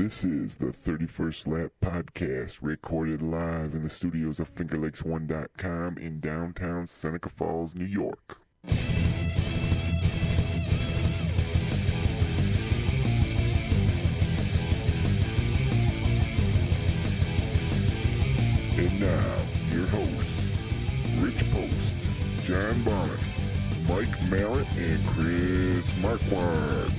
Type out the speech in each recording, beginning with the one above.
This is the 31st Lap Podcast, recorded live in the studios of FingerLakes1.com in downtown Seneca Falls, New York. And now, your hosts, Rich Post, John Bonus, Mike Mallet, and Chris Marquardt.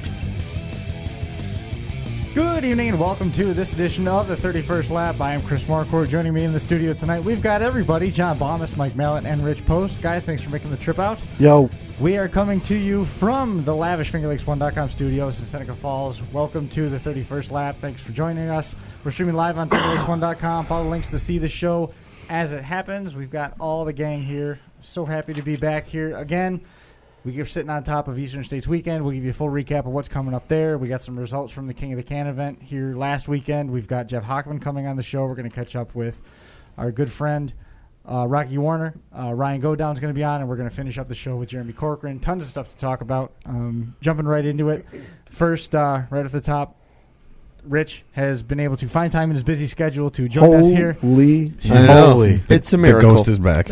Good evening and welcome to this edition of the 31st Lap. I am Chris Marquardt. Joining me in the studio tonight, we've got everybody, John Bonus, Mike Mallet, and Rich Post. Guys, thanks for making the trip out. Yo. We are coming to you from the lavish FingerLakes1.com studios in Seneca Falls. Welcome to the 31st Lap. Thanks for joining us. We're streaming live on FingerLakes1.com. Follow the links to see the show as it happens. We've got all the gang here. So happy to be back here again. We're sitting on top of Eastern States weekend. We'll give you a full recap of what's coming up there. We got some results from the King of the Can event here last weekend. We've got Jeff Hachmann coming on the show. We're going to catch up with our good friend Rocky Warner. Ryan Godown's going to be on, and we're going to finish up the show with Jeremie Corcoran. Tons of stuff to talk about. Jumping right into it. First, right off the top, Rich has been able to find time in his busy schedule to join us here. Holy. It's a miracle. The ghost is back.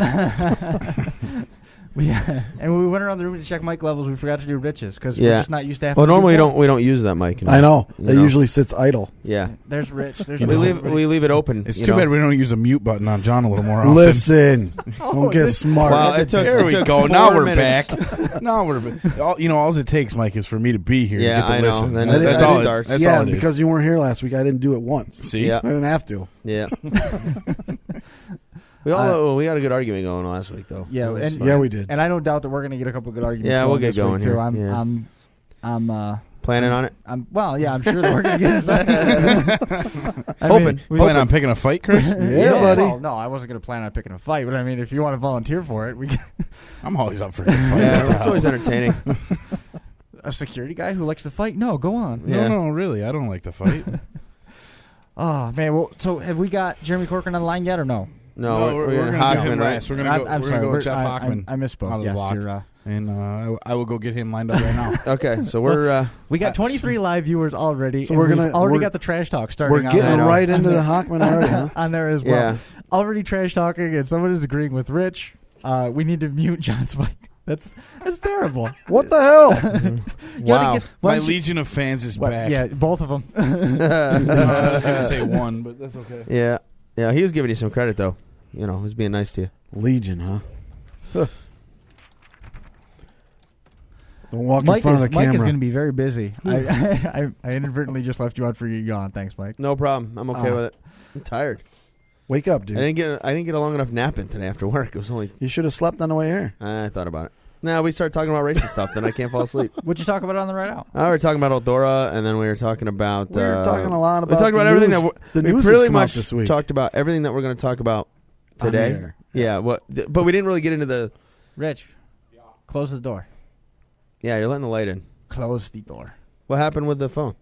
And we went around the room to check mic levels. We forgot to do Rich's because we're just not used to having Well, to normally do we don't use that mic. I know. It usually sits idle. Yeah. There's Rich. There's we leave it open. It's too bad we don't use a mute button on John a little more often. Listen. Don't get smart. Well, there we go. Now we're back. Now we're back. All it takes, Mike, is for me to be here. Yeah, and get to I know. listen. Then That's all it starts. Yeah, because you weren't here last week, I didn't do it once. See? Yeah. I didn't have to. Yeah. We got a good argument going last week, though. Yeah, we did. And I don't doubt that we're going to get a couple of good arguments. Yeah, we'll get going too. here. I'm planning on it. I'm sure that we're going to get. Hoping. We plan on picking a fight, Chris? Yeah, buddy. Well, no, I wasn't going to plan on picking a fight, but I mean, if you want to volunteer for it, we can. I'm always up for a good fight. Yeah, it's always entertaining. A security guy who likes to fight? No, go on. Yeah. No, really, I don't like to fight. Oh man, well, so have we got Jeremie Corcoran on the line yet, or no? No, we're going to Hachmann, him, right? right? We're going to go with Jeff Hachmann. I misspoke. Out of the block. And I will go get him lined up right now. Okay, so we're we got 23 live viewers already. So we're already got the trash talk starting. We're getting right into the Hachmann area on there as well. Yeah. Already trash talking, and someone is agreeing with Rich. We need to mute John's mic. That's terrible. What the hell? Wow. My legion of fans is back. Yeah, both of them. I was going to say one, but that's okay. Yeah. Yeah, he was giving you some credit, though. You know, he was being nice to you. Legion, huh? Don't walk in front of the camera. Mike is going to be very busy. I inadvertently just left you out for your yawn. Thanks, Mike. No problem. I'm okay with it. I'm tired. Wake up, dude. I didn't get a long enough napping today after work. It was only. You should have slept on the way here. I thought about it. Now we start talking about racing stuff, then I can't fall asleep. What'd you talk about on the ride out? We were talking about Eldora, and then we were talking about. We were talking a lot about. We talked about everything that the we news pretty much this week. talked about everything that we're going to talk about today. Yeah, but we didn't really get into the. Rich, close the door. Yeah, you're letting the light in. Close the door. What happened with the phone?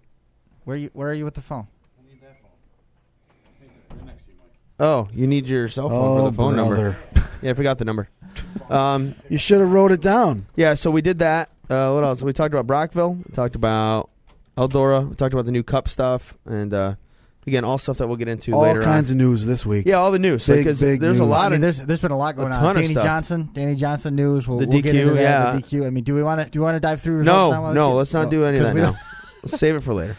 Where are you with the phone? I need that phone. Right next to you, Mike. Oh, you need your cell phone for the phone number. Yeah, I forgot the number. You should have wrote it down. Yeah, so we did that. What else? We talked about Brockville. We talked about Eldora. We talked about the new Cup stuff. And, again, all stuff that we'll get into later on. All kinds of news this week. Yeah, all the news. Big there's news. a lot of... there's been a lot going on. Danny Johnson news. We'll DQ, get into that. yeah. The DQ. I mean, do we want to dive through results now? No, let's not do any of that now. Let's save it for later.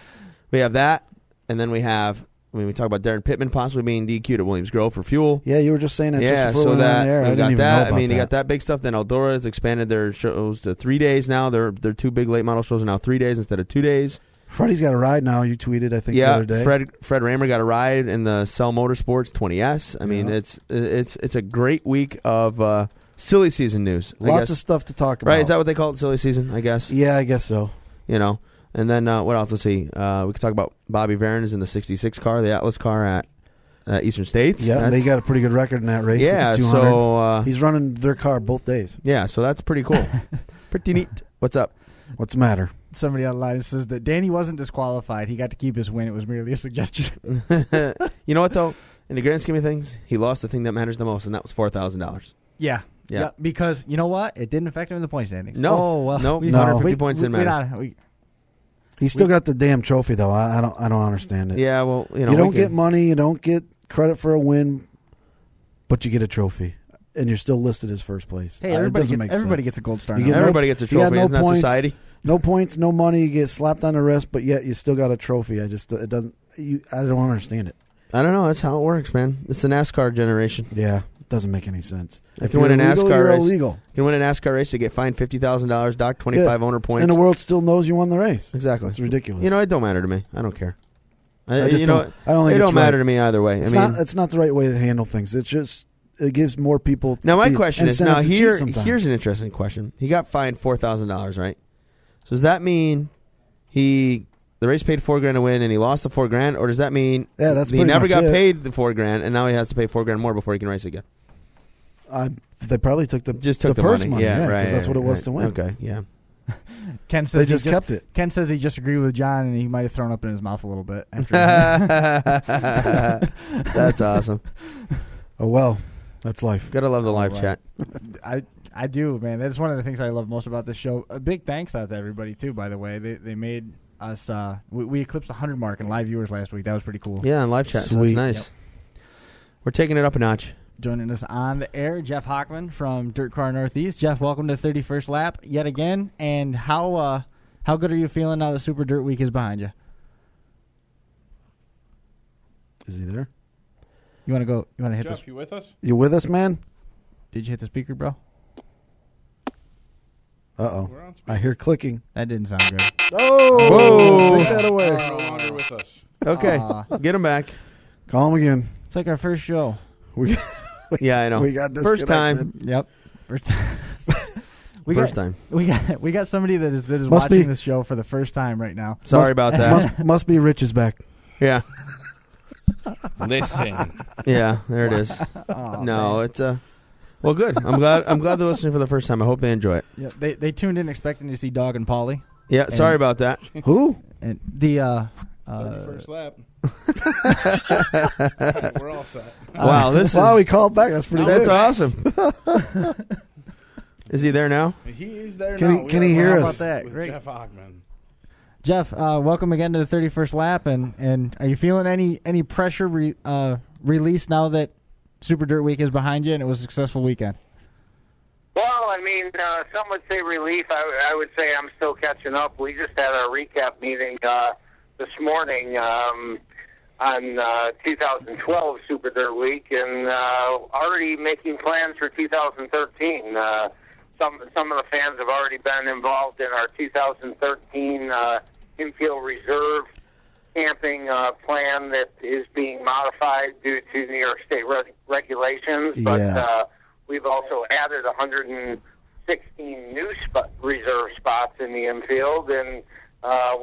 We have that, and then we have... we talk about Darren Pittman possibly being DQ'd at Williams Grove for fuel. Yeah, you were just saying that. Yeah, just so that there. we got that. I mean, you got that big stuff. Then Eldora has expanded their shows to 3 days now. Their two big late model shows are now 3 days instead of 2 days. Freddie's got a ride now. You tweeted, I think, the other day. Fred Rammer got a ride in the Cell Motorsports 20S. I mean, it's a great week of silly season news. Lots of stuff to talk about. Right? Is that what they call it, silly season? I guess. Yeah, I guess so. You know. And then what else? Let's see. We could talk about Bobby Varin is in the 66 car, the Atlas car at Eastern States. Yeah, they got a pretty good record in that race. Yeah, so he's running their car both days. Yeah, so that's pretty cool. Pretty neat. What's up? What's the matter? Somebody online says that Danny wasn't disqualified. He got to keep his win. It was merely a suggestion. You know what, though? In the grand scheme of things, he lost the thing that matters the most, and that was $4,000. Yeah. Yeah. Because, you know what? It didn't affect him in the point standings. No. Oh, well. No. 150 points didn't matter. He's still got the damn trophy, though. I don't understand it. Yeah, well, you don't get money, you don't get credit for a win, but you get a trophy, and you're still listed as first place. Hey, everybody gets a gold star. Everybody gets a trophy. Isn't that society? No points, no money. You get slapped on the wrist, but yet you still got a trophy. I don't understand it. I don't know. That's how it works, man. It's the NASCAR generation. Yeah, it doesn't make any sense. You can win a NASCAR race. Illegal. You can win a NASCAR race to get fined $50,000, dock 25 owner points, and the world still knows you won the race. Exactly, it's ridiculous. It don't matter to me. I don't care. I don't think it don't matter to me either way. It's not the right way to handle things. It's just it gives more people. Now my question is here's an interesting question. He got fined $4,000, right? So does that mean the race paid $4,000 to win and he lost the $4,000, or does that mean he never got paid the $4,000 and now he has to pay $4,000 more before he can race again? They probably took the purse money. Yeah, right. Because that's what it was to win. Okay, yeah. Ken says they kept it. Ken says he just agreed with John and he might have thrown up in his mouth a little bit. That's awesome. Oh well, that's life. Gotta love the live chat. I do, man. That's one of the things I love most about this show. A big thanks out to everybody too. By the way, they made us. We eclipsed the 100 mark in live viewers last week. That was pretty cool. Yeah, in live chat. That's nice. Yep. We're taking it up a notch. Joining us on the air, Jeff Hachmann from DIRTcar Northeast. Jeff, welcome to 31st Lap yet again. And how good are you feeling now that Super Dirt Week is behind you? Is he there? You want to go? You want to hit Jeff, this? you with us? You with us, man? Did you hit the speaker, bro? Uh-oh. I hear clicking. That didn't sound good. Oh! Whoa! Take that away. No longer with us. Okay. Get him back. Call him again. It's like our first show. Yeah, I know. We got first time. Yep. First time. We got somebody that is watching this show for the first time right now. Sorry about that. Must be Rich is back. Yeah. Listen. Yeah, there it is. No, it's well, good. I'm glad they're listening for the first time. I hope they enjoy it. Yeah, they tuned in expecting to see Dog and Polly. Yeah, sorry about that. Who? And the 31st lap. Right, we're all set. Wow, we called back. That's pretty good. That's awesome. Is he there now? He is there now. Can he hear us? About that? With Great. Jeff Hachmann. Jeff, welcome again to the 31st lap, and are you feeling any pressure released now that Super Dirt Week is behind you and it was a successful weekend? Well, I mean, some would say relief. I would say I'm still catching up. We just had our recap meeting this morning on 2012 Super Dirt Week, and already making plans for 2013. Some of the fans have already been involved in our 2013 infield reserve camping plan that is being modified due to New York State regulations. But we've also added 116 new reserve spots in the infield, and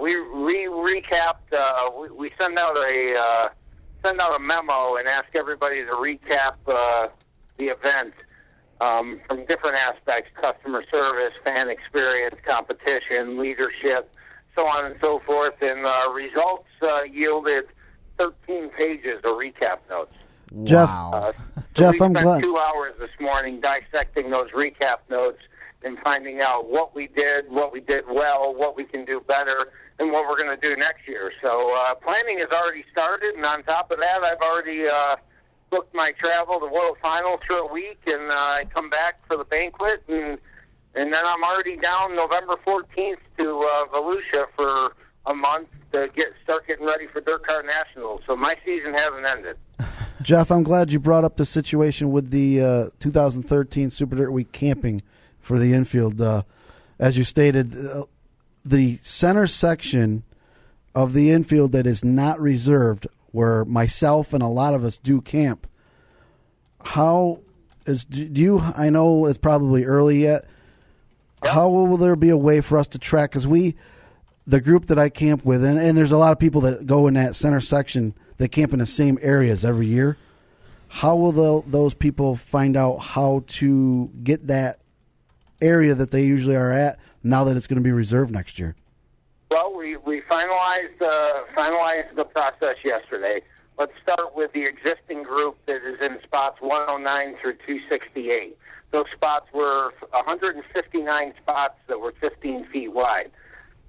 we recapped. We send out a memo and ask everybody to recap the event from different aspects: customer service, fan experience, competition, leadership, so on and so forth. And results yielded 13 pages of recap notes. Jeff, Wow. Jeff, we I'm spent glad. 2 hours this morning dissecting those recap notes and finding out what we did well, what we can do better, and what we're going to do next year. So planning has already started, and on top of that, I've already booked my travel to World Finals for a week, and I come back for the banquet, and then I'm already down November 14th to Volusia for a month to start getting ready for DIRTcar Nationals. So my season hasn't ended. Jeff, I'm glad you brought up the situation with the 2013 Super Dirt Week camping for the infield. As you stated, the center section of the infield that is not reserved, where myself and a lot of us do camp, I know it's probably early yet, how will there be a way for us to track? Because the group that I camp with, and there's a lot of people that go in that center section, they camp in the same areas every year. How will those people find out how to get that area that they usually are at now that it's going to be reserved next year? Well, we finalized the process yesterday. Let's start with the existing group that is in spots 109 through 268. Those spots were 159 spots that were 15 feet wide.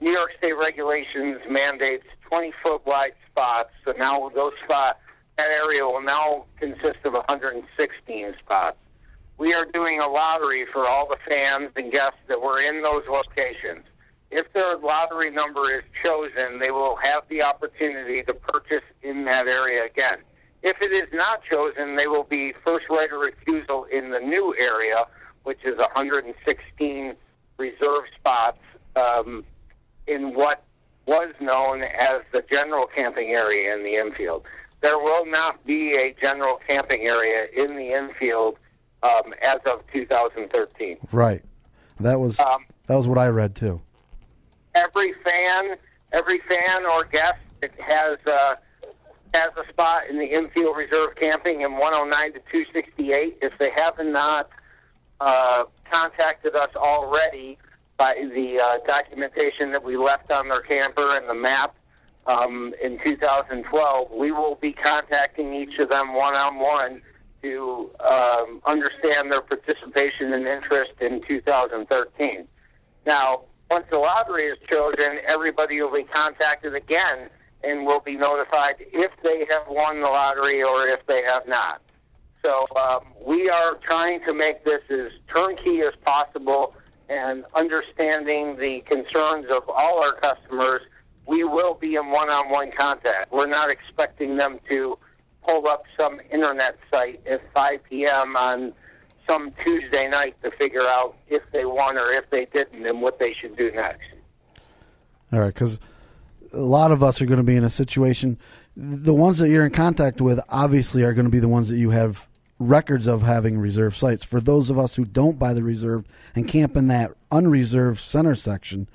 New York State regulations mandates 20-foot wide spots, so now that area will now consist of 116 spots. We are doing a lottery for all the fans and guests that were in those locations. If their lottery number is chosen, they will have the opportunity to purchase in that area again. If it is not chosen, they will be first right of refusal in the new area, which is 116 reserve spots in what was known as the general camping area in the infield. There will not be a general camping area in the infield as of 2013. Right. That was what I read too. Every fan or guest that has a spot in the infield reserve camping in 109 to 268. If they have not contacted us already by the documentation that we left on their camper and the map in 2012, we will be contacting each of them one-on-one to understand their participation and interest in 2013. Now, once the lottery is chosen, everybody will be contacted again and will be notified if they have won the lottery or if they have not. So we are trying to make this as turnkey as possible, and understanding the concerns of all our customers, we will be in one-on-one contact. We're not expecting them to pull up some internet site at 5 p.m. on some Tuesday night to figure out if they won or if they didn't and what they should do next. All right, because a lot of us are going to be in a situation, the ones that you're in contact with obviously are going to be the ones that you have records of having reserved sites. For those of us who don't buy the reserved and camp in that unreserved center section,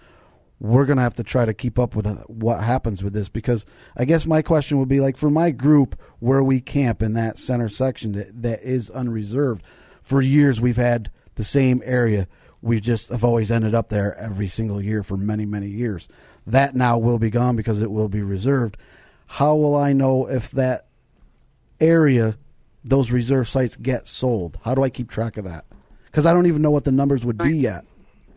we're going to have to try to keep up with what happens with this, because I guess my question would be, like, for my group where we camp in that center section that is unreserved, for years we've had the same area. We just have always ended up there every single year for many, many years. That now will be gone because it will be reserved. How will I know if that area, those reserve sites, get sold? How do I keep track of that? Because I don't even know what the numbers would be yet.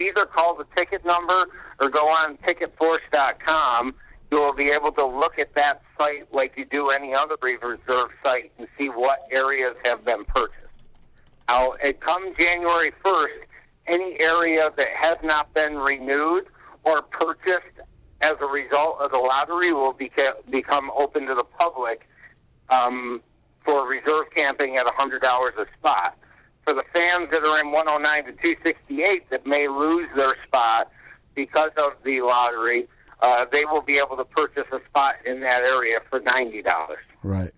Either call the ticket number or go on ticketforce.com. You will be able to look at that site like you do any other reserve site and see what areas have been purchased. Now, come January 1st, any area that has not been renewed or purchased as a result of the lottery will become open to the public for reserve camping at $100 a spot. For the fans that are in 109 to 268 that may lose their spot because of the lottery, they will be able to purchase a spot in that area for $90. Right.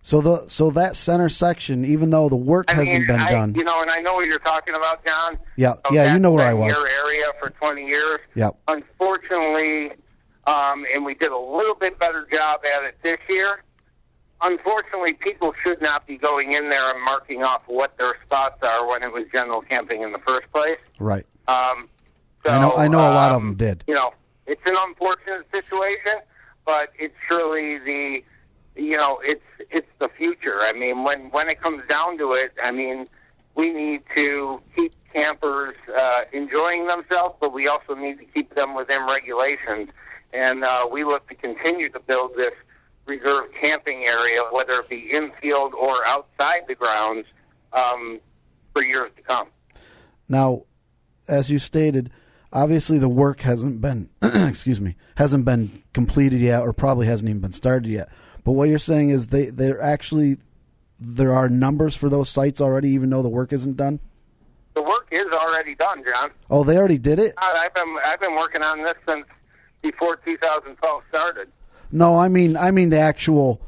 So that center section, even though the work hasn't been done, and I know what you're talking about, John. Yeah, you know where I was. Your area for 20 years. Yep. Unfortunately, and we did a little bit better job at it this year. Unfortunately, people should not be going in there and marking off what their spots are when it was general camping in the first place. Right. So, I know a lot of them did. It's an unfortunate situation, but it's surely it's the future. I mean, when it comes down to it, I mean, we need to keep campers enjoying themselves, but we also need to keep them within regulations. And we look to continue to build this reserved camping area, whether it be infield or outside the grounds, for years to come. Now, as you stated, obviously the work hasn't been hasn't been completed yet, or probably hasn't even been started yet. But what you're saying is there are numbers for those sites already, even though the work isn't done? The work is already done, John. Oh, they already did it? I've been working on this since before 2012 started. No, I mean the actual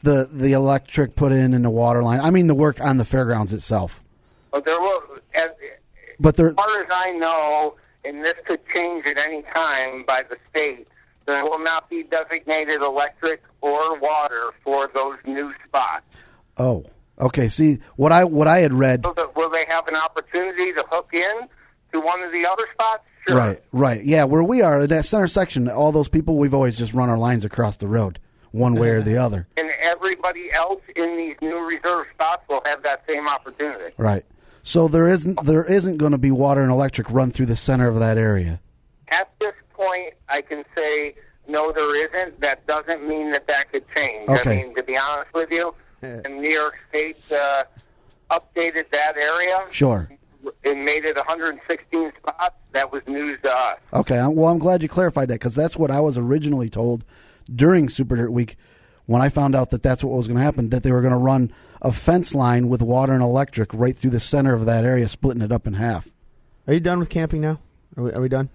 the electric put in and the water line. I mean the work on the fairgrounds itself. Well, there will, as far as I know, and this could change at any time by the state, there will not be designated electric or water for those new spots. Oh, okay. See, what I had read. So will they have an opportunity to hook in to one of the other spots? Sure. Right. Yeah, where we are, in that center section, all those people, we've always just run our lines across the road, one way or the other. And everybody else in these new reserve spots will have that same opportunity. Right. So there isn't going to be water and electric run through the center of that area. at this point, I can say no, there isn't. That doesn't mean that could change. Okay. I mean, to be honest with you, and New York State updated that area. Sure. It made it 116 spots. That was news to us. Okay, well, I'm glad you clarified that, because that's what I was originally told during Super Dirt Week when I found out that that's what was going to happen, that they were going to run a fence line with water and electric right through the center of that area, splitting it up in half. Are you done with camping now? Are we done?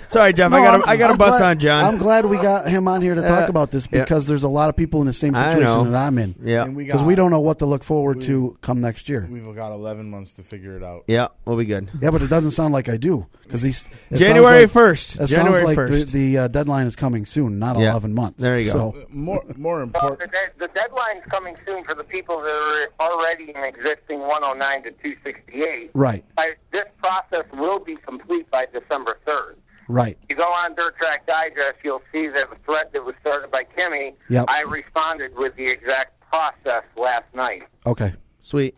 Sorry, Jeff. No, I got to bust on John. I'm glad we got him on here to talk about this, because there's a lot of people in the same situation that I'm in. Yeah, because we don't know what to look forward to come next year. We've got 11 months to figure it out. Yeah, we'll be good. Yeah, but it doesn't sound like I do, because January 1st. It sounds like the deadline is coming soon, not 11 months. There you go. So, more important. The deadline's coming soon for the people that are already in existing 109 to 268. Right. This process will be complete by December 3rd. Right. You go on Dirt Track Digest, you'll see that the thread that was started by Kimmy, I responded with the exact process last night. Okay. Sweet.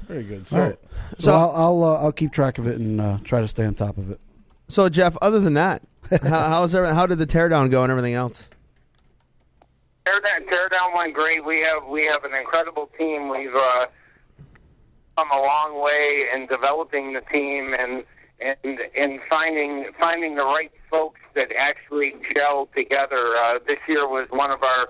Very good. All right. So I'll keep track of it and try to stay on top of it. So, Jeff, other than that, how did the teardown go and everything else? Teardown went great. We have an incredible team. We've come a long way in developing the team and finding the right folks that actually gel together. This year was one of our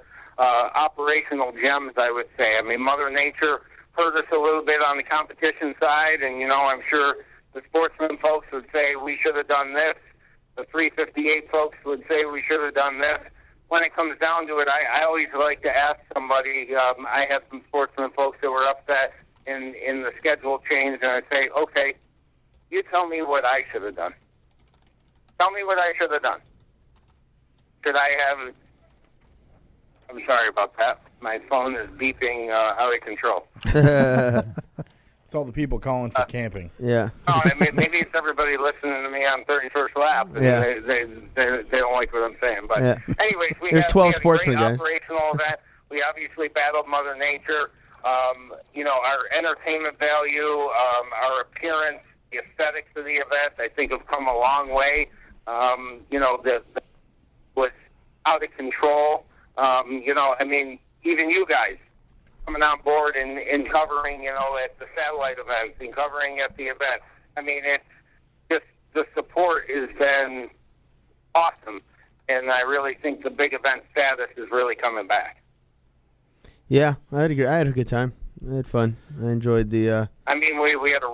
operational gems, I would say. I mean, Mother Nature hurt us a little bit on the competition side, and I'm sure the Sportsman folks would say we should have done this. The 358 folks would say we should have done this. When it comes down to it, I always like to ask somebody. I had some Sportsman folks that were upset in the schedule change, and I say, okay, you tell me what I should have done. Tell me what I should have done. Should I have... I'm sorry about that. My phone is beeping out of control. It's all the people calling for camping. Yeah. Maybe it's everybody listening to me on 31st lap. Yeah. They don't like what I'm saying. But anyways, There's 12 Sportsmen, guys. Operational event. We obviously battled Mother Nature. Our entertainment value, our appearance, the aesthetics of the event, I think have come a long way. The was out of control. Even you guys coming on board and covering, at the satellite events and covering at the event. I mean, it's just the support has been awesome, and I really think the big event status is really coming back. Yeah, I had a good time. I had fun. I enjoyed the... we had a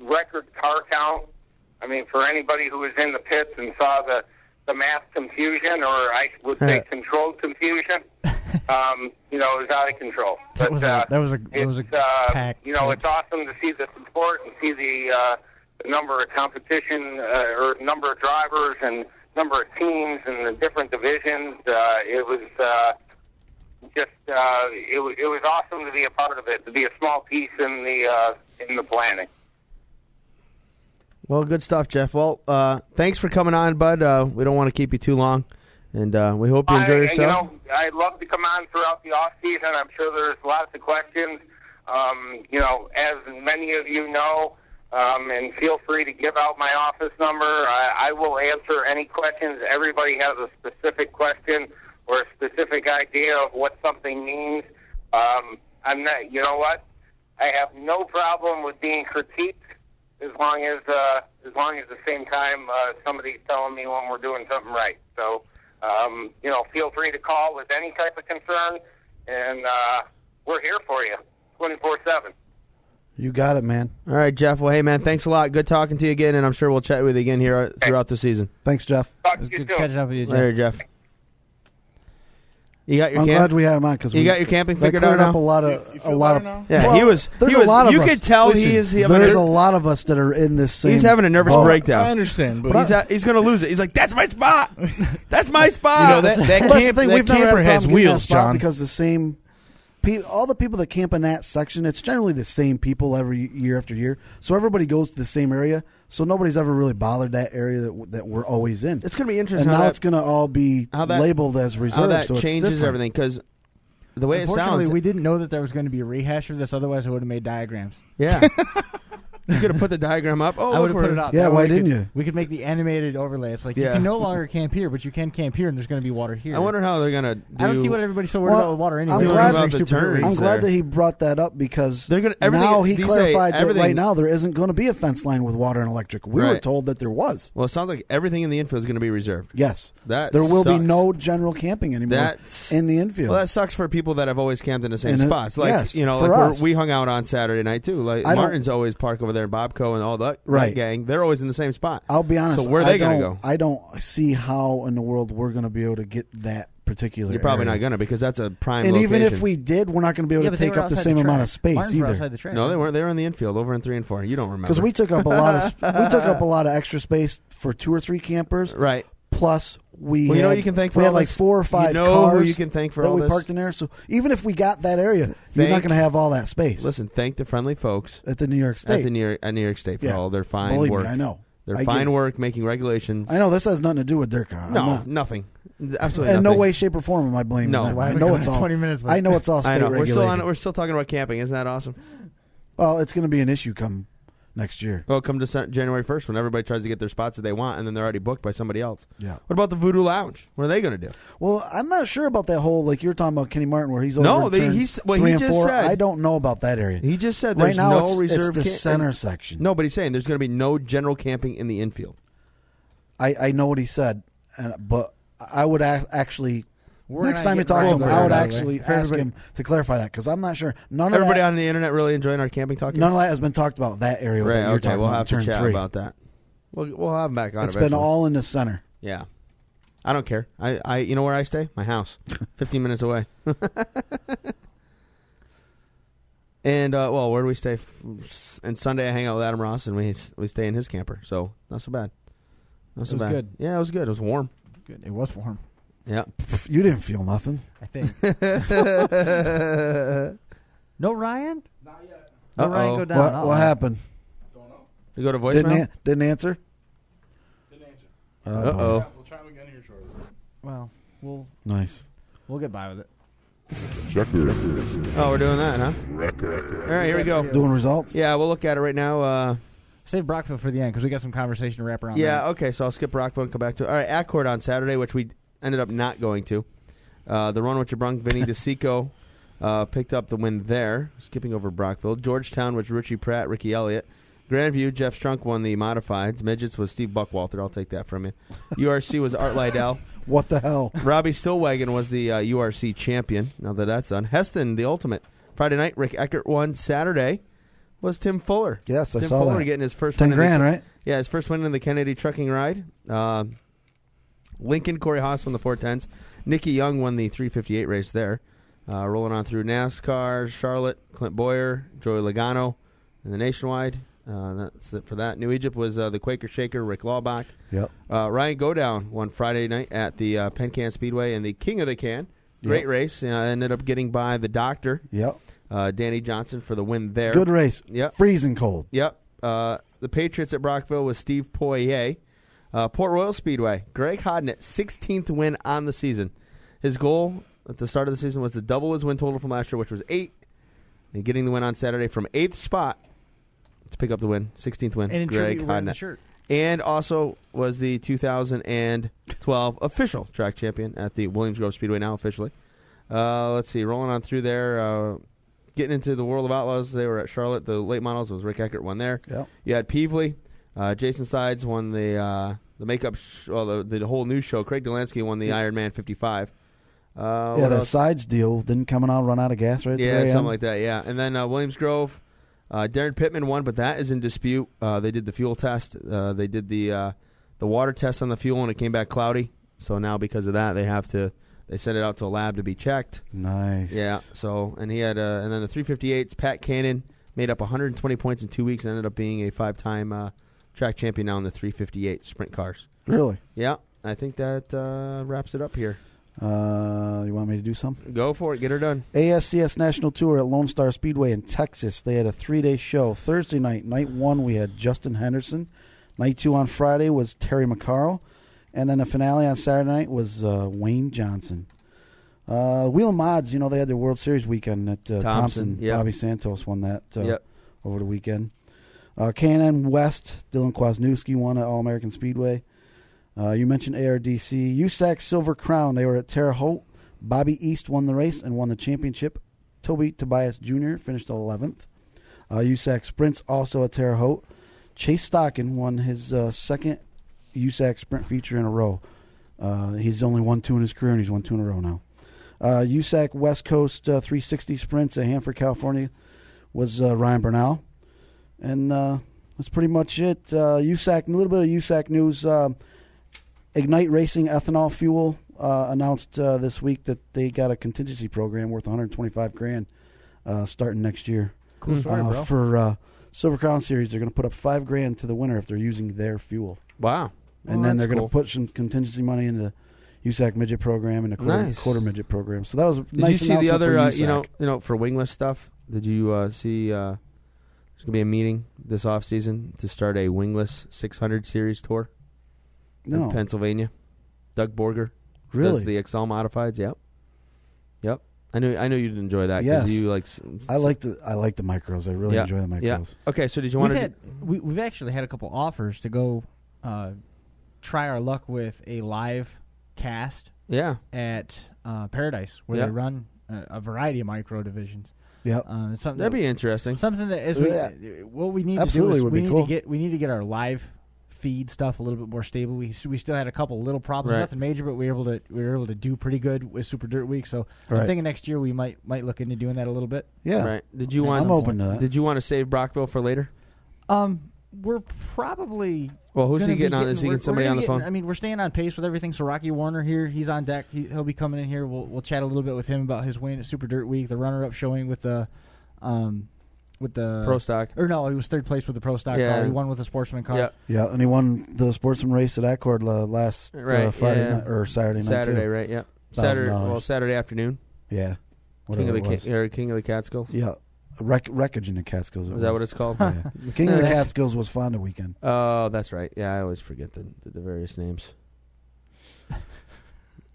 record car count. I mean, for anybody who was in the pits and saw the mass confusion, or I would say controlled confusion, it was out of control. That was a pack. It's awesome to see the support and see the number of competition or number of drivers and number of teams and the different divisions. It was awesome to be a part of it, to be a small piece in the planning. Well, good stuff, Jeff. Well, thanks for coming on, bud. We don't want to keep you too long, and we hope you enjoy yourself. I'd love to come on throughout the off season. I'm sure there's lots of questions. As many of you know, and feel free to give out my office number. I will answer any questions. Everybody has a specific question or a specific idea of what something means. I'm not. You know what? I have no problem with being critiqued, as long as at the same time somebody's telling me when we're doing something right. So, feel free to call with any type of concern, and we're here for you 24/7. You got it, man. All right, Jeff. Well, hey, man, thanks a lot. Good talking to you again, and I'm sure we'll chat with you again here throughout the season. Thanks, Jeff. Talk to you Good soon. catching up with you, Jeff. Later, Jeff. You got your I'm glad we had him on because you got your camping figured out now. Up a lot of. Yeah, well, he was. There's a lot of you us. could tell Listen, there's a lot of us that are in this same. He's having a nervous breakdown. I understand, but he's going to lose it. He's like, "That's my spot. That's my spot." That we've camper has wheels, John. Because the same. All the people that camp in that section, it's generally the same people every year after year. So everybody goes to the same area. So nobody's ever really bothered that area that we're always in. It's going to be interesting. And now it's going to all be labeled as reserve. How that so changes everything because the way it sounds. Unfortunately, we didn't know that there was going to be a rehash of this. Otherwise, I would have made diagrams. Yeah. You could have put the diagram up. Oh, I would have put it up. Yeah, why didn't you? We could make the animated overlay. It's like you can no longer camp here, but you can camp here, and there's going to be water here. I wonder how they're going to do... I don't see what everybody's so worried about with water anyway. I'm glad that he brought that up because now he clarified that right now there isn't going to be a fence line with water and electric. We were told that there was. Well, it sounds like everything in the infield is going to be reserved. Yes. There will be no general camping anymore in the infield. Well, that sucks for people that have always camped in the same spots. Like, we hung out on Saturday night, too. Like Martin's always parked over there in Bobco and all that gang. They're always in the same spot. I'll be honest. So where are they going to go? I don't see how in the world we're going to be able to get that particular You're probably area. not going to because that's a prime and location. even if we did, we're not going to be able to take up the same amount of space either. No, they weren't. They were in the infield over in 3 and 4. You don't remember. Because we took up a lot of extra space for 2 or 3 campers. Right. Plus, we you know what you can thank for we all had like this? 4 or 5 you know cars who you can thank for that all we this? parked in there. So even if we got that area, you're not going to have all that space. Listen, thank the friendly folks at the New York State. At New York State for all their fine Believe work. Me, I know. Their fine work making regulations. I know this has nothing to do with DIRTcar. No, nothing. Absolutely in nothing. no way, shape, or form am I blaming them. I know it's all 20 minutes. I know it's all state regulated. We're still talking about camping. Isn't that awesome? Well, it's going to be an issue come next year. Well, come to January 1st when everybody tries to get their spots that they want, and then they're already booked by somebody else. Yeah. What about the Voodoo Lounge? What are they going to do? Well, I'm not sure about that whole, like you're talking about Kenny Martin, where he's over. No, he just said. I don't know about that area. He just said there's right now no reserve. It's the center section. No, but he's saying there's going to be no general camping in the infield. I know what he said, but I would actually. Next time you talk to him, I would actually ask him to clarify that because I'm not sure. Everybody on the internet really enjoying our camping talk. None of that has been talked about that area. Right. Okay. We'll have to chat about that. We'll have him back on. It's been all in the center. Yeah. I don't care. I you know where I stay? My house, 15 minutes away. And where do we stay? And Sunday I hang out with Adam Ross, and we stay in his camper. So not so bad. Not so bad. Good. Yeah, it was good. It was warm. Good. It was warm. Yeah. You didn't feel nothing. I think. No Ryan? Not yet. No Ryan go down. What happened? Don't know. You go to voicemail? Didn't answer? Didn't answer. Uh-oh. Yeah, we'll try him again here shortly. Well, Nice. We'll get by with it. Checkers. Oh, we're doing that, huh? Record. All right, here we go. Doing results? Yeah, we'll look at it right now. Save Brockville for the end because we got some conversation to wrap around. Yeah, okay, so I'll skip Rockville and come back to it. All right, Accord on Saturday, which we ended up not going to. The run which Brunk, Vinny DeSico picked up the win there, skipping over Brockville. Georgetown, which Richie Pratt, Ricky Elliott. Grandview, Jeff Strunk won the modifieds. Midgets was Steve Buckwalter. I'll take that from you. URC was Art Lydell. What the hell? Robbie Stillwagon was the URC champion. Now that that's done. Heston, the ultimate. Friday night, Rick Eckert won. Saturday was Tim Fuller. Yes, I Tim saw Fuller that. Getting his first 10 win. grand, right? Yeah, his first win in the Kennedy trucking ride. Lincoln, Corey Haas won the 410s. Nicky Young won the 358 race there. Rolling on through NASCAR, Charlotte, Clint Boyer, Joey Logano, and the Nationwide. That's it for that. New Egypt was the Quaker Shaker, Rick Laubach. Yep. Ryan Godown won Friday night at the Penn Can Speedway and the King of the Can. Great race. Ended up getting by the Doctor. Yep. Danny Johnson for the win there. Good race. Yep. Freezing cold. Yep. The Patriots at Brockville was Steve Poirier. Port Royal Speedway, Greg Hodnett, 16th win on the season. His goal at the start of the season was to double his win total from last year, which was 8. And getting the win on Saturday from 8th spot to pick up the win, 16th win. And Greg wearing the Hodnett. shirt. And also was the 2012 official track champion at the Williams Grove Speedway now officially. Let's see, rolling on through there. Getting into the World of Outlaws, they were at Charlotte. The late models was Rick Eckert won there. Yep. You had Peevely. Jason Sides won the makeup, the whole news show. Craig Delansky won the Ironman 55. The Sides deal didn't come out, run out of gas right at the very something end? like that, yeah. And then Williams Grove, Darren Pittman won, but that is in dispute. They did the fuel test. They did the water test on the fuel, and it came back cloudy. So now because of that, they sent it out to a lab to be checked. Nice. Yeah. So and he had and then the 358s. Pat Cannon made up 120 points in 2 weeks and ended up being a 5-time track champion now in the 358 sprint cars. Really? Yeah. I think that wraps it up here. You want me to do something? Go for it. Get her done. ASCS National Tour at Lone Star Speedway in Texas. They had a 3-day show. Thursday night, night 1, we had Justin Henderson. Night 2 on Friday was Terry McCarroll. And then the finale on Saturday night was Wayne Johnson. Wheel and Mods, they had their World Series weekend at Thompson. Yep. Bobby Santos won that over the weekend. Can-Am West, Dylan Kwasniewski won at All-American Speedway. You mentioned ARDC. USAC Silver Crown, they were at Terre Haute. Bobby East won the race and won the championship. Toby Tobias Jr. finished 11th. USAC Sprints also at Terre Haute. Chase Stockin won his second USAC Sprint feature in a row. He's only won 2 in his career, and he's won 2 in a row now. USAC West Coast 360 Sprints at Hanford, California was Ryan Bernal. And that's pretty much it. USAC, a little bit of USAC news. Ignite Racing Ethanol Fuel announced this week that they got a contingency program worth $125,000 starting next year. Cool story, bro. For Silver Crown Series, they're going to put up $5,000 to the winner if they're using their fuel. Wow. And then they're going to put some contingency money into the USAC midget program and the quarter midget program. So that was a nice. Did you see the other, for wingless stuff? Did you see there's going to be a meeting this off season to start a wingless 600 series tour in Pennsylvania? Doug Borger. Really? The XL modifieds. Yep. I know you'd enjoy that. Yes. You I like the micros. I really enjoy the micros. Yeah. Okay, so did you want to? We've actually had a couple offers to go try our luck with a live cast. Yeah. At Paradise, where they run a variety of micro divisions. Yeah. That'd be interesting. Something that we need Absolutely to do is would be cool. we need to get our live feed stuff a little bit more stable. We still had a couple little problems, nothing major, but we were able to do pretty good with Super Dirt Week. So I'm thinking next year we might look into doing that a little bit. Yeah. Right. I'm open to that. Did you want to save Brockville for later? We're probably. Well, who's he getting on? Is he getting somebody on the phone? I mean, we're staying on pace with everything. So Rocky Warner here, he's on deck. He'll be coming in here. We'll chat a little bit with him about his win at Super Dirt Week, the runner-up showing with the Pro Stock. Or no, he was third place with the Pro Stock car. He won with the Sportsman car. Yeah, and he won the Sportsman race at Accord last Friday night or Saturday night. Saturday, right? Yeah. Saturday afternoon. Yeah. King of the Catskills. Yeah. Wreckage in the Catskills. Is that what it's called? Yeah. King of the Catskills was Fonda weekend. Oh, that's right. Yeah, I always forget the various names.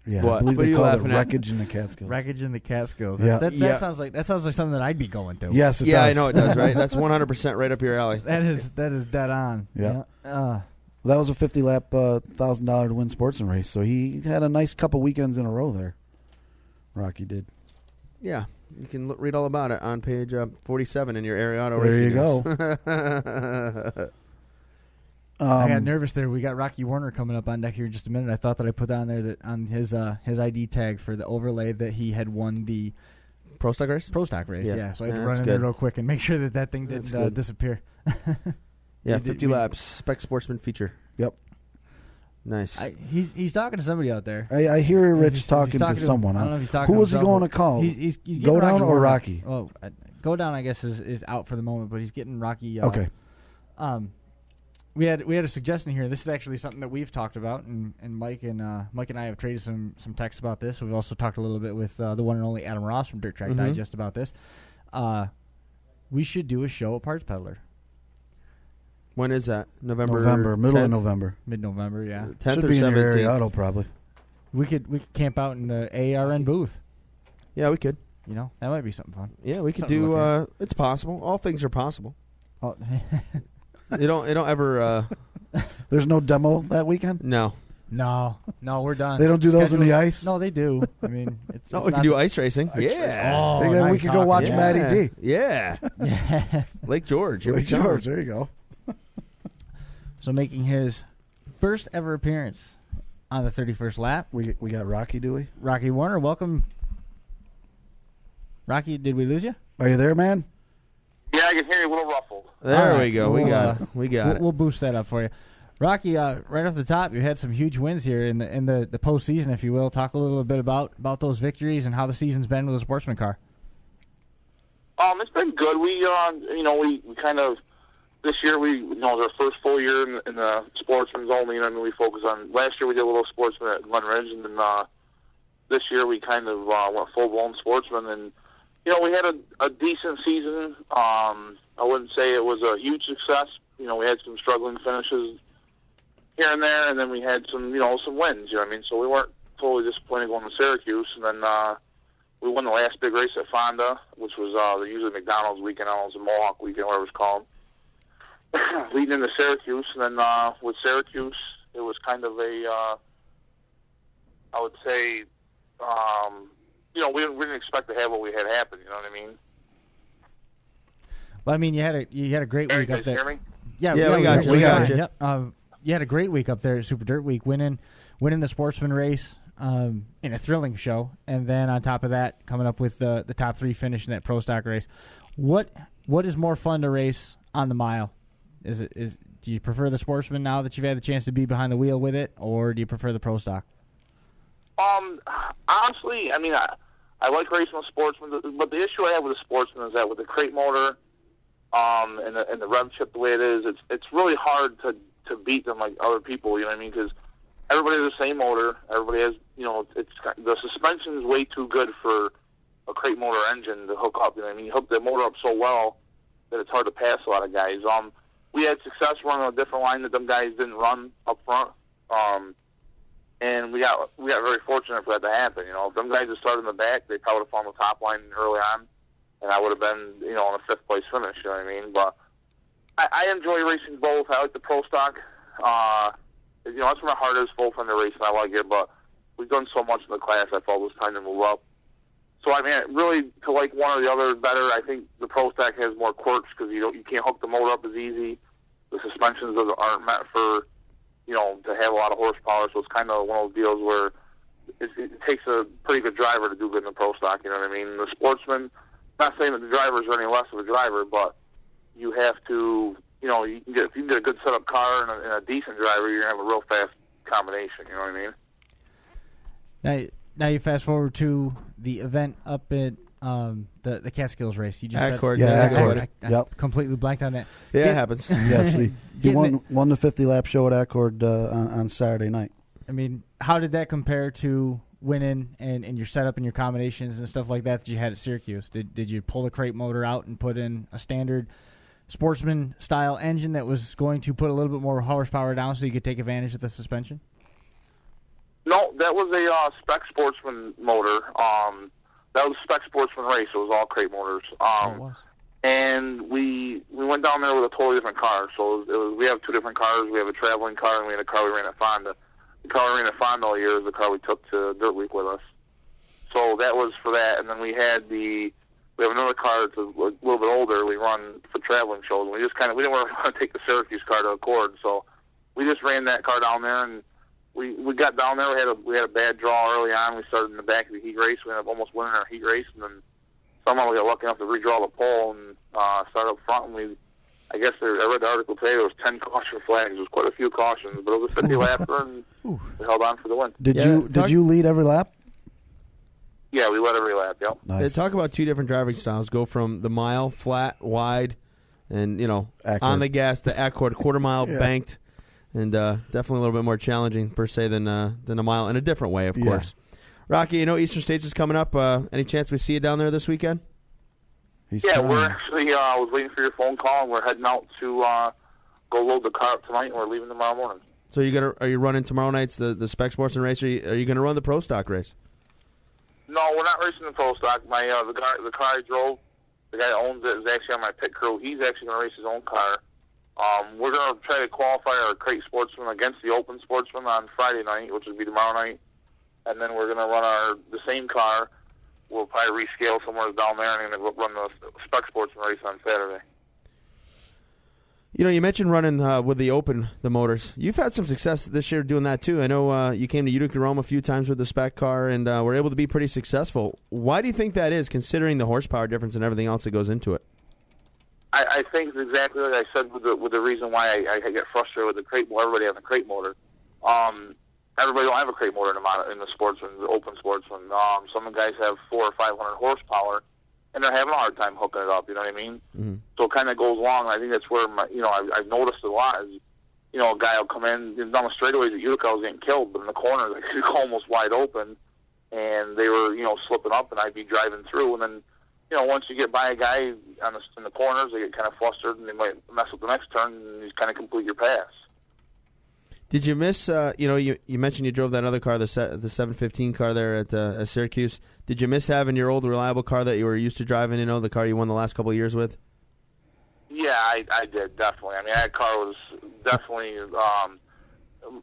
Yeah, what? I believe What they are you call it laughing at? Wreckage in the Catskills. Wreckage in the Catskills. Yeah. That sounds like something that I'd be going to. Yes, it does. Yeah, I know it does. Right, that's 100% right up your alley. That is dead on. Yeah. That was a 50-lap $1,000 to win Sportsman race. So he had a nice couple weekends in a row there. Rocky did. Yeah, you can read all about it on page 47 in your area auto. There you go. I got nervous there. We got Rocky Warner coming up on deck here in just a minute. I thought that I put down there that on his ID tag for the overlay that he had won the Pro Stock race. Yeah. So I had to run in there real quick and make sure that thing didn't disappear. Yeah, 50 laps, Spec Sportsman feature. Yep. Nice. He's talking to somebody out there. I hear Rich talking to someone. I don't know if he's talking Who to was he going to call? He's Go Down or Rocky? Oh, Go Down, I guess, is out for the moment, but he's getting Rocky. Okay. We had a suggestion here. This is actually something that we've talked about, and Mike and I have traded some texts about this. We've also talked a little bit with the one and only Adam Ross from Dirt Track Digest about this. We should do a show at Parts Peddler. When is that? Middle 10th? of November. Mid-November, yeah. 10th Should or be in 17th. your area auto probably. We could camp out in the ARN booth. Yeah, we could. You know, that might be something fun. Yeah, we could Something to do. look It's possible. All things are possible. Oh. You don't ever. There's no demo that weekend? No, we're done. They don't do those in the ice? No, they do. I mean, it's we can do ice racing. Yeah. Oh, then we could go watch Matty D. Yeah. Lake George. Lake George. There you go. So making his first ever appearance on the 31st lap. We got Rocky, do we? Rocky Warner, welcome. Rocky, did we lose you? Are you there, man? Yeah, I can hear you a little ruffled. There right. we go. We got it. We'll boost that up for you. Rocky, right off the top, you had some huge wins here in the postseason, if you will. Talk a little bit about those victories and how the season's been with the Sportsman car. It's been good. We kind of this year it was our first full year in the Sportsman's only, and then we focused on. Last year we did a little Sportsman at Glen Ridge, and then this year we kind of went full blown Sportsman, and we had a decent season. I wouldn't say it was a huge success. We had some struggling finishes here and there, and then we had some wins. So we weren't totally disappointed going to Syracuse, and then we won the last big race at Fonda, which was usually McDonald's weekend. It was a Mohawk weekend, whatever it's called. leading into Syracuse, and then with Syracuse, it was kind of a, I would say, we didn't expect to have what we had happen. You know what I mean? Well, I mean, you had a great week up there. Hear me? Yeah, we got you. We got you. Yep. You had a great week up there at Super Dirt Week, winning the Sportsman race in a thrilling show, and then on top of that, coming up with the top 3 finish in that Pro Stock race. What is more fun to race on the mile? Do you prefer the Sportsman now that you've had the chance to be behind the wheel with it, or do you prefer the Pro Stock? Honestly, I mean, I like racing with Sportsman, but the issue I have with the Sportsman is that with the crate motor, and the rev chip the way it is, it's really hard to beat them like other people. You know what I mean? Because everybody has the same motor. Everybody has, the suspension is way too good for a crate motor engine to hook up. You know what I mean? You hook the motor up so well that it's hard to pass a lot of guys. We had success running a different line that them guys didn't run up front. And we got very fortunate for that to happen. You know, if them guys had started in the back, they probably would have found the top line early on, and I would have been, in a 5th place finish. You know what I mean? But I enjoy racing both. I like the Pro Stock. That's where my heart is, full fender racing. I like it, but we've done so much in the class. I felt it was time to move up. So I mean, really, to like one or the other better, I think the Pro Stock has more quirks because you can't hook the motor up as easy. The suspensions aren't meant for, to have a lot of horsepower. So it's kind of one of those deals where it takes a pretty good driver to do good in the Pro Stock. You know what I mean? The Sportsman, not saying that the drivers are any less of a driver, but you have to, if you can get a good setup car and a decent driver, you're going to have a real fast combination. You know what I mean? Now you fast forward to the event up at the Catskills race. You just Accord. I completely blanked on that. Yeah, it happens. Yes, he won the 50-lap show at Accord on Saturday night. I mean, how did that compare to winning and your setup and your combinations and stuff like that you had at Syracuse? Did you pull the crate motor out and put in a standard Sportsman-style engine that was going to put a little bit more horsepower down so you could take advantage of the suspension? No, that was a spec Sportsman motor. That was a spec Sportsman race. It was all crate motors. And we went down there with a totally different car. So we have 2 different cars. We have a traveling car and we had a car we ran at Fonda. The car we ran at Fonda all year is the car we took to Dirt Week with us. So that was for that. And then we have another car that's a little bit older. We run for traveling shows. And we didn't want to take the Syracuse car to Accord. So we just ran that car down there, and we got down there. We had a bad draw early on. We started in the back of the heat race. We ended up almost winning our heat race, and then somehow we got lucky enough to redraw the pole and start up front. And I guess I read the article today. There was 10 caution flags. There was quite a few cautions, but it was a 50-lapper, and we held on for the win. Did you lead every lap? Yeah, we led every lap. Yep. Nice. They talk about 2 different driving styles. Go from the mile, flat, wide, and Accord. on the gas to Accord, quarter mile, banked. And definitely a little bit more challenging, per se, than a mile, in a different way, of course. Rocky, Eastern States is coming up. Any chance we see you down there this weekend? We're actually, I was waiting for your phone call, and we're heading out to go load the car up tonight, and we're leaving tomorrow morning. So are you running tomorrow night's the Spec Sportsman race, or are you going to run the Pro Stock race? No, we're not racing the Pro Stock. The car I drove, the guy that owns it is actually on my pit crew. He's actually going to race his own car. We're going to try to qualify our crate Sportsman against the Open Sportsman on Friday night, which will be tomorrow night. And then we're going to run the same car. We'll probably rescale somewhere down there and then run the Spec Sportsman race on Saturday. You mentioned running with the motors. You've had some success this year doing that, too. I know you came to Utica Rome a few times with the Spec car and were able to be pretty successful. Why do you think that is, considering the horsepower difference and everything else that goes into it? I think it's exactly like I said with the reason why I get frustrated with the crate motor. Everybody has a crate motor. Everybody don't have a crate motor in the Sportsman, the Open Sportsman. Some guys have 400 or 500 horsepower, and they're having a hard time hooking it up. You know what I mean? Mm-hmm. So it kind of goes along. I think that's where I've noticed a lot is a guy will come in down the straightaways at Utica. I was getting killed, but in the corner they could go almost wide open, and they were slipping up, and I'd be driving through, and then. Once you get by a guy in the corners, they get kind of flustered, and they might mess up the next turn, and you kind of complete your pass. Did you miss, you mentioned you drove that other car, the 715 car there at Syracuse. Did you miss having your old reliable car that you were used to driving, the car you won the last couple of years with? Yeah, Yeah, I did, definitely. I mean, that car was definitely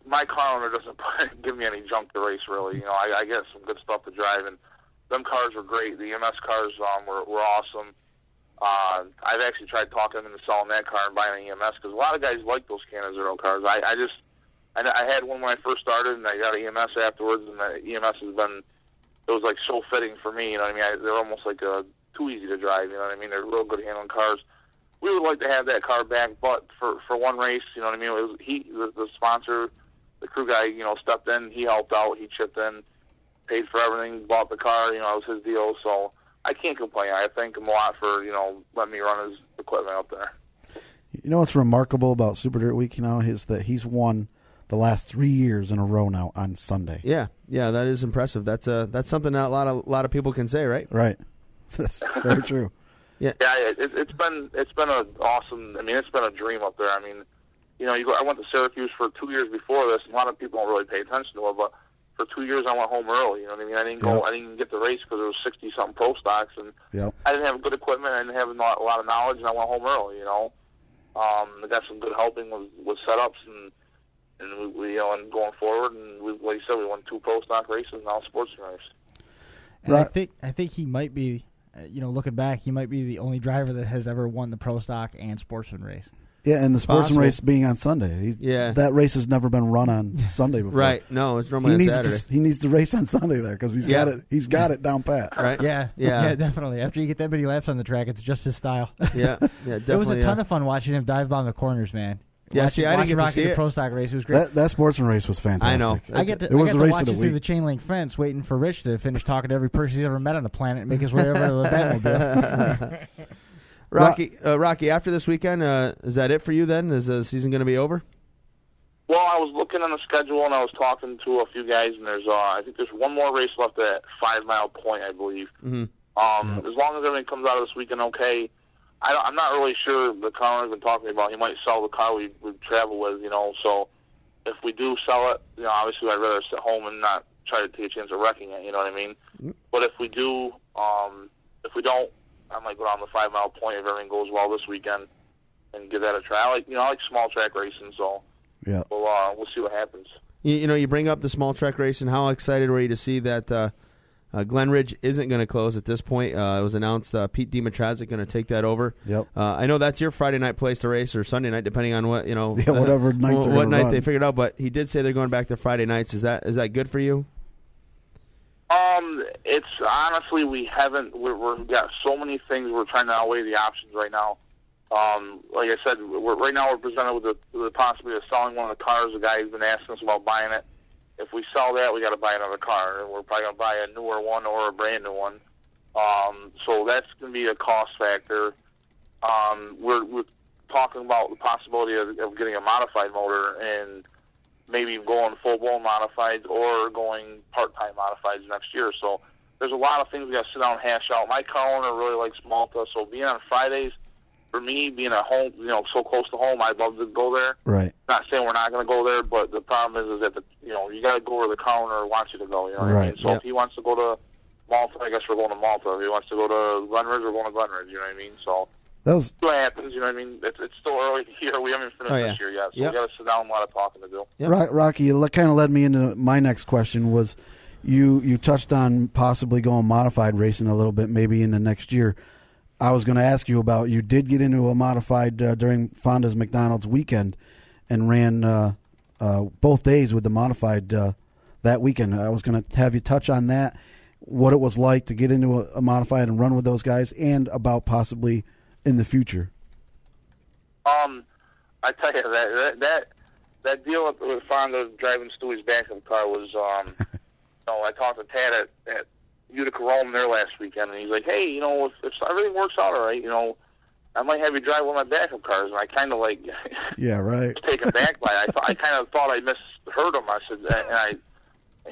my car owner doesn't give me any junk to race, really. You know, I get some good stuff to drive, and them cars were great. The EMS cars were awesome. I've actually tried talking him into selling that car and buying an EMS because a lot of guys like those Canandaigua cars. I had one when I first started, and I got an EMS afterwards, and the EMS has been, it was like so fitting for me, you know what I mean? They're almost like too easy to drive, you know what I mean? They're real good handling cars. We would like to have that car back, but for one race, you know what I mean? It was the sponsor, the crew guy, you know, stepped in, he helped out, he chipped in, paid for everything, bought the car, you know, it was his deal, so I can't complain. I thank him a lot for, you know, letting me run his equipment out there. You know what's remarkable about Super Dirt Week, you know, is that he's won the last 3 years in a row now on Sunday. Yeah, that is impressive. That's something that a lot of people can say, right? Right. That's very true. Yeah, it's been an awesome. I mean, it's been a dream up there. I mean, you know, I went to Syracuse for 2 years before this, and a lot of people don't really pay attention to it. But for 2 years, I went home early. You know what I mean? I didn't go. I didn't get the race because there was 60-something pro stocks, and I didn't have good equipment. I didn't have a lot of knowledge, and I went home early. You know, I got some good helping with setups and we you know, and going forward, and like you said, we won 2 pro stock races and now a Sportsman race. And right. I think he might be, you know, looking back, he might be the only driver that has ever won the pro stock and Sportsman race. Yeah, and the Sportsman race being on Sunday. That race has never been run on Sunday before. Right. No, it's normally on Saturday. He needs to race on Sunday there because he's got it. He's got it down pat. Right. Yeah, definitely. After you get that many laps on the track, it's just his style. Yeah, definitely. It was a ton of fun watching him dive bomb the corners, man. Yeah, I didn't get to see the it. Pro Stock race. It was great. That Sportsman race was fantastic. I know. I got to watch it through the chain link fence, waiting for Rich to finish talking to every person he's ever met on the planet and make his way over to the Batmobile. Rocky, after this weekend, is that it for you then? Is the season going to be over? Well, I was looking on the schedule, and I was talking to a few guys, and there's I think there's one more race left at 5 Mile Point, I believe. Mm-hmm. As long as everything comes out of this weekend okay, I'm not really sure. The car I've been talking about, he might sell the car we travel with, you know. So if we do sell it, you know, obviously I'd rather sit home and not try to take a chance of wrecking it, you know what I mean? Mm-hmm. But if we do, if we don't, I might go down the 5 Mile Point if everything goes well this weekend and give that a try. I like small track racing, so we'll see what happens. You know, you bring up the small track racing. How excited were you to see that Glen Ridge isn't going to close at this point? It was announced Pete Dimitrazek going to take that over. Yep. I know that's your Friday night place to race, or Sunday night, depending on what whatever night they figured out. But he did say they're going back to Friday nights. Is that good for you? It's honestly, we've got so many things. We're trying to outweigh the options right now. Like I said, right now we're presented with the possibility of selling one of the cars. The guy's been asking us about buying it. If we sell that, we got to buy another car, and we're probably going to buy a newer one or a brand new one. So that's going to be a cost factor. We're talking about the possibility of getting a modified motor and maybe going full-blown modifieds or going part-time modifieds next year. So there's a lot of things we got to sit down and hash out. My car owner really likes Malta, so being on Fridays, for me, being at home, you know, so close to home, I'd love to go there. Right. Not saying we're not going to go there, but the problem is that you got to go where the car owner wants you to go. You know what I mean? So if he wants to go to Malta, I guess we're going to Malta. If he wants to go to Glen Ridge, we're going to Glen Ridge. You know what I mean? So that's what happens. You know what I mean? It's still early here. We haven't finished this year yet, so we got to sit down and a lot of talking to do. Yep. Rocky, you kind of led me into my next question. Was you touched on possibly going modified racing a little bit, maybe in the next year. I was going to ask you about, you did get into a modified during Fonda's McDonald's weekend and ran both days with the modified that weekend. I was going to have you touch on that, what it was like to get into a modified and run with those guys, and about possibly in the future. I tell you, that deal with Fonda driving Stewie's backup car was, I talked to Tad at Utica Rome there last weekend, and he's like, hey, you know, if everything works out all right, you know, I might have you drive one of my backup cars. And I kind of was taken back by it. I kind of thought I misheard him. I said,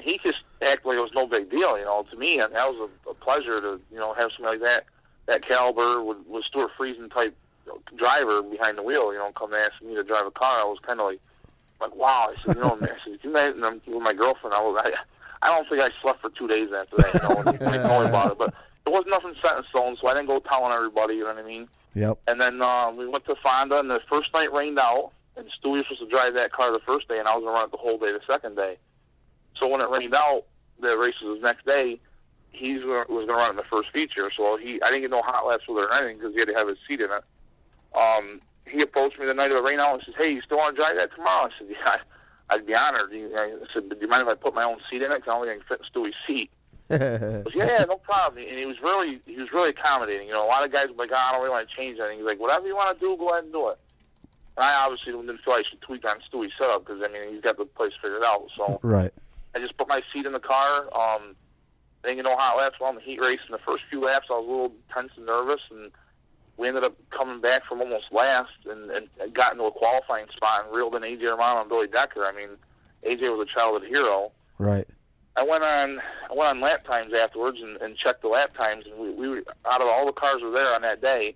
he just acted like it was no big deal, you know, to me. And that was a pleasure to, you know, have somebody like that caliber with Stuart Friesen type driver behind the wheel, you know, come and ask me to drive a car. I was kind of like, wow. I said, you know, man, and I'm with my girlfriend. I don't think I slept for 2 days after that, you know, when I told about it. But it was nothing set in stone, so I didn't go telling everybody, you know what I mean? Yep. And then we went to Fonda, and the first night rained out, and Stewie was supposed to drive that car the first day, and I was going to run it the whole day the second day. So when it rained out, the race was the next day, he was going to run in the first feature. So I didn't get no hot laps with it or anything because he had to have his seat in it. He approached me the night of the rain out and says, "Hey, you still want to drive that tomorrow?" I said, "Yeah, I'd be honored." I said, "Do you mind if I put my own seat in it? Because I only can fit in Stewie's seat." He goes, yeah, no problem. And he was really accommodating. A lot of guys were like, "I don't really want to change anything." He's like, "Whatever you want to do, go ahead and do it." And I obviously didn't feel I should tweak on Stewie's setup because he's got the place figured out. So right. I just put my seat in the car. Didn't get no hot laps while in the heat race. In the first few laps, I was a little tense and nervous, and we ended up coming back from almost last and got into a qualifying spot and reeled in A.J. Romano and Billy Decker. A.J. was a childhood hero. Right. I went on lap times afterwards and checked the lap times, and we were, out of all the cars that were there on that day,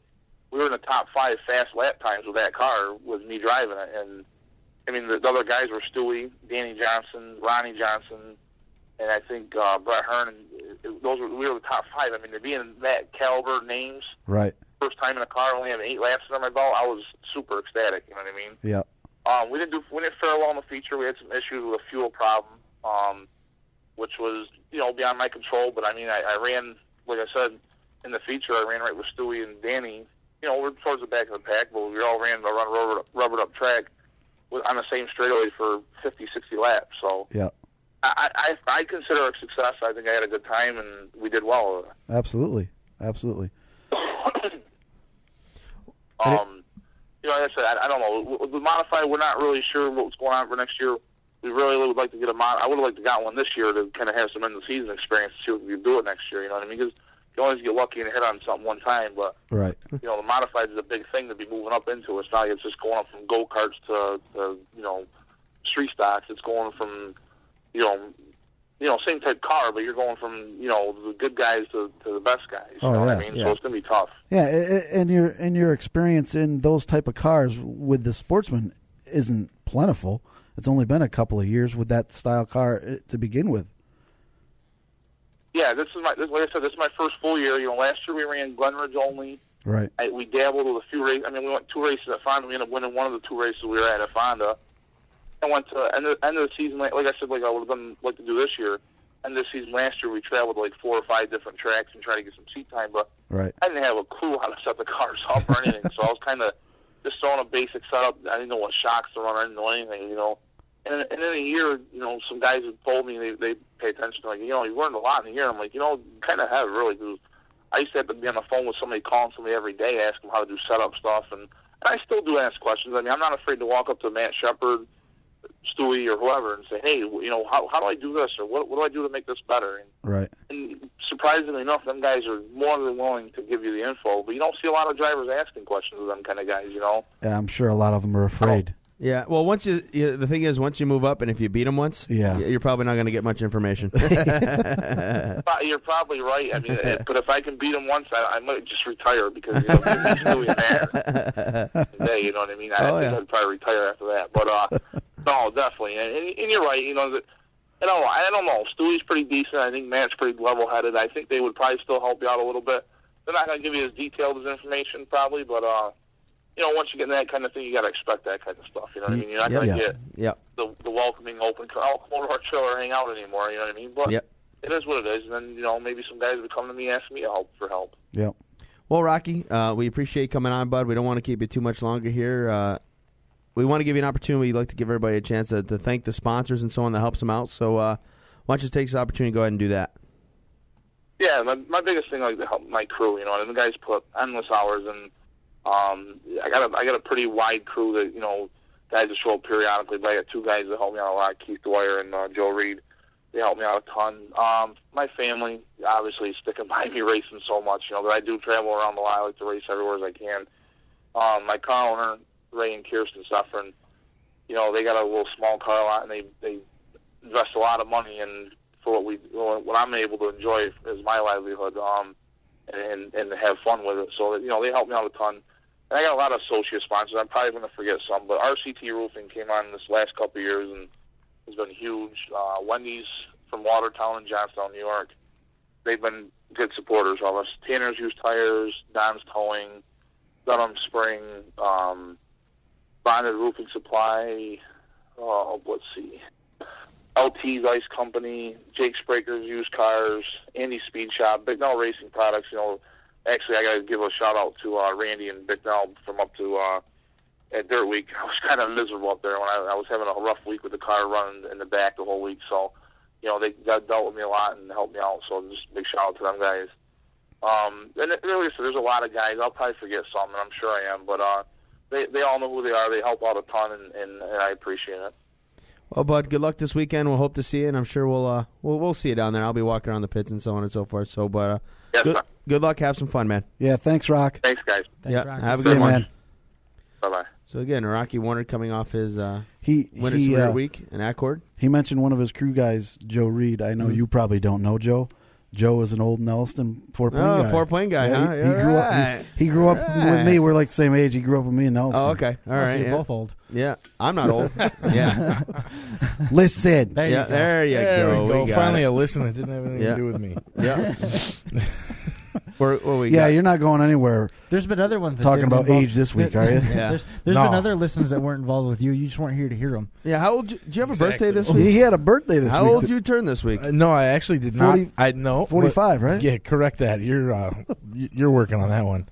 we were in the top 5 fast lap times with that car with me driving it. And the other guys were Stewie, Danny Johnson, Ronnie Johnson, and I think Brett Hearn. We were the top 5. To be in that caliber names. Right. First time in a car, only having 8 laps under my belt, I was super ecstatic. You know what I mean? Yeah. We didn't fare well in the feature. We had some issues with a fuel problem, which was beyond my control. But I ran, like I said, in the feature. I ran right with Stewie and Danny. We're towards the back of the pack, but we all ran a rubbered up track on the same straightaway for 50, 60 laps. So yeah. I consider it a success. I think I had a good time, and we did well. Absolutely. Like I said, I don't know. The modified, we're not really sure what's going on for next year. We really would like to get I would have liked to got one this year to kind of have some end of the season experience to see what we can do it next year. You know what I mean? Because you always get lucky and hit on something one time, but right. The modified is a big thing to be moving up into. It's not like it's just going up from go karts to street stocks. It's going from same type car, but you're going from the good guys to the best guys. You know what I mean? Yeah. So it's going to be tough. Yeah, and your experience in those type of cars with the Sportsman isn't plentiful. It's only been a couple of years with that style car to begin with. Yeah, like I said, this is my first full year. Last year we ran Glen Ridge only. Right. We dabbled with a few races. We went 2 races at Fonda. We ended up winning one of the 2 races we were at Fonda. I went to end of the season, like I said, like I would have like to do this year. End of the season last year, we traveled to 4 or 5 different tracks and tried to get some seat time, but right. I didn't have a clue how to set the cars up or anything, so I was kind of just throwing a basic setup. I didn't know what shocks to run. I didn't know anything, And in a year, some guys had told me they pay attention to, you learned a lot in a year. I'm like, kind of have really. Because I used to have to be on the phone with somebody, calling somebody every day, asking them how to do setup stuff, and I still do ask questions. I'm not afraid to walk up to Matt Shepard, Stewie, or whoever, and say, hey, how do I do this, or what do I do to make this better? Right. And surprisingly enough, them guys are more than willing to give you the info, but you don't see a lot of drivers asking questions of them kind of guys, Yeah, I'm sure a lot of them are afraid. Yeah, well, the thing is, once you move up and if you beat them once, you're probably not going to get much information. You're probably right. But if I can beat them once, I might just retire because it's really there. You know what I mean? I think I'd probably retire after that. But no, definitely. And you're right. I don't know. Stewie's pretty decent. I think Matt's pretty level-headed. I think they would probably still help you out a little bit. They're not going to give you as detailed as information, probably, but once you get in that kind of thing, you got to expect that kind of stuff. You know what I mean? You're not going to get the welcoming open car. Oh, come over to our trailer, hang out anymore. You know what I mean? But it is what it is. And then maybe some guys would come to me, ask me for help. Yep. Well, Rocky, we appreciate you coming on, bud. We don't want to keep you too much longer here. We want to give you an opportunity. We'd like to give everybody a chance to thank the sponsors and so on that helps them out. So why don't you take this opportunity and go ahead and do that? Yeah, my biggest thing, to help my crew. And the guys put endless hours in. I got a pretty wide crew that guys that show up periodically. But I got 2 guys that help me out a lot: Keith Dwyer and Joe Reed. They help me out a ton. My family obviously sticking by me racing so much. That I do travel around the lot. I like to race everywhere as I can. My car owner Ray and Kirsten Suffern. They got a little small car lot and they invest a lot of money in for what I'm able to enjoy as my livelihood. And to have fun with it. So, they help me out a ton. And I got a lot of associate sponsors. I'm probably going to forget some, but RCT Roofing came on this last couple of years and has been huge. Wendy's from Watertown and Johnstown, New York. They've been good supporters of us. Tanner's Used Tires, Don's Towing. Dunham Spring, Bonded Roofing Supply, let's see, LT's Ice Company, Jake Spraker's Used Cars, Andy's Speed Shop, Bicknell Racing Products. Actually, I got to give a shout out to Randy and Bicknell from up to at Dirt Week. I was kind of miserable up there when I was having a rough week with the car running in the back the whole week. So, they dealt with me a lot and helped me out. So just a big shout out to them guys. And really, so there's a lot of guys. I'll probably forget some, and I'm sure I am. But they all know who they are. They help out a ton, and I appreciate it. Well, bud, good luck this weekend. We'll hope to see you, and I'm sure we'll see you down there. I'll be walking around the pits and so on and so forth. So, but good luck. Have some fun, man. Yeah, thanks, Rock. Thanks, guys. Thanks, Rock. Have a good one. Man. Bye-bye. So, again, Rocky Warner coming off his winner's career week in Accord. He mentioned one of his crew guys, Joe Reed. I know you probably don't know Joe. Joe is an old Nelson four-plane guy. Four-plane guy, huh? He grew up with me. We're like the same age. He grew up with me in Nelson. Oh, okay. All right. So you're both old. Yeah. I'm not old. Yeah. Listen. There you go. There you go. We go. Finally, a listen that didn't have anything to do with me. Yeah. You're not going anywhere. There's been other ones that talking didn't about involve, age this week, are you? Yeah. There's been other listens that weren't involved with you. You just weren't here to hear them. Yeah. How old? Did you have a birthday this week? He had a birthday this week. How old did you turn this week? No, I actually did 40, not. 45, right? Yeah, correct that. You're working on that one.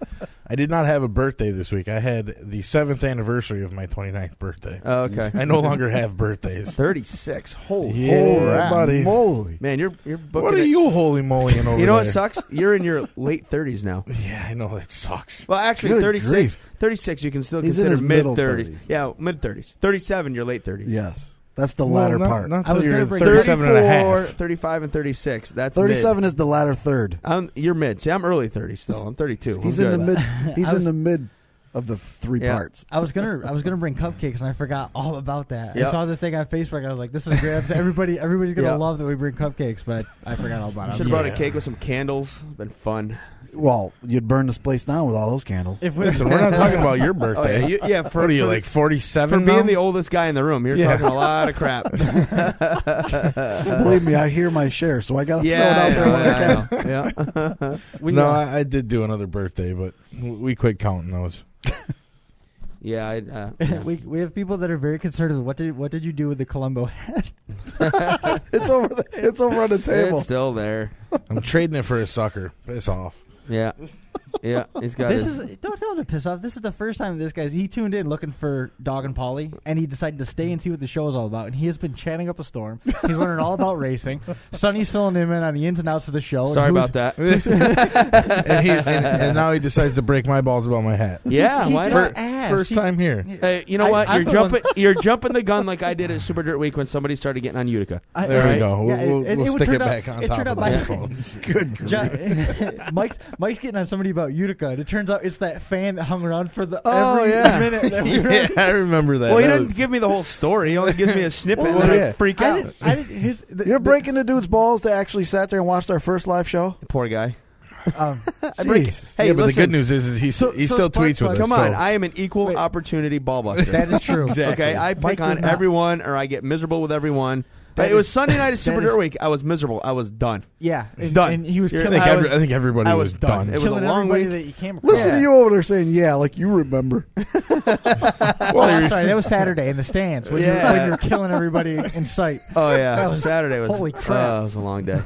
I did not have a birthday this week. I had the 7th anniversary of my 29th birthday. Oh, okay. I no longer have birthdays. 36. Holy buddy. Moly. Man, you're booking What are you holy moly over You know there? what sucks? You're in your late 30s now. Yeah, I know. That sucks. Well, actually, Good 36. grief. 36, you can still He's in consider his middle mid-30s. 30s. Yeah, mid-30s. 37, you're late 30s. Yes. That's the latter part. Not I was till you're gonna bring 37 and a 34, half. 35, and 36. That's 37 mid. is the latter third. You're mid. See, I'm early 30s still. I'm 32. He's in the mid. He's in the mid of the three parts. I was gonna bring cupcakes and I forgot all about that. Yep. I saw the thing on Facebook. I was like, "This is great. Everybody's gonna love that we bring cupcakes." But I forgot all about it. Should have brought a cake with some candles. Been fun. Well, you'd burn this place down with all those candles. Listen, we're not talking about your birthday. What are you, like 47 For now? being the oldest guy in the room, you're talking a lot of crap. Believe me, I hear my share, so I got to throw it out there when I can. I did do another birthday, but we quit counting those. Yeah, we have people that are very concerned with what did you do with the Columbo hat? It's over on the table. It's still there. I'm trading it for a sucker. Piss off. Yeah. Yeah, he's got Don't tell him to piss off. This is the first time he tuned in looking for Dog and Polly, and he decided to stay and see what the show is all about. And he has been chatting up a storm. He's learning all about racing. Sonny's filling him in on the ins and outs of the show. Sorry about that. and now he decides to break my balls about my hat. Yeah, why not? First time here. Hey, you know what? You're jumping the gun like I did at Super Dirt Week when somebody started getting on Utica. There we go. Yeah, we'll stick it back on it top turned of out the headphones. Good grief. Mike's getting on somebody about Utica, and it turns out it's that fan that hung around for the every minute. That we Yeah, I remember that. Well, he That doesn't give me the whole story. He only gives me a snippet and then I freak out. You're breaking the dude's balls to actually sat there and watched our first live show? Poor guy. Jeez. Hey, yeah, but listen, the good news is he still tweets with us. Come on, so. I am an equal opportunity ball buster. That is true. Exactly. Okay, I Mike pick on does not. everyone or I get miserable with everyone. That It was is- Sunday night at Super that is- Dirt Week. I was miserable. I was done. Yeah, and, Done. and he was You're- killing, I think everybody I was was done. done. It was a killing long everybody week. that you came across. Listen to you over there saying, yeah, like you remember. Well, I'm sorry, that was Saturday in the stands when, Yeah. you were killing everybody in sight. Oh yeah, That was- Saturday was. holy crap. It was a long day.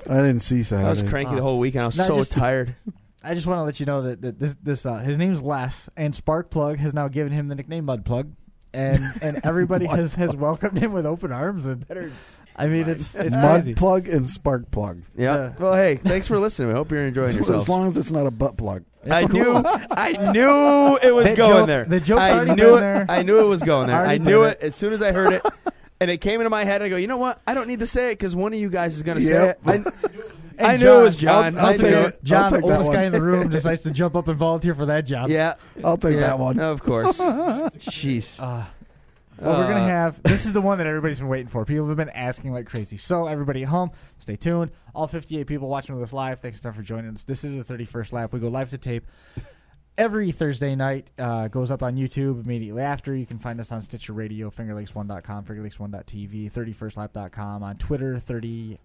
I didn't see Saturday. I was cranky the whole weekend. I was No, so just- tired. I just want to let you know that this his name's Les, and Sparkplug has now given him the nickname Mudplug, and everybody has welcomed him with open arms. And I mean, it's Mud crazy. plug and spark plug. Yeah. Yeah. Well, hey, thanks for listening. I hope you're enjoying yourself. As long as it's not a butt plug. I knew it was That going joke- there. the joke's I already knew been it. there. I knew it was going there. I Already knew been it as soon as I heard it, and it came into my head. I go, you know what? I don't need to say it because one of you guys is going to say Yep. it. And I knew it was John. I'll I take knew it. it. I'll John, take that oldest one. guy in the room, decides to jump up and volunteer for that job. Yeah, I'll take yeah, that one. Of course. Jeez. Well, we're going to have... This is the one that everybody's been waiting for. People have been asking like crazy. So, everybody at home, stay tuned. All 58 people watching with us live, thanks for joining us. This is the 31st lap. We go live to tape every Thursday night. Goes up on YouTube immediately after. You can find us on Stitcher Radio, fingerlakes1.com, fingerlakes1.tv, 31stlap.com, on Twitter, Podcast?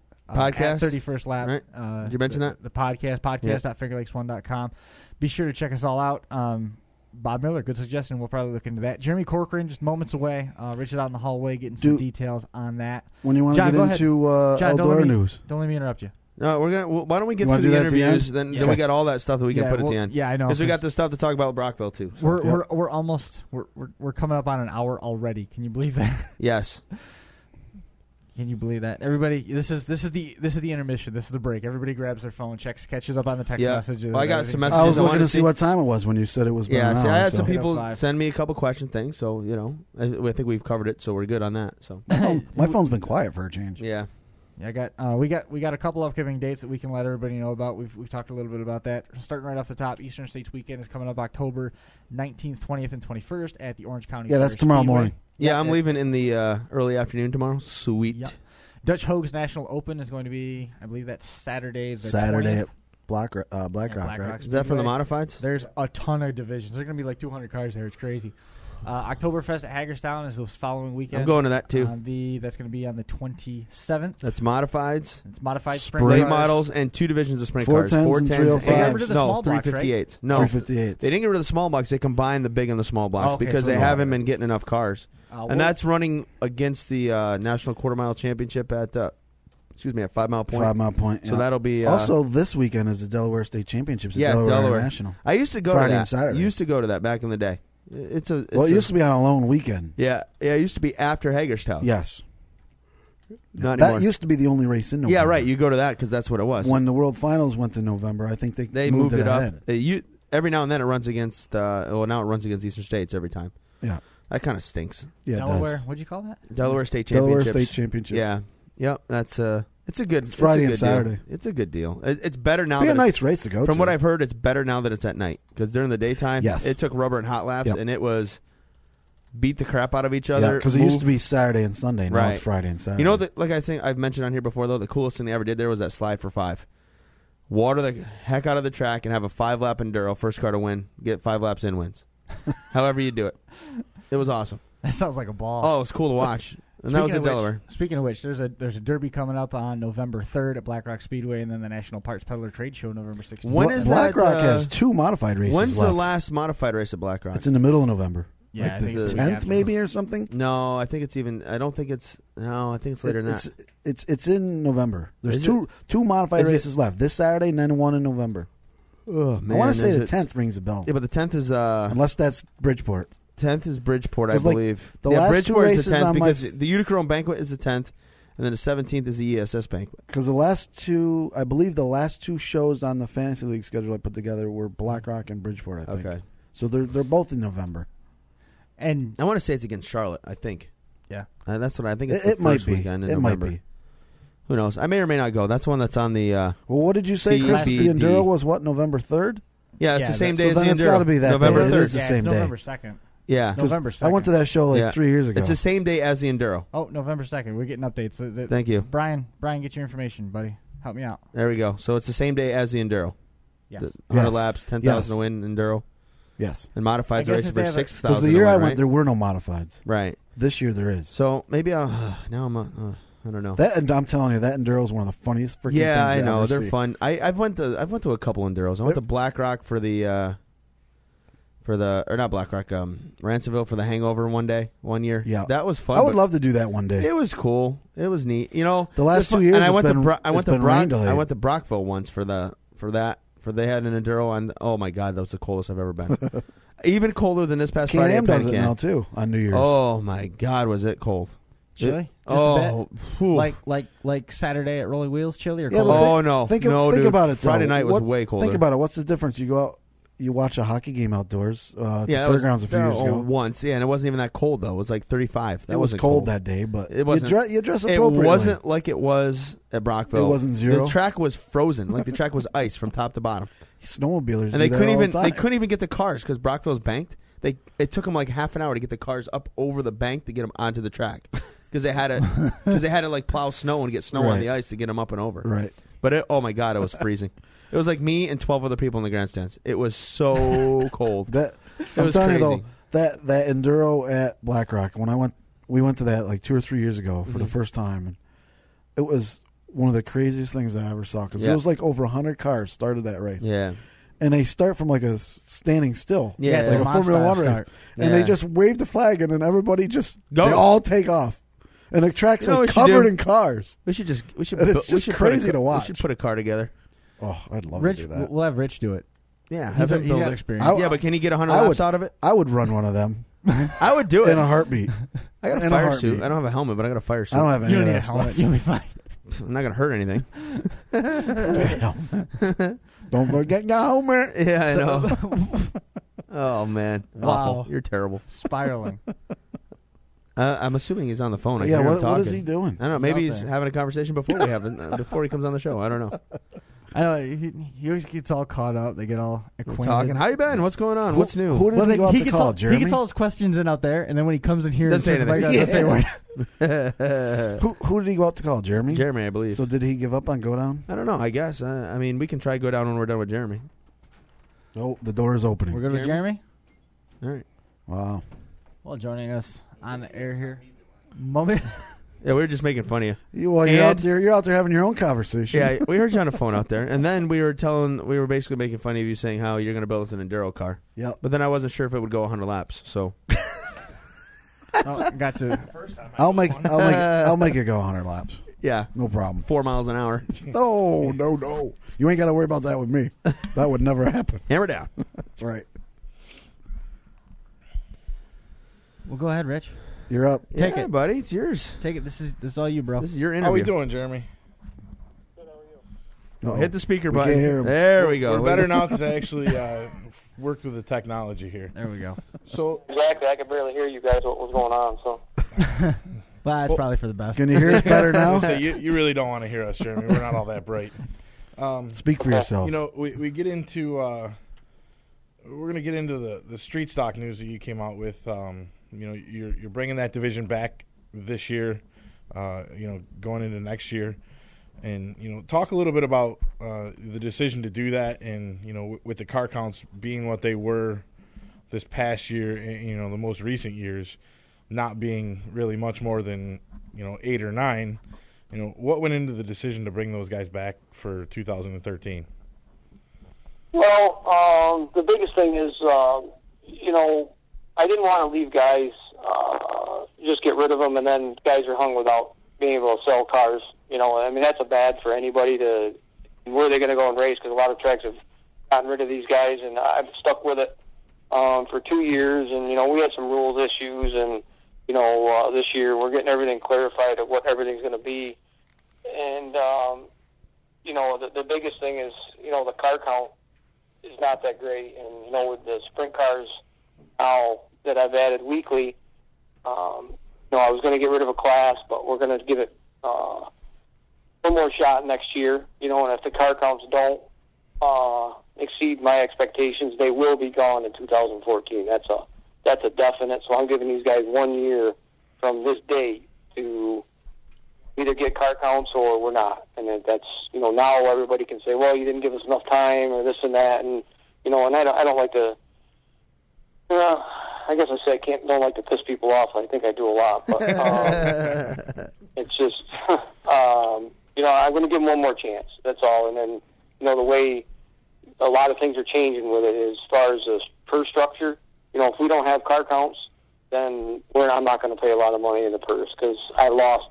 at 31st lap. Right. Did you mention that? The podcast, podcast.fingerlakes1.com. Be sure to check us all out. Bob Miller, good suggestion. We'll probably look into that. Jeremie Corcoran, just moments away. Rich is out in the hallway getting some details on that. When you want to get into Eldora news. Don't let me interrupt you. No, we're gonna. Well, why don't we get through the interviews? Then we got all that stuff that we can put at the end. Yeah, I know. Because we got the stuff to talk about Brockville too. So. We're almost we're coming up on an hour already. Can you believe that? Yes. Can you believe that? Everybody, this is the intermission. This is the break. Everybody grabs their phone, catches up on the text messages. Well, I got some messages. I was looking to see what time it was when you said it was. Yeah, I had some people send me a couple question things. So I think we've covered it. So we're good on that. So my phone's been quiet for a change. Yeah. Yeah, we got a couple upcoming dates that we can let everybody know about. We've talked a little bit about that. Starting right off the top, Eastern States Weekend is coming up October 19th, 20th, and 21st at the Orange County. Yeah, that's tomorrow morning. Yeah, I'm leaving in the early afternoon tomorrow. Sweet. Yep. Dutch Hoag's National Open is going to be, I believe that's Saturday. Saturday 20th. at Black Rock, right? Is that for the modifieds? There's a ton of divisions. There's going to be like 200 cars there. It's crazy. Oktoberfest at Hagerstown is the following weekend. I'm going to that too. That's going to be on the 27th. That's modifieds. It's modified sprint late cars. models and 2 divisions of sprint cars. 410s and 305s. No, 358s. Right? No, 358s. They didn't get rid of the small blocks. They combined the big and the small blocks because they haven't been getting enough cars. And that's running against the National Quarter Mile Championship at 5 Mile Point. 5 Mile Point. So that'll be also this weekend is the Delaware State Championships. Yes, Delaware National. I used to go Friday to that. And Saturday. Used to go to that back in the day. It used to be on a lone weekend. Yeah. It used to be after Hagerstown. Yes. Not anymore. That used to be the only race in November. Yeah, right. You go to that because that's what it was. When the World Finals went to November, I think they moved it up. ahead. Every now and then it runs against. Now it runs against Eastern States every time. Yeah, that kind of stinks. Yeah, Delaware. What'd you call that? Delaware State Championships. Delaware State Championships. Yeah. Yep. That's it's a good. It's Friday and Saturday. Deal. It's a good deal. It's better now. Be a nice race to go. From what I've heard, it's better now that it's at night because during the daytime, it took rubber and hot laps, and it was beat the crap out of each other. Because it used to be Saturday and Sunday. Now it's Friday and Saturday. You know, like I think I've mentioned on here before, though, the coolest thing they ever did there was that slide for 5. Water the heck out of the track and have a 5-lap enduro. First car to win, get 5 laps in wins. However you do it. It was awesome. That sounds like a ball. Oh, it was cool to watch. And that was at Delaware. Speaking of which, there's a derby coming up on November 3rd at Black Rock Speedway, and then the National Parts Peddler Trade Show November 16th. When is Black Rock has 2 modified races When's left. the last modified race at Black Rock? It's in the middle of November. Yeah, like the 10th maybe or something. No, I think it's even. I don't think it's. No, I think it's later than that. It's in November. There's two modified races left. This Saturday and then one in November. Oh man, I want to say the 10th rings a bell. Yeah, but the 10th is unless that's Bridgeport. 10th is Bridgeport, I believe. The last Bridgeport 2 is races the 10th on because the Utica Banquet is the 10th, and then the 17th is the ESS Banquet. Because the last 2, I believe, the last 2 shows on the Fantasy League schedule I put together were Black Rock and Bridgeport. I think. Okay, so they're both in November. And I want to say it's against Charlotte. I think. Yeah, that's what I think. It's it the might first be. weekend in it November. might be. Who knows? I may or may not go. That's one that's on the. Well, what did you say, Chris? The Enduro was what, November 3rd? Yeah, it's the same day as the Enduro. It's got to be that November 3rd. It is the same day. November 2nd. Yeah, November 2nd. I went to that show 3 years ago. It's the same day as the Enduro. Oh, November 2nd. We're getting updates. Thank you, Brian, get your information, buddy. Help me out. There we go. So it's the same day as the Enduro. Yes. 100 laps, 10,000 to win Enduro. Yes. And modifieds are racing for 6,000. Because the year I went, there were no modifieds. Right. This year there is. So maybe I don't know. That I'm telling you, that Enduro is one of the funniest freaking things. Yeah, I know. They're see. fun. I've went to a couple Enduros. I went to Black Rock for not Black Rock, Ransomville for the Hangover one year. Yeah, that was fun. I would love to do that one day. It was cool. It was neat. You know, the last 2 years, and I went to I went to Brockville once for they had an Enduro on. Oh my God, that was the coldest I've ever been. Even colder than this past Friday. Can-Am does it now too on New Year's. Oh my God, was it cold? Chilly? A bit? Like Saturday at Rolling Wheels chilly or cold? No. Think dude. about it. Friday night was way colder. Think about it. What's the difference? You go out, you watch a hockey game outdoors. At the fairgrounds a few years ago. Once, and it wasn't even that cold though. It was like 35. That was cold that day, but it wasn't. You dress appropriately. It wasn't like it was at Brockville. It wasn't 0. The track was frozen. Like the track was ice from top to bottom. Snowmobilers, and they couldn't even get the cars because Brockville's banked. It took them like half an hour to get the cars up over the bank to get them onto the track because they had to like plow snow and get snow on the ice to get them up and over. Right. But oh my God, it was freezing. It was like me and 12 other people in the grandstands. It was so cold. I'm telling you though, that Enduro at Black Rock, we went to that like 2 or 3 years ago for the first time, and it was one of the craziest things I ever saw because it was like over 100 cars started that race. Yeah. and they start from like a standing still. Yeah, like a Formula One race. And they just wave the flag, and then everybody they all take off. And the track's covered in cars. It's just crazy to watch. We should put a car together. Oh, I'd love Rich, to do that. We'll have Rich do it. Yeah, he's got experience. Yeah, but can he get 100 laps out of it? I would run one of them. I would do it in a heartbeat. I got a fire suit. I don't have a helmet, but I got a fire suit. I don't have any you don't of need that a helmet. stuff. You'll be fine. I'm not going to hurt anything. Don't forget your helmet. Yeah, I know. Oh, man. Wow. Awful. You're terrible. Spiraling. I'm assuming he's on the phone. What is he doing? I don't know. Maybe he's having a conversation before he comes on the show. I don't know. I know he always gets all caught up. They get all acquainted. Talking. How you been? What's going on? What's new? Who did he go out to call? Jeremy? He gets all his questions in out there, and then when he comes in here, doesn't say anything. Doesn't say a word. Who did he go out to call? Jeremy? Jeremy, I believe. So did he give up on Go Down? I don't know. I guess. I mean, we can try Go Down when we're done with Jeremy. Oh, the door is opening. We're good with Jeremy? All right. Wow. Well, joining us on the air here, Mummy. Yeah, we were just making fun of you. You're out there having your own conversation. Yeah, we heard you on the phone out there, and then we were basically making fun of you, saying how you're going to build us an enduro car. Yep. But then I wasn't sure if it would go 100 laps. So. Got to. I'll make it go 100 laps. Yeah, no problem. 4 miles an hour. No. You ain't got to worry about that with me. That would never happen. Hammer down. That's right. Well, go ahead, Rich. You're up. Take it, buddy. It's yours. Take it. This is all you, bro. This is your interview. How we doing, Jeremy? No, hit the speaker we button. can't hear him. There we go. We're better now because I actually worked with the technology here. There we go. So exactly, I could barely hear you guys. What was going on? So. Well, it's probably for the best. Can you hear us better now? So you really don't want to hear us, Jeremy. We're not all that bright. Speak for yourself. You know, we get into we're going to get into the street stock news that you came out with. You know, you're bringing that division back this year. You know, going into next year, and you know, talk a little bit about the decision to do that, and you know, with the car counts being what they were this past year, and you know, the most recent years not being really much more than 8 or 9. You know, what went into the decision to bring those guys back for 2013? Well, the biggest thing is, I didn't want to leave guys, just get rid of them, and then guys are hung without being able to sell cars. You know, I mean, that's a bad for anybody to, where are they going to go and race? Because a lot of tracks have gotten rid of these guys, and I've stuck with it for 2 years, and, we had some rules issues, and, this year we're getting everything clarified of what everything's going to be. And, the biggest thing is, the car count is not that great. And, with the sprint cars now that I've added weekly, I was going to get rid of a class, but we're going to give it one more shot next year. And if the car counts don't exceed my expectations, they will be gone in 2014. That's a definite. So I'm giving these guys 1 year from this date to either get car counts or we're not. And that's, now everybody can say, well, you didn't give us enough time or this and that. And, and I don't like to, I guess I say don't like to piss people off. I think I do a lot. But it's just, I'm going to give them one more chance. That's all. And then, the way a lot of things are changing with it is as far as the purse structure, if we don't have car counts, then I'm not going to pay a lot of money in the purse because I lost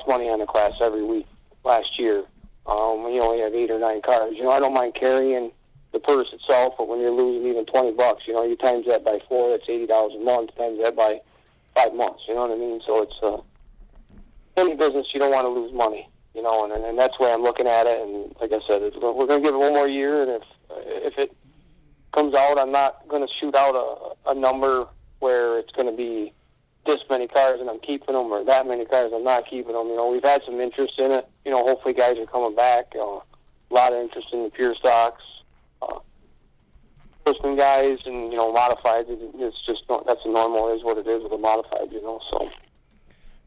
money on the class every week last year. We only have 8 or 9 cars. I don't mind carrying the purse itself, but when you're losing even $20, you times that by 4, that's $80 a month. Times that by 5 months. You know what I mean? So it's any business you don't want to lose money. And that's the way I'm looking at it. And like I said, we're going to give it 1 more year, and if it comes out, I'm not going to shoot out a number where it's going to be this many cars and I'm keeping them, or that many cars I'm not keeping them. We've had some interest in it. Hopefully guys are coming back. A lot of interest in the pure stocks, Sportsman guys, and modifieds. It's just that's the normal. Is what it is with the modifieds. So.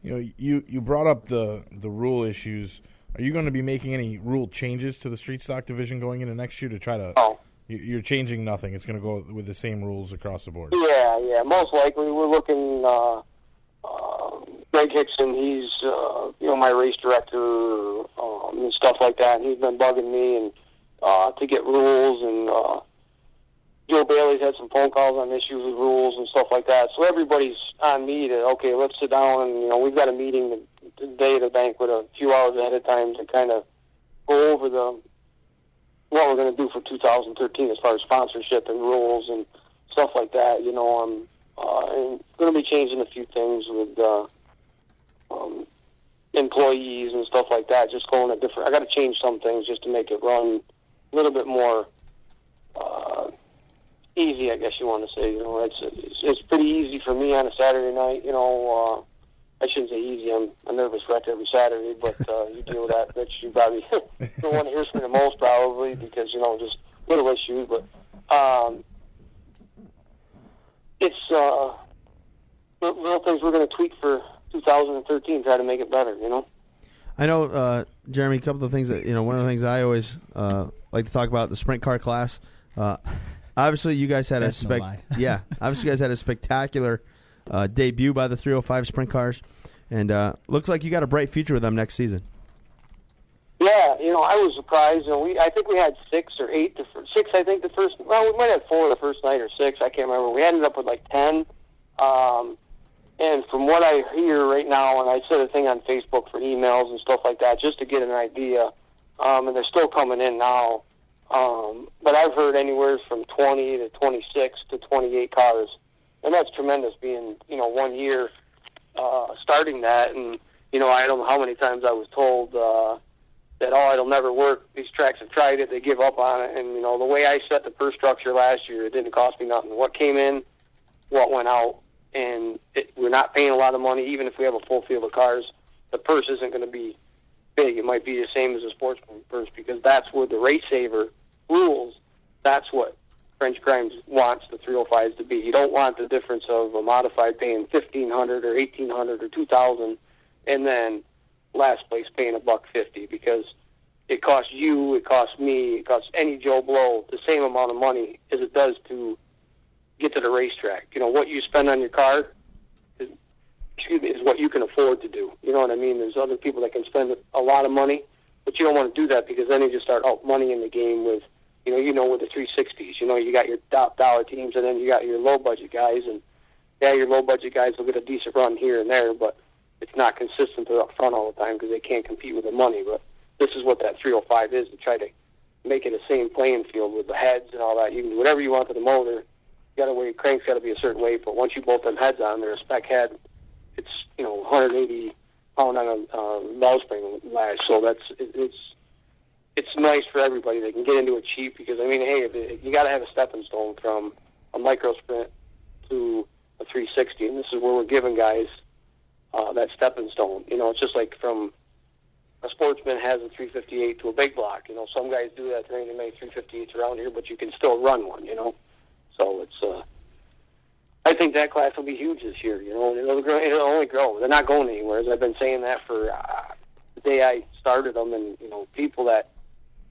You brought up the rule issues. Are you going to be making any rule changes to the street stock division going into next year to try to? No. You're changing nothing. It's going to go with the same rules across the board. Yeah. Most likely, we're looking. Greg Hickson, he's my race director and stuff like that. And he's been bugging me, and to get rules, and Joe Bailey's had some phone calls on issues with rules and stuff like that. So everybody's on me to, okay, let's sit down, and we've got a meeting the day of the banquet a few hours ahead of time to kind of go over what we're going to do for 2013 as far as sponsorship and rules and stuff like that. I'm going to be changing a few things with employees and stuff like that. Just going a different. I got to change some things just to make it run a little bit more easy, I guess you want to say. It's pretty easy for me on a Saturday night. I shouldn't say easy. I'm a nervous wreck every Saturday, but you deal with that, Rich. You probably the one that hurts me the most, probably, because just little issues. But it's little things we're going to tweak for 2013, try to make it better. I know, Jeremy. A couple of things that one of the things I always like to talk about, the sprint car class. Obviously, you guys had obviously you guys had a spectacular debut by the 305 sprint cars, and looks like you got a bright future with them next season. Yeah, I was surprised. I think we had 6 or 8. 6, I think, the first. Well, we might have 4 the first night or 6. I can't remember. We ended up with like 10. And from what I hear right now, and I said a thing on Facebook for emails and stuff like that, just to get an idea. And they're still coming in now. But I've heard anywhere from 20 to 26 to 28 cars. And that's tremendous being, 1 year starting that. And, I don't know how many times I was told that, it'll never work. These tracks have tried it. They give up on it. And, the way I set the purse structure last year, it didn't cost me nothing. What came in, what went out. And we're not paying a lot of money, even if we have a full field of cars. The purse isn't going to be big. It might be the same as a Sportsman purse, because that's where the race saver rules. That's what French Crimes wants the 305s to be. You don't want the difference of a modified paying $1,500 or $1,800 or $2,000, and then last place paying $150, because it costs you, it costs me, it costs any Joe Blow the same amount of money as it does to get to the racetrack. What you spend on your car is what you can afford to do. You know what I mean? There's other people that can spend a lot of money, but you don't want to do that, because then you just start out money in the game with, with the 360s. You got your top dollar teams, and then you got your low budget guys, and your low budget guys will get a decent run here and there, but it's not consistent. They're up front all the time because they can't compete with the money. But this is what that 305 is, to try to make it a same playing field with the heads and all that. You can do whatever you want to the motor. Crank's got to be a certain weight, but once you bolt them heads on, they're a spec head. It's 180 pound on a valve spring lash, so it's nice for everybody. They can get into it cheap, because hey, you got to have a stepping stone from a micro sprint to a 360, and this is where we're giving guys that stepping stone. It's just like from a Sportsman has a 358 to a big block. Some guys do that. There ain't many 358s around here, but you can still run one. So it's, I think that class will be huge this year. It'll only grow. They're not going anywhere. As I've been saying that for the day I started them, and people that,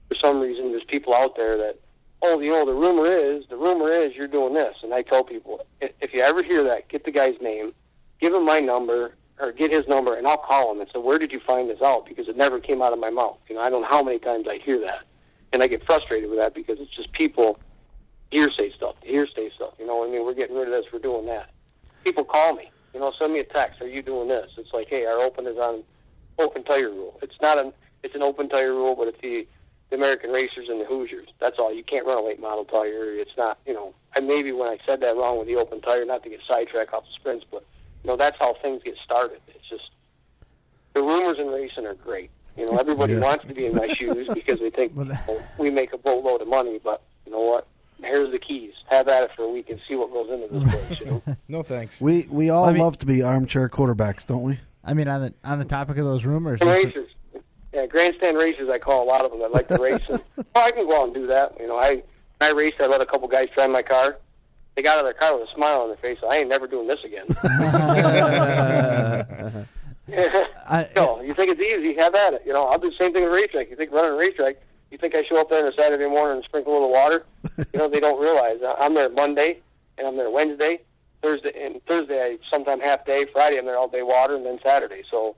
for some reason, there's people out there that, the rumor is you're doing this, and I tell people, if you ever hear that, get the guy's name, give him my number, or get his number, and I'll call him and say, where did you find this out? Because it never came out of my mouth. I don't know how many times I hear that, and I get frustrated with that, because it's just people. Hearsay stuff. We're getting rid of this, we're doing that. People call me, send me a text, are you doing this? It's like, hey, our open is on open tire rule. It's an open tire rule, but it's the American Racers and the Hoosiers. That's all. You can't run a late model tire. It's not, and maybe when I said that wrong with the open tire, not to get sidetracked off the sprints, but, that's how things get started. It's just, the rumors in racing are great. Everybody wants to be in my shoes, because they think we make a boatload of money, but you know what? Here's the keys. Have at it for a week and see what goes into this place. No thanks. We all love to be armchair quarterbacks, don't we? On the topic of those rumors, racers, grandstand racers. I call a lot of them that like to race. And, I can go out and do that. I raced. I let a couple guys try my car. They got out of their car with a smile on their face. I ain't never doing this again. No, you think it's easy? Have at it. I'll do the same thing at a racetrack. You think running a racetrack? You think I show up there on a Saturday morning and sprinkle a little water? They don't realize. I'm there Monday, and I'm there Wednesday, Thursday I sometime half day. Friday I'm there all day water, and then Saturday. So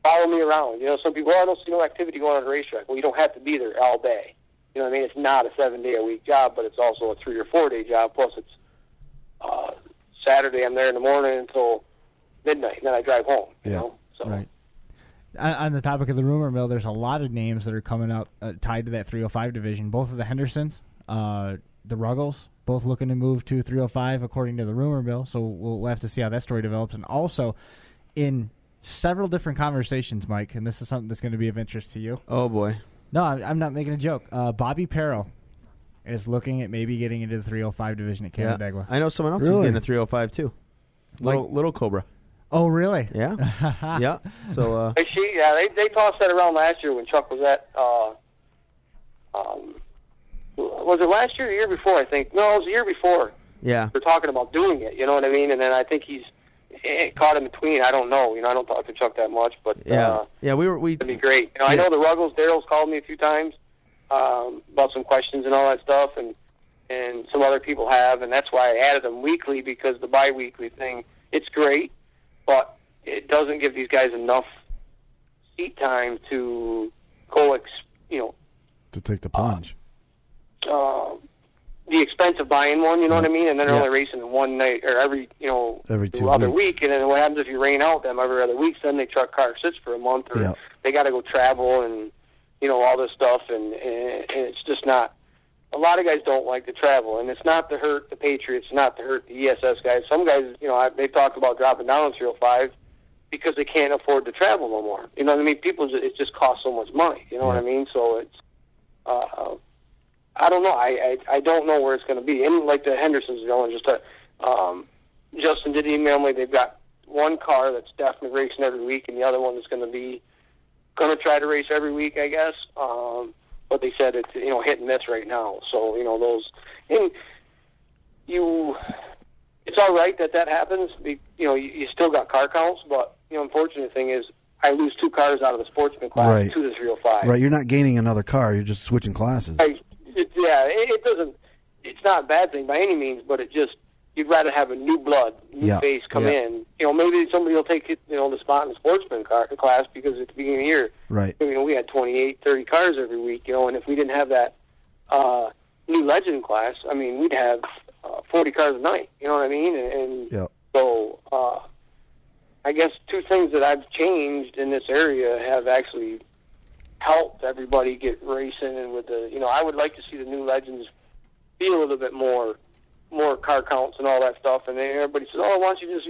follow me around. Some people, I don't see no activity going on at a racetrack. Well, you don't have to be there all day. You know what I mean? It's not a 7-day-a-week job, but it's also a 3 or 4-day job. Plus, it's Saturday. I'm there in the morning until midnight, and then I drive home. You know? So. Right. On the topic of the rumor mill, there's a lot of names that are coming up tied to that 305 division. Both of the Hendersons, the Ruggles, both looking to move to 305 according to the rumor mill. So we'll have to see how that story develops. And also, in several different conversations, Mike, and this is something that's going to be of interest to you. Oh, boy. No, I'm not making a joke. Bobby Perro is looking at maybe getting into the 305 division at Canandaigua. I know someone else who's getting a 305 too. Little Cobra. Oh, really? Yeah. Yeah. So they tossed that around last year when Chuck was at was it last year or the year before, I think? No, it was the year before. Yeah. They're talking about doing it, you know what I mean? And then I think he's caught in between. I don't know. You know, I don't talk to Chuck that much, but it'd be great. You know, I know the Ruggles, Daryl's called me a few times about some questions and all that stuff, and some other people have, and that's why I added them weekly, because the bi-weekly thing, it's great, but it doesn't give these guys enough seat time to go, to take the plunge. The expense of buying one, you know what I mean? And then they're only racing one night, or every 2 other weeks. week. And then what happens if you rain out them every other week? Then they truck car sits for a month, or they got to go travel and, all this stuff. And it's just not. A lot of guys don't like to travel, and it's not to hurt the Patriots, not to hurt the ESS guys. Some guys, they talked about dropping down on 305 because they can't afford to travel no more. You know what I mean? It just costs so much money. You know what I mean? So it's, I don't know. I don't know where it's going to be. And like the Hendersons, Justin did email me. They've got one car that's definitely racing every week, and the other one is going to try to race every week, I guess. But they said it's hit and miss right now. So those, and it's all right that happens. You still got car counts, but unfortunate thing is I lose 2 cars out of the Sportsman class to the 305. Right, you're not gaining another car. You're just switching classes. It doesn't. It's not a bad thing by any means, but you'd rather have a new blood, new face come in. Maybe somebody will take the spot in the Sportsman class because at the beginning of the year, right? We had 28, 30 cars every week, and if we didn't have that new legend class, I mean, we'd have 40 cars a night. You know what I mean? And so I guess 2 things that I've changed in this area have actually helped everybody get racing, and with the I would like to see the new legends be a little bit more car counts and all that stuff. And then everybody says, "Oh, why don't you just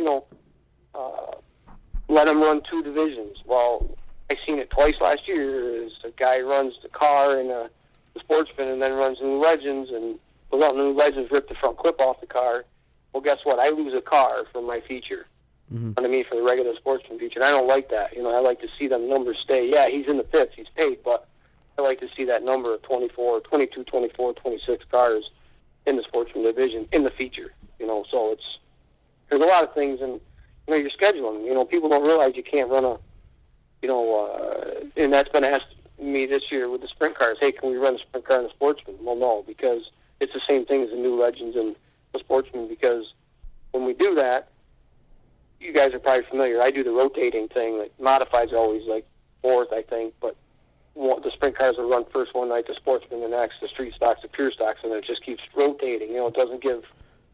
let them run 2 divisions?" Well, I seen it twice last year. Is a guy runs the car and the Sportsman, and then runs new legends, and without new legends, rip the front clip off the car. Well, guess what? I lose a car from my feature. Mm-hmm. I mean, for the regular Sportsman feature, and I don't like that. I like to see them numbers stay. Yeah, he's in the 5th, he's paid, but I like to see that number of 22, 24, 26 cars in the Sportsman division in the feature. So there's a lot of things, and you're scheduling. People don't realize you can't run and that's been asked me this year with the sprint cars. Hey, can we run a sprint car in the Sportsman? Well, no, because it's the same thing as the new legends and the Sportsman. Because when we do that, you guys are probably familiar. I do the rotating thing. Like modifieds always like 4th, I think, but the sprint cars will run first one night, the Sportsman the next, the street stocks, the pure stocks, and it just keeps rotating. It doesn't give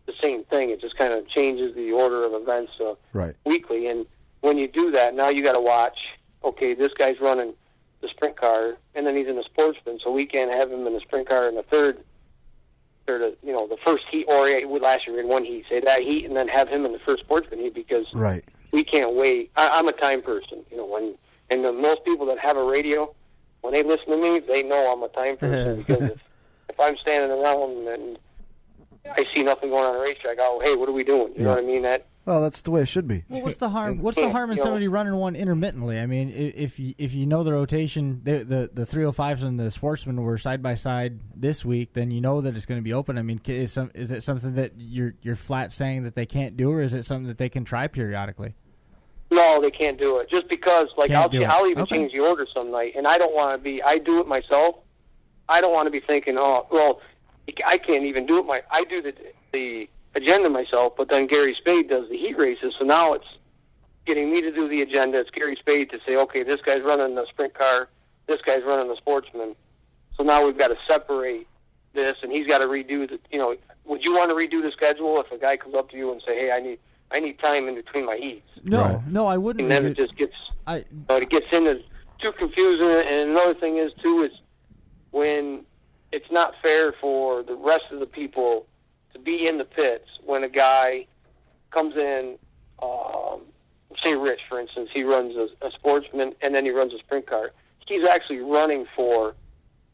the same thing. It just kind of changes the order of events weekly. And when you do that, now you got to watch. Okay, this guy's running the sprint car, and then he's in the Sportsman, so we can't have him in the sprint car in the third, the first heat, or last year in one heat, say that heat, and then have him in the first Sportsman heat, because we can't wait. I'm a time person, most people that have a radio, when they listen to me, they know I'm a time person, because if I'm standing around and I see nothing going on a racetrack, I go, hey, what are we doing? You know what I mean? Well, that's the way it should be. Well, what's the harm? What's the harm in somebody running one intermittently? I mean, if you know the rotation, the 305s and the Sportsman were side by side this week, then you know that it's going to be open. I mean, is it something that you're flat saying that they can't do, or is it something that they can try periodically? No, they can't do it. Just because, I'll even change the order some night, and I don't want to be. I do it myself. I don't want to be thinking, oh, well, I can't even do it. I do the agenda myself, but then Gary Spade does the heat races, so now it's getting me to do the agenda. It's Gary Spade to say, okay, this guy's running the sprint car, this guy's running the Sportsman. So now we've got to separate this, and he's got to redo the. Would you want to redo the schedule if a guy comes up to you and say, "Hey, I need time in between my heats"? No, I wouldn't. And then it just gets it gets into too confusing. And another thing is too is when it's not fair for the rest of the people to be in the pits when a guy comes in. Say Rich, for instance, he runs a Sportsman and then he runs a sprint car. He's actually running for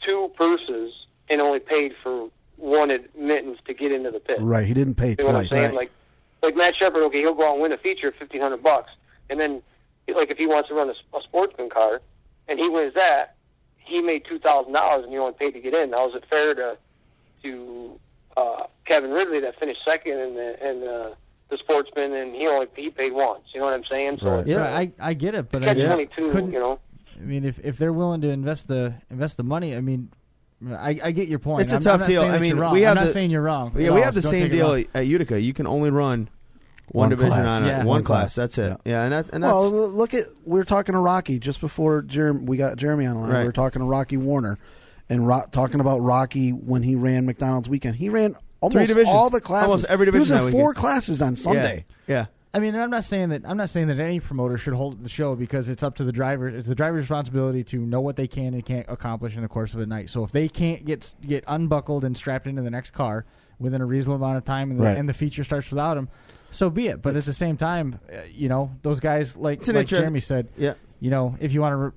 2 purses and only paid for 1 admittance to get into the pit. Right, he didn't pay twice. What I'm saying? Right. Like Matt Shepard, okay, he'll go out and win a feature at $1,500, and then like if he wants to run a Sportsman car and he wins that, he made $2,000 and he only paid to get in. Now, is it fair to Kevin Ridley that finished second in the Sportsman, and he paid once. You know what I'm saying? So right. Yeah, I get it, but couldn't. I mean, if they're willing to invest the money, I mean, I get your point. It's a tough deal. I mean, I'm not saying you're wrong. Yeah, we have the same deal at Utica. You can only run one division class. on one class. That's it. Yeah, and that's well. Look at we were talking to Rocky just before we got Jeremy on the line. Right. We were talking to Rocky Warner, and talking about Rocky when he ran McDonald's weekend. He ran almost all the classes. Almost every division. He was in 4 classes on Sunday. Yeah. I mean, I'm not saying that any promoter should hold the show because it's up to the driver. It's the driver's responsibility to know what they can and can't accomplish in the course of a night. So if they can't get unbuckled and strapped into the next car within a reasonable amount of time, and the feature starts without them, so be it. But at the same time, those guys like Jeremy said, if you want to,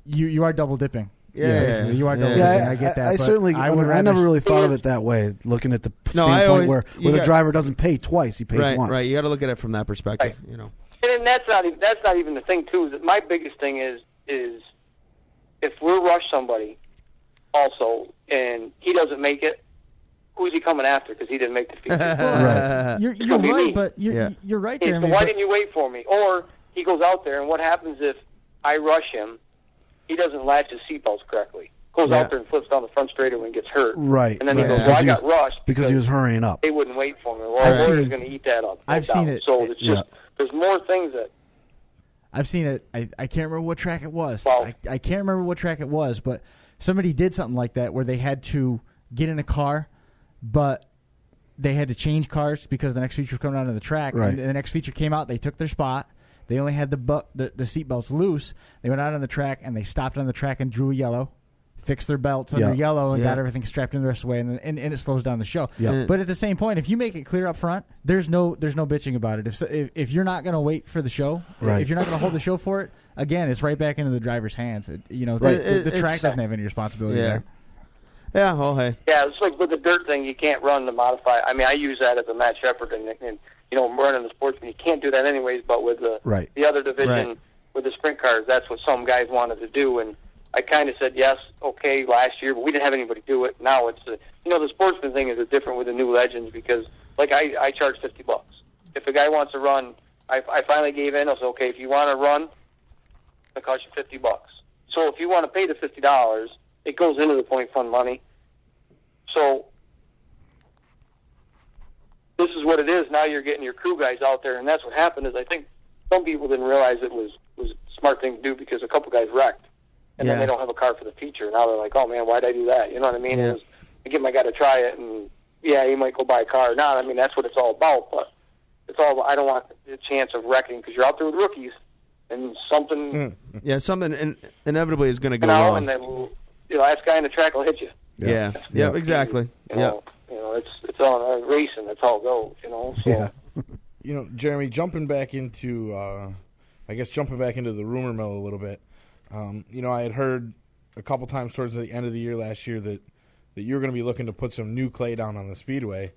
you are double dipping. Yeah, you are double dipping. I get that. I never really thought of it that way. Looking at the standpoint where the driver doesn't pay twice, he pays once. Right, you got to look at it from that perspective. Right. And that's not even the thing too. That my biggest thing is if we rush somebody, also, and he doesn't make it, who's he coming after because he didn't make the feature? Right. You're right, but you're right, Jeremy. So why didn't you wait for me? Or he goes out there, and what happens if I rush him? He doesn't latch his seatbelts correctly. Goes out there and flips down the front straightaway and gets hurt. Right. And then he goes, well, I got rushed because he was hurrying up. They wouldn't wait for me. Well, Warner's going to eat that up. I've seen it. So it's just, there's more things that... I've seen it. I can't remember what track it was. Well, I can't remember what track it was, but somebody did something like that where they had to get in a car, but they had to change cars because the next feature was coming out of the track. Right. And the next feature came out. They took their spot. They only had the seat belts loose. They went out on the track, and they stopped on the track and drew a yellow, fixed their belts under yellow, and got everything strapped in the rest of the way, and it slows down the show. Yeah. But at the same point, if you make it clear up front, there's no bitching about it. If you're not going to wait for the show, if you're not going to hold the show for it, again, it's right back into the driver's hands. The track doesn't have any responsibility there. Yeah, well, hey. Yeah, it's like with the dirt thing, you can't run the modified. I mean, I use that as a Matt Shepard and running the Sportsman. You can't do that anyways, but with the other division, with the sprint cars, that's what some guys wanted to do. And I kind of said, yes, okay, last year, but we didn't have anybody do it. Now it's, the Sportsman thing is different with the new legends because, like, I charge $50. If a guy wants to run, I finally gave in. I said, okay, if you want to run, it costs you $50. So if you want to pay the $50, it goes into the point fund money. So this is what it is. Now you're getting your crew guys out there, and that's what happened. Is I think some people didn't realize it was a smart thing to do because a couple guys wrecked, and then they don't have a car for the feature. Now they're like, oh man, why'd I do that? You know what I mean? Yeah. I give my guy to try it, and he might go buy a car or not. I mean, that's what it's all about. But it's all about, I don't want the chance of wrecking because you're out there with rookies, and something something inevitably is going to go wrong. And then that guy in the track will hit you. Yeah, exactly. It's all racing. That's how it goes. So. Jeremy, jumping back into the rumor mill a little bit. I had heard a couple times towards the end of the year last year that you were going to be looking to put some new clay down on the speedway.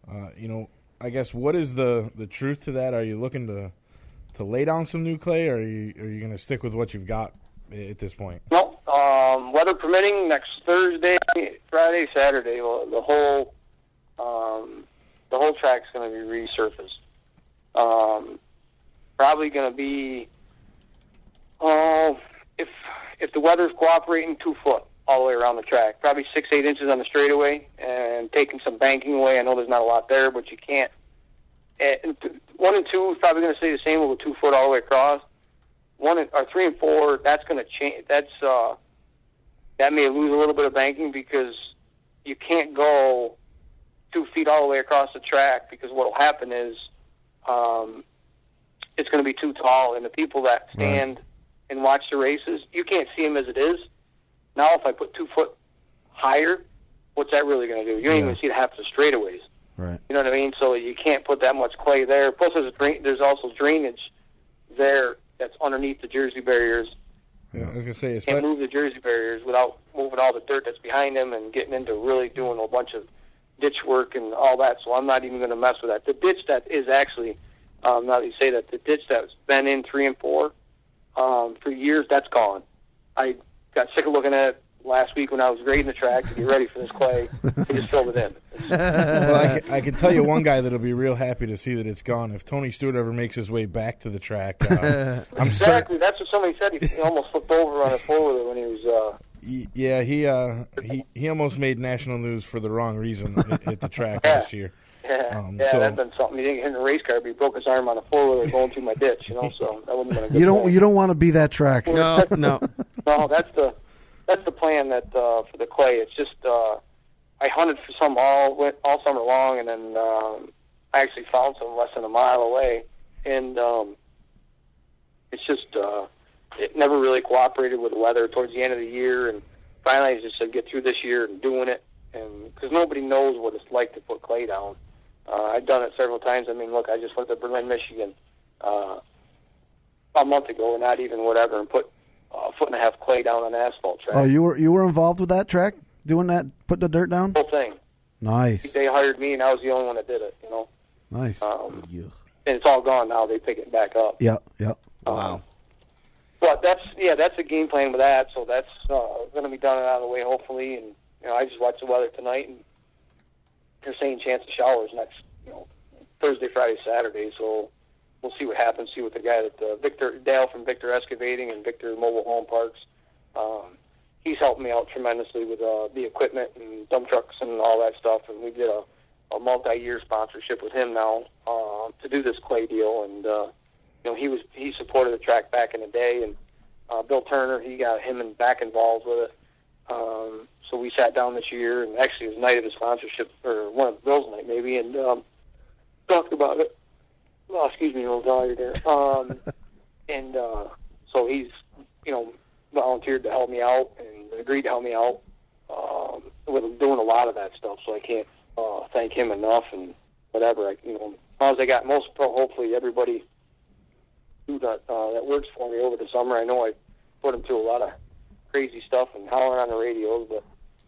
I guess what is the truth to that? Are you looking to lay down some new clay, or are you going to stick with what you've got at this point? No, weather permitting, next Thursday, Friday, Saturday, the whole track's going to be resurfaced. Probably going to be, if the weather's cooperating, 2 foot all the way around the track. Probably 6-8 inches on the straightaway, and taking some banking away. I know there's not a lot there, but you can't. 1 and 2 is probably going to stay the same with 2 foot all the way across. 3 and 4, that's going to change. That's that may lose a little bit of banking because you can't go 2 feet all the way across the track, because what will happen is it's going to be too tall, and the people that stand and watch the races, you can't see them as it is. Now, if I put 2 foot higher, what's that really going to do? You don't even see half the straightaways. Right. You know what I mean? So you can't put that much clay there. Plus, there's also drainage there that's underneath the Jersey barriers. Yeah, I was going to say, can't move the Jersey barriers without moving all the dirt that's behind them and getting into really doing a bunch of ditch work and all that. So I'm not even going to mess with that. The ditch that is actually, now that you say that, the ditch that's been in 3 and 4 for years, that's gone. I got sick of looking at it last week when I was grading the track to get ready for this clay. I just filled it in. Well, I can tell you one guy that'll be real happy to see that it's gone. If Tony Stewart ever makes his way back to the track, exactly. That's what somebody said. He almost flipped over on a four-wheeler when he was. Yeah, he almost made national news for the wrong reason at the track last year. That's been something. He didn't get in a race car, but he broke his arm on a four-wheeler going through my ditch. So that wouldn't have been a good You don't want to be that track. No. No, that's the plan that for the clay. It's just I hunted for some all summer long, and then I actually found some less than a mile away, and it's just it never really cooperated with the weather towards the end of the year, and finally I just said get through this year and doing it, and because nobody knows what it's like to put clay down. I've done it several times. I mean, look, I just went to Berlin, Michigan a month ago, and not even whatever, and put a foot and a half clay down on an asphalt track. Oh, you were involved with that track, doing that, putting the dirt down? The whole thing. Nice. They hired me, and I was the only one that did it. Nice. And it's all gone now. They pick it back up. Yep. Wow. But that's a game plan with that. So that's going to be done and out of the way, hopefully. And I just watched the weather tonight, and they're saying chance of showers next, Thursday, Friday, Saturday. So we'll see what happens. See what the guy that Victor Dale from Victor Excavating and Victor Mobile Home Parks. He's helped me out tremendously with the equipment and dump trucks and all that stuff. And we did a multi-year sponsorship with him now to do this clay deal. And he supported the track back in the day. And Bill Turner, he got him back involved with it. So we sat down this year, and actually it was the night of the sponsorship, or one of Bill's night maybe, and talked about it. Oh, excuse me, a little tired there. So he's, volunteered to help me out and agreed to help me out with doing a lot of that stuff. So I can't thank him enough, and whatever. As long as I got hopefully everybody who that works for me over the summer. I know I put them through a lot of crazy stuff and hollering on the radios, but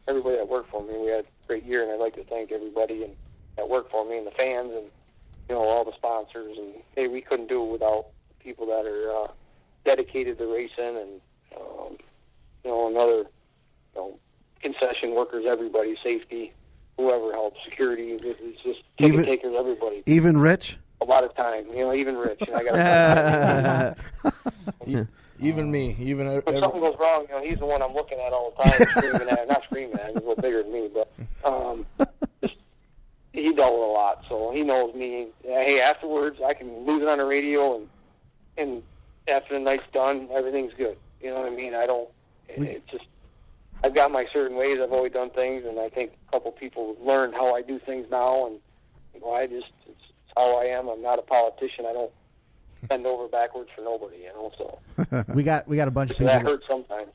everybody that worked for me, we had a great year, and I'd like to thank everybody that worked for me and the fans and all the sponsors. And hey, we couldn't do it without people that are dedicated to racing, and another concession workers, everybody, safety, whoever helps, security. It's just ticket takers, everybody. Even Rich. A lot of time, even Rich. And I got even me, if something goes wrong, he's the one I'm looking at all the time, screaming at. Not screaming at, he's a little bigger than me, but he dealt with a lot, so he knows me. Hey, afterwards, I can lose it on the radio, and after the night's done, everything's good. You know what I mean? It's just, I've got my certain ways. I've always done things, and I think a couple people have learned how I do things now, and it's how I am. I'm not a politician. I don't bend over backwards for nobody, so. we got a bunch of people. That hurts sometimes,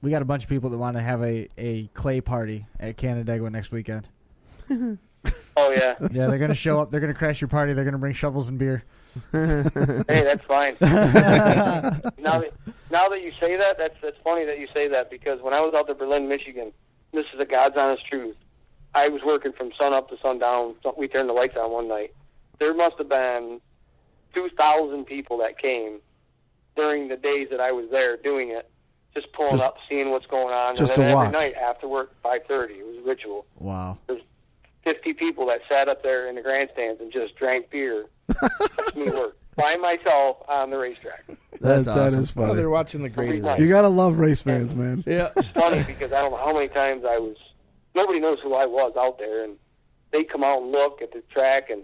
We got a bunch of people that want to have a clay party at Canandaigua next weekend. Oh, yeah. Yeah, they're going to show up. They're going to crash your party. They're going to bring shovels and beer. Hey, that's fine. Now that you say that, that's funny that you say that, because when I was out to Berlin, Michigan, this is the God's honest truth. I was working from sun up to sundown. We turned the lights on one night. There must have been 2,000 people that came during the days that I was there doing it, just pulling up, seeing what's going on. Just and then to watch. every night after work, 5:30, it was a ritual. Wow. There's 50 people that sat up there in the grandstands and just drank beer. That's me work by myself on the racetrack. That awesome. is funny. Oh, they're watching the grading. You gotta love race fans, man. Yeah. It's funny because I don't know how many times nobody knows who I was out there, and they come out and look at the track, and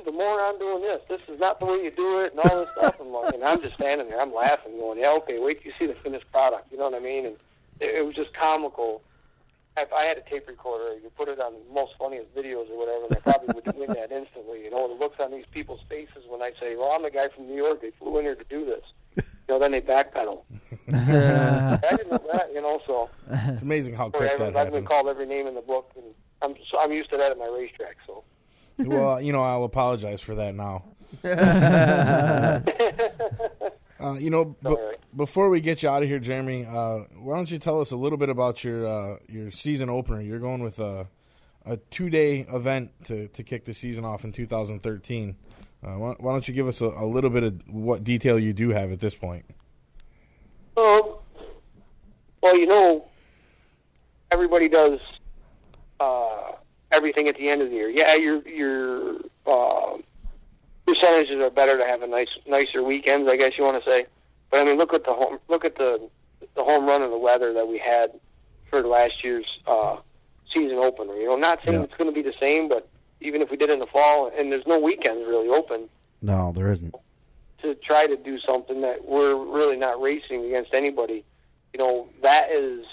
the moron doing this is not the way you do it, and all this stuff. And I'm just standing there, I'm laughing, going, yeah, okay, wait till you see the finished product. You know what I mean? And it was just comical. If I had a tape recorder, you put it on most funniest videos or whatever, and I probably would win that instantly. The looks on these people's faces when I say, well, I'm the guy from New York. They flew in here to do this. Then they backpedal. I didn't know that, so. It's amazing how quick that happens. I've been called every name in the book, and I'm used to that at my racetrack, so. Well, I'll apologize for that now. Before we get you out of here, Jeremy, why don't you tell us a little bit about your season opener? You're going with a 2-day event to kick the season off in 2013. Why don't you give us a little bit of what detail you do have at this point? Well, everybody does everything at the end of the year. Yeah, your percentages are better to have nicer weekends, I guess you want to say. But I mean, look at the home run of the weather that we had for last year's season opener. Not saying it's going to be the same, but even if we did it in the fall, and there's no weekends really open. No, there isn't. To try to do something that we're really not racing against anybody, that is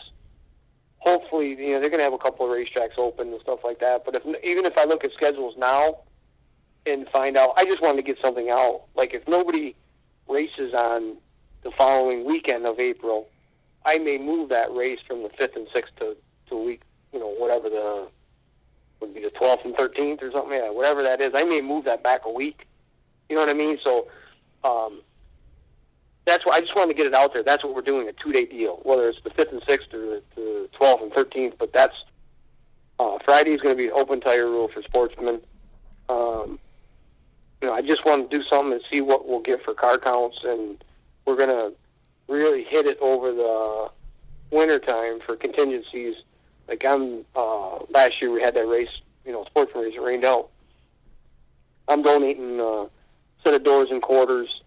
hopefully they're going to have a couple of racetracks open and stuff like that. But even if I look at schedules now and find out, I just wanted to get something out. Like if nobody races on the following weekend of April, I may move that race from the 5th and 6th to week, whatever would be the 12th and 13th or something, whatever that is. I may move that back a week. You know what I mean? So that's why I just wanted to get it out there. That's what we're doing, a 2-day deal, whether it's the 5th and 6th or the 12th and 13th. But that's Friday is going to be an open tire rule for Sportsman. I just want to do something and see what we'll get for car counts, and we're going to really hit it over the winter time for contingencies. Like last year we had that race, Sportsman race, it rained out. I'm donating a set of doors and quarters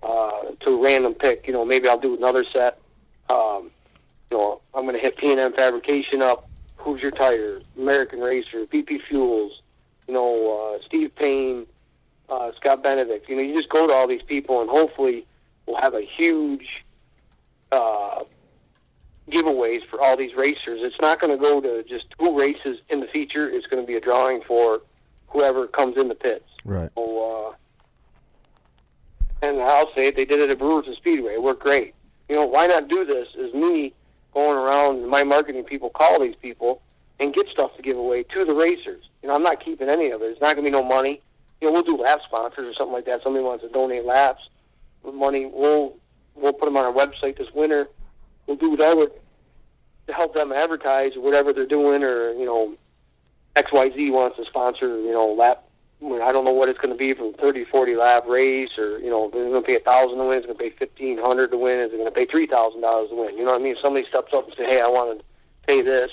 to a random pick. Maybe I'll do another set. I'm going to hit P&M Fabrication up, Hoosier Tires, American Racer, BP Fuels, Steve Payne, Scott Benedict. You just go to all these people, and hopefully we'll have a huge giveaways for all these racers. It's not going to go to just 2 races in the feature. It's going to be a drawing for whoever comes in the pits. Right. So, and I'll say it, they did it at Brewers and Speedway. It worked great. Why not do this is me going around, and my marketing people call these people and get stuff to give away to the racers. I'm not keeping any of it. It's not going to be no money. We'll do lap sponsors or something like that. Somebody wants to donate laps with money. We'll put them on our website this winter. We'll do whatever to help them advertise whatever they're doing, or, XYZ wants to sponsor, lap. I don't know what it's going to be from 30, 40 lap race, or, they're going to pay $1,000 to win, it's going to pay $1,500 to win, is it going to pay $3,000 to win? You know what I mean? If somebody steps up and say, hey, I want to pay this,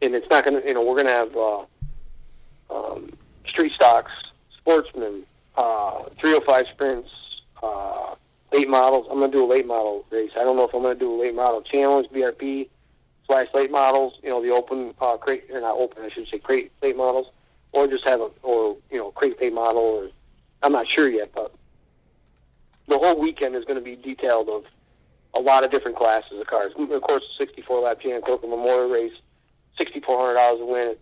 and it's not going to, we're going to have street stocks, Sportsman, 305 sprints, late models. I'm going to do a late model race. I don't know if I'm going to do a late model challenge, BRP / late models, the open crate, or not open, I should say crate late models, or just have crate late model, or I'm not sure yet, but the whole weekend is going to be detailed of a lot of different classes of cars. Of course, the 64-lap Canandaigua Memorial Race, $6,400 to win it.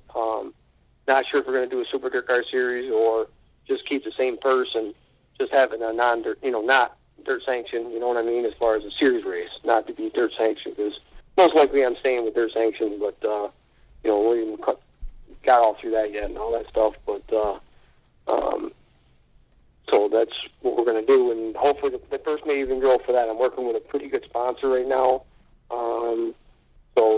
Not sure if we're going to do a Super DIRTcar series or just keep the same purse and just having a non-dirt, not dirt sanction, you know what I mean, as far as a series race, not to be dirt sanction, because most likely I'm staying with dirt sanction, but, we haven't got all through that yet and all that stuff, but, so that's what we're going to do, and hopefully the purse may even grow for that. I'm working with a pretty good sponsor right now, so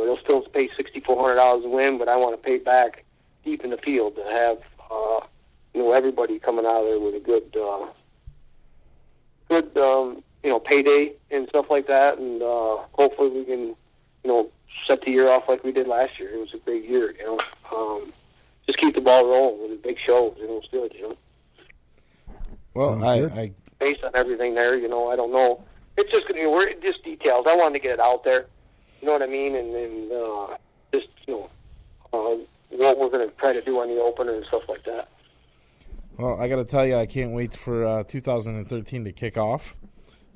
it'll still pay $6,400 to win, but I want to pay back deep in the field to have, everybody coming out of there with a good, payday and stuff like that, and hopefully we can, set the year off like we did last year. It was a great year, just keep the ball rolling with the big shows, it's good, Well, I based on everything there, I don't know. It's just we're just details. I wanted to get it out there, you know what I mean, and just what we're going to try to do on the opener and stuff like that. Well, I got to tell you, I can't wait for 2013 to kick off.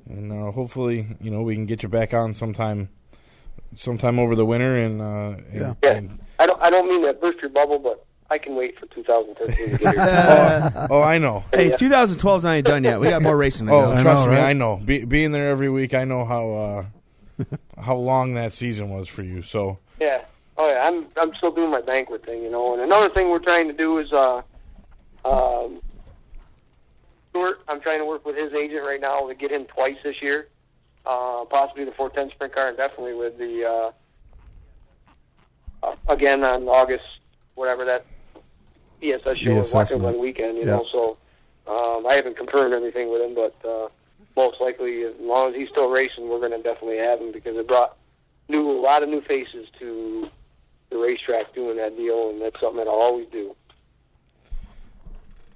And hopefully, we can get you back on sometime over the winter. And I don't mean to burst your bubble, but I can wait for 2013 to get here. Oh, I know. Hey, 2012's not even done yet. We got more racing to go. Trust me, I know. Being there every week, I know how long that season was for you. So yeah, I'm still doing my banquet thing, And another thing we're trying to do is Stewart. I'm trying to work with his agent right now to get him twice this year, possibly the 410 sprint car, and definitely with the again on August, whatever that ESS show is, Watkins weekend. You know, so I haven't confirmed everything with him, but most likely, as long as he's still racing, we're going to definitely have him because it brought a lot of new faces to the racetrack doing that deal, and that's something that I'll always do.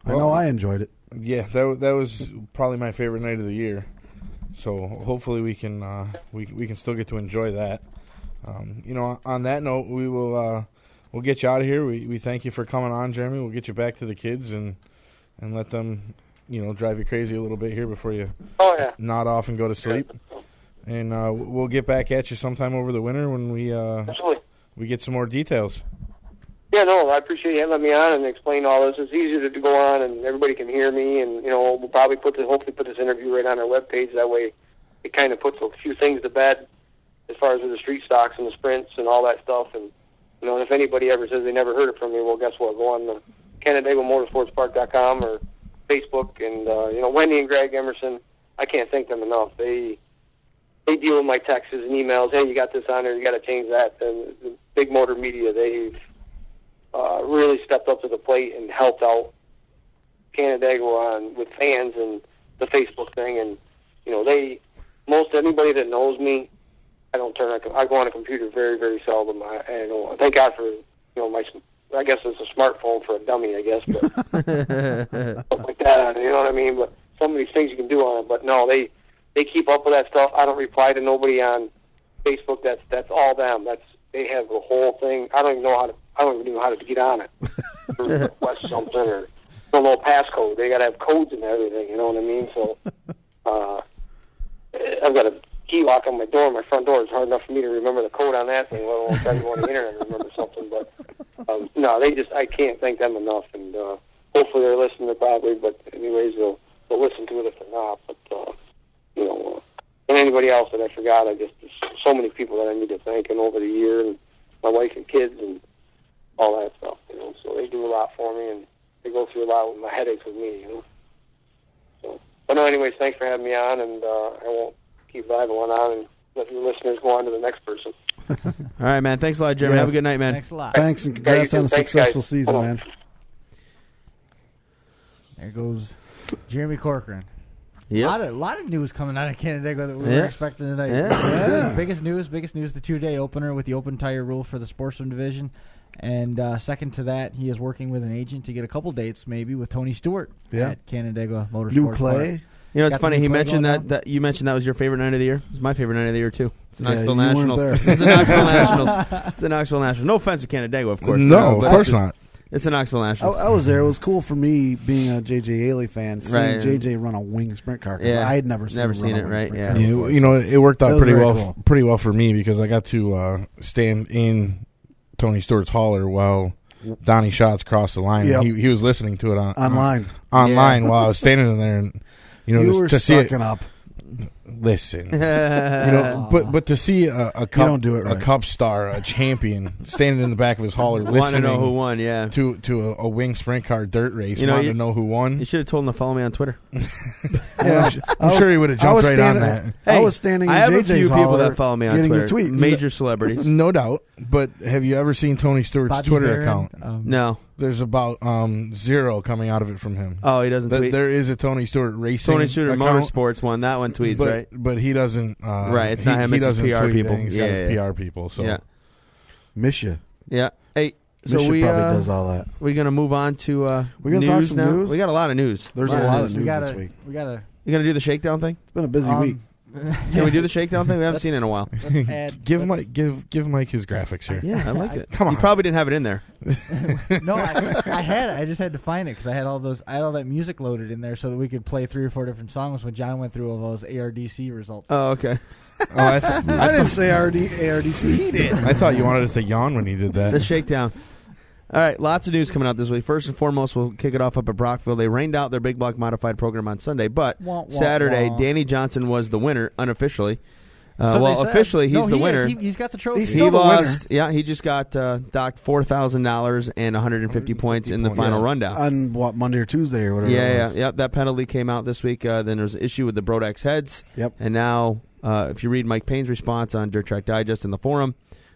I know I enjoyed it. Yeah, that was probably my favorite night of the year. So hopefully we can still get to enjoy that. On that note, we'll get you out of here. We thank you for coming on, Jeremy. We'll get you back to the kids and let them drive you crazy a little bit here before you nod off and go to sleep. And we'll get back at you sometime over the winter when we get some more details. Yeah, no, I appreciate you letting me on and explain all this. It's easier to go on and everybody can hear me, and we'll probably hopefully put this interview right on our webpage. That way, it kind of puts a few things to bed as far as with the street stocks and the sprints and all that stuff. And and if anybody ever says they never heard it from me, well, guess what? Go on the Canandaigua Motorsports Park.com or Facebook, and Wendy and Greg Emerson. I can't thank them enough. They deal with my texts and emails. Hey, you got this on there, you got to change that. And the Big Motor Media, they've really stepped up to the plate and helped out Canandaigua with fans and the Facebook thing. And most anybody that knows me, I go on a computer very, very seldom. Thank God for I guess it's a smartphone for a dummy, I guess, but stuff like that on it, you know what I mean? But some of these things you can do on it, but no, they keep up with that stuff. I don't reply to nobody on Facebook. That's all them. They have the whole thing. I don't even know how to get on it. Or request something or some little passcode. They got to have codes and everything. You know what I mean? So I've got a key lock on my door. My front door is hard enough for me to remember the code on that thing. Let alone try to go on the internet and remember something. But no, I can't thank them enough. And hopefully they're listening probably. But anyways, they'll listen to it if they're not. But and anybody else that I forgot, there's so many people that I need to thank, and over the year, and my wife and kids, and all that stuff. So they do a lot for me, and they go through a lot with my headaches with me. So, but no, anyways, thanks for having me on, and I won't keep driving one on and let your listeners go on to the next person. All right, man. Thanks a lot, Jeremy. Have a good night, man. Thanks a lot. Thanks, and congrats on a successful season, man. There goes Jeremie Corcoran. Yep. A lot of news coming out of Canandaigua that we were expecting tonight. Yeah. Biggest news, the 2-day opener with the open tire rule for the Sportsman division. And second to that, he is working with an agent to get a couple dates maybe with Tony Stewart at Canandaigua Motorsports New Clay. Park. It's funny. He mentioned that you mentioned that was your favorite night of the year. It was my favorite night of the year too. It's the Knoxville Nationals. It's the Knoxville Nationals. It's the Knoxville Nationals. No offense to Canandaigua, of course. No, of course not. It's the Knoxville Nationals. I was there. It was cool for me being a J.J. Haley fan, seeing J.J. run a wing sprint car because I had never seen it. Right? Yeah. It worked out pretty well for me because I got to stand in Tony Stewart's hauler while Donnie Schatz crossed the line. Yep. He was listening to it online while I was standing in there, and you were to see it. Up. Listen, but to see a cup star, a champion, standing in the back of his hauler, listening, want to know who won, to a wing sprint car dirt race, wanting to know who won. You should have told him to follow me on Twitter. I'm sure he would have jumped right on that. Hey, I was standing. I have JJ's a few people that follow me on Twitter, tweets. Major celebrities, no doubt. But have you ever seen Tony Stewart's Twitter account? No. There's about 0 coming out of it from him. Oh, he doesn't tweet? There is a Tony Stewart Racing Tony Stewart account, Motorsports one. That one tweets, right? But he doesn't. Right, it's not him. It's his PR people. He's got PR people. So miss you. Yeah. Hey, so Misha probably does all that. We're gonna move on to we're gonna news talk some now. News? We got a lot of news. There's a lot of news this week. We gotta. You gonna do the shakedown thing? It's been a busy week. Can we do the shakedown thing? We haven't seen it in a while. Give Mike his graphics here. Yeah, I like it. Come on. You probably didn't have it in there. No, I just had to find it because I had all that music loaded in there so that we could play 3 or 4 different songs when John went through all those ARDC results. Oh, okay. I didn't say ARDC. He did. I thought you wanted us to yawn when he did that. The shakedown. All right, lots of news coming out this week. First and foremost, we'll kick it off up at Brockville. They rained out their big block modified program on Sunday, but Saturday, Danny Johnson was the winner unofficially. Officially, he's the winner. He's got the trophy. He lost. Yeah, he just got docked $4,000 and 150 points in the final rundown. On what, Monday or Tuesday or whatever it was. Yeah. That penalty came out this week. Then there was an issue with the Brodex heads. Yep. And now, if you read Mike Payne's response on Dirt Track Digest in the forum,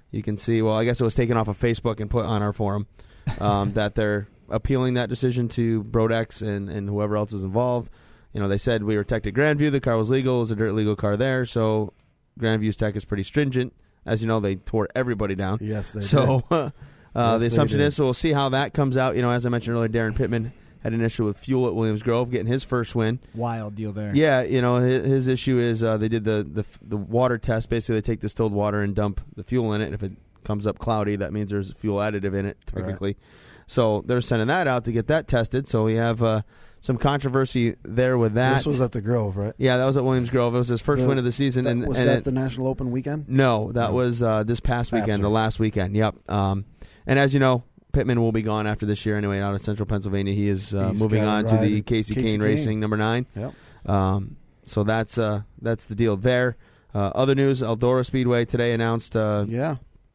you can see, well, I guess it was taken off of Facebook and put on our forum, that they're appealing that decision to Brodex and whoever else is involved. You know, they said we were teched at Grandview. The car was legal. It was a dirt legal car there. So Grandview's tech is pretty stringent. As you know, they tore everybody down. Yes, they did. The assumption is, so we'll see how that comes out. You know, as I mentioned earlier, Darren Pittman had an issue with fuel at Williams Grove, getting his first win. Wild deal there. Yeah, you know, his issue is they did the water test. Basically, they take distilled water and dump the fuel in it. And if it comes up cloudy, that means there's fuel additive in it, technically. Right. So they're sending that out to get that tested. So we have some controversy there with that. This was at the Grove, right? Yeah, that was at Williams Grove. It was his first win of the season. Was that the National Open weekend? No, that was this past weekend, the last weekend. Yep. And as you know, Pittman will be gone after this year anyway, out of Central Pennsylvania. He is moving on to the Casey Kane Racing number 9. Yep. So that's the deal there. Other news: Eldora Speedway today announced.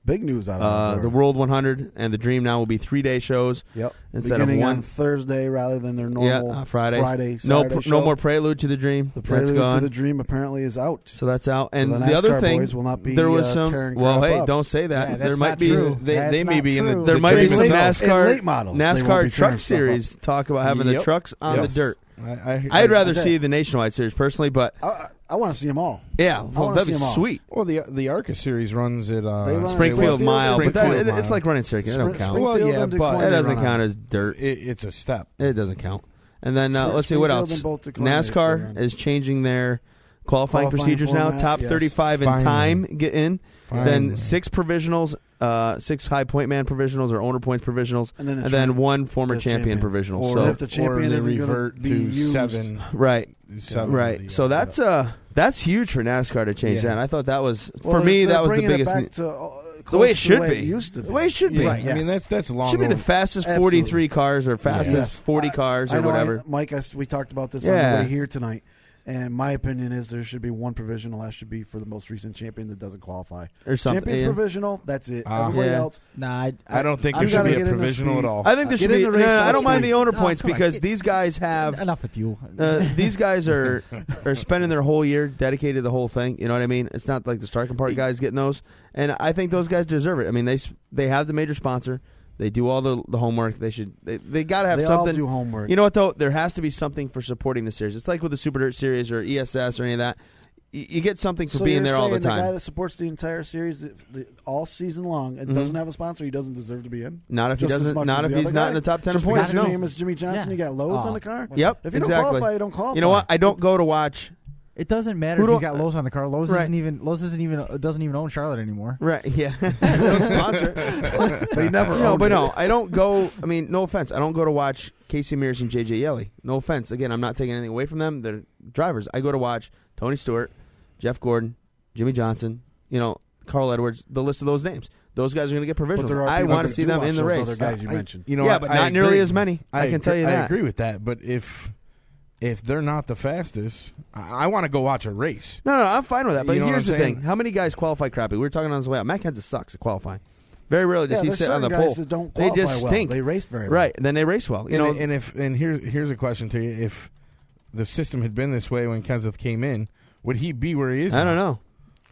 Big news out of the World 100 and the Dream now will be 3-day shows. Yep. Instead Beginning of one on Thursday rather than their normal Friday. Saturday No more Prelude to the Dream. The Prelude to the Dream apparently is out. So that's out. And so the other thing, boys will not be there was some. Well, hey, up. don't say that. Yeah, there might be. They may be in the. There might be some late models. NASCAR Truck Series talk about having the trucks on the dirt. I'd rather see the Nationwide Series personally, but I want to see them all. Yeah, well, that'd be sweet. Well, the ARCA Series runs at Springfield Mile, but Mile. It's like running circuit. It don't count. Well, yeah, but it doesn't count as dirt. It's a step. It doesn't count. And then let's see what else. NASCAR is changing their qualifying procedures now. Top 35 in time get in. Then 6 provisionals, 6 high point man provisionals or owner points provisionals, and then 1 former champion provisional. Or so if the champion isn't revert to 7. Right. So that's huge for NASCAR to change that. And I thought that was for me that was the biggest. The way it should be. The way it should be. Right. I mean that's long. Should be the fastest 43 cars or fastest 40 cars or whatever. Mike, we talked about this on the way here tonight. And my opinion is there should be 1 provisional. That should be for the most recent champion that doesn't qualify. Or something. Champion's provisional, that's it. Everybody else. Nah, I don't think there should be a provisional at all. I think there should be. I don't mind the owner points because these guys have. Enough with you. These guys are spending their whole year dedicated to the whole thing. You know what I mean? It's not like the Starkin Park guys getting those. And I think those guys deserve it. I mean, they have the major sponsor. They do all the homework. They should. They got to have something. They all do homework. You know what though? There has to be something for supporting the series. It's like with the Super Dirt Series or ESS or any of that. You get something for being there all the time. The guy that supports the entire series all season long and doesn't have a sponsor, he doesn't deserve to be in. Not if he doesn't. Not if he's not in the top 10 points. Your name is Jimmy Johnson. You got Lowe's on the car. Yep. If you don't qualify, you don't qualify. You know what? I don't go to watch. It doesn't matter if you got Lowe's on the car. Lowe's doesn't even own Charlotte anymore. Right? Yeah. No sponsor. They never. No, I don't go. I mean, no offense. I don't go to watch Casey Mears and JJ Yelly. No offense. Again, I'm not taking anything away from them. They're drivers. I go to watch Tony Stewart, Jeff Gordon, Jimmy Johnson. You know, Carl Edwards. The list of those names. Those guys are going to get provisionals. I want to see them in the race. Other guys you mentioned. But not nearly as many. I can tell you that. I agree with that. But if they're not the fastest, I want to go watch a race. No, I'm fine with that. But here's the thing: how many guys qualify crappy? We were talking on this way out. Matt Kenseth sucks at qualifying. Very rarely does he sit on the pole. That don't they just stink. Well. They race very well. Right, and then they race well. You know, and here's a question to you: if the system had been this way when Kenseth came in, would he be where he is? I don't know.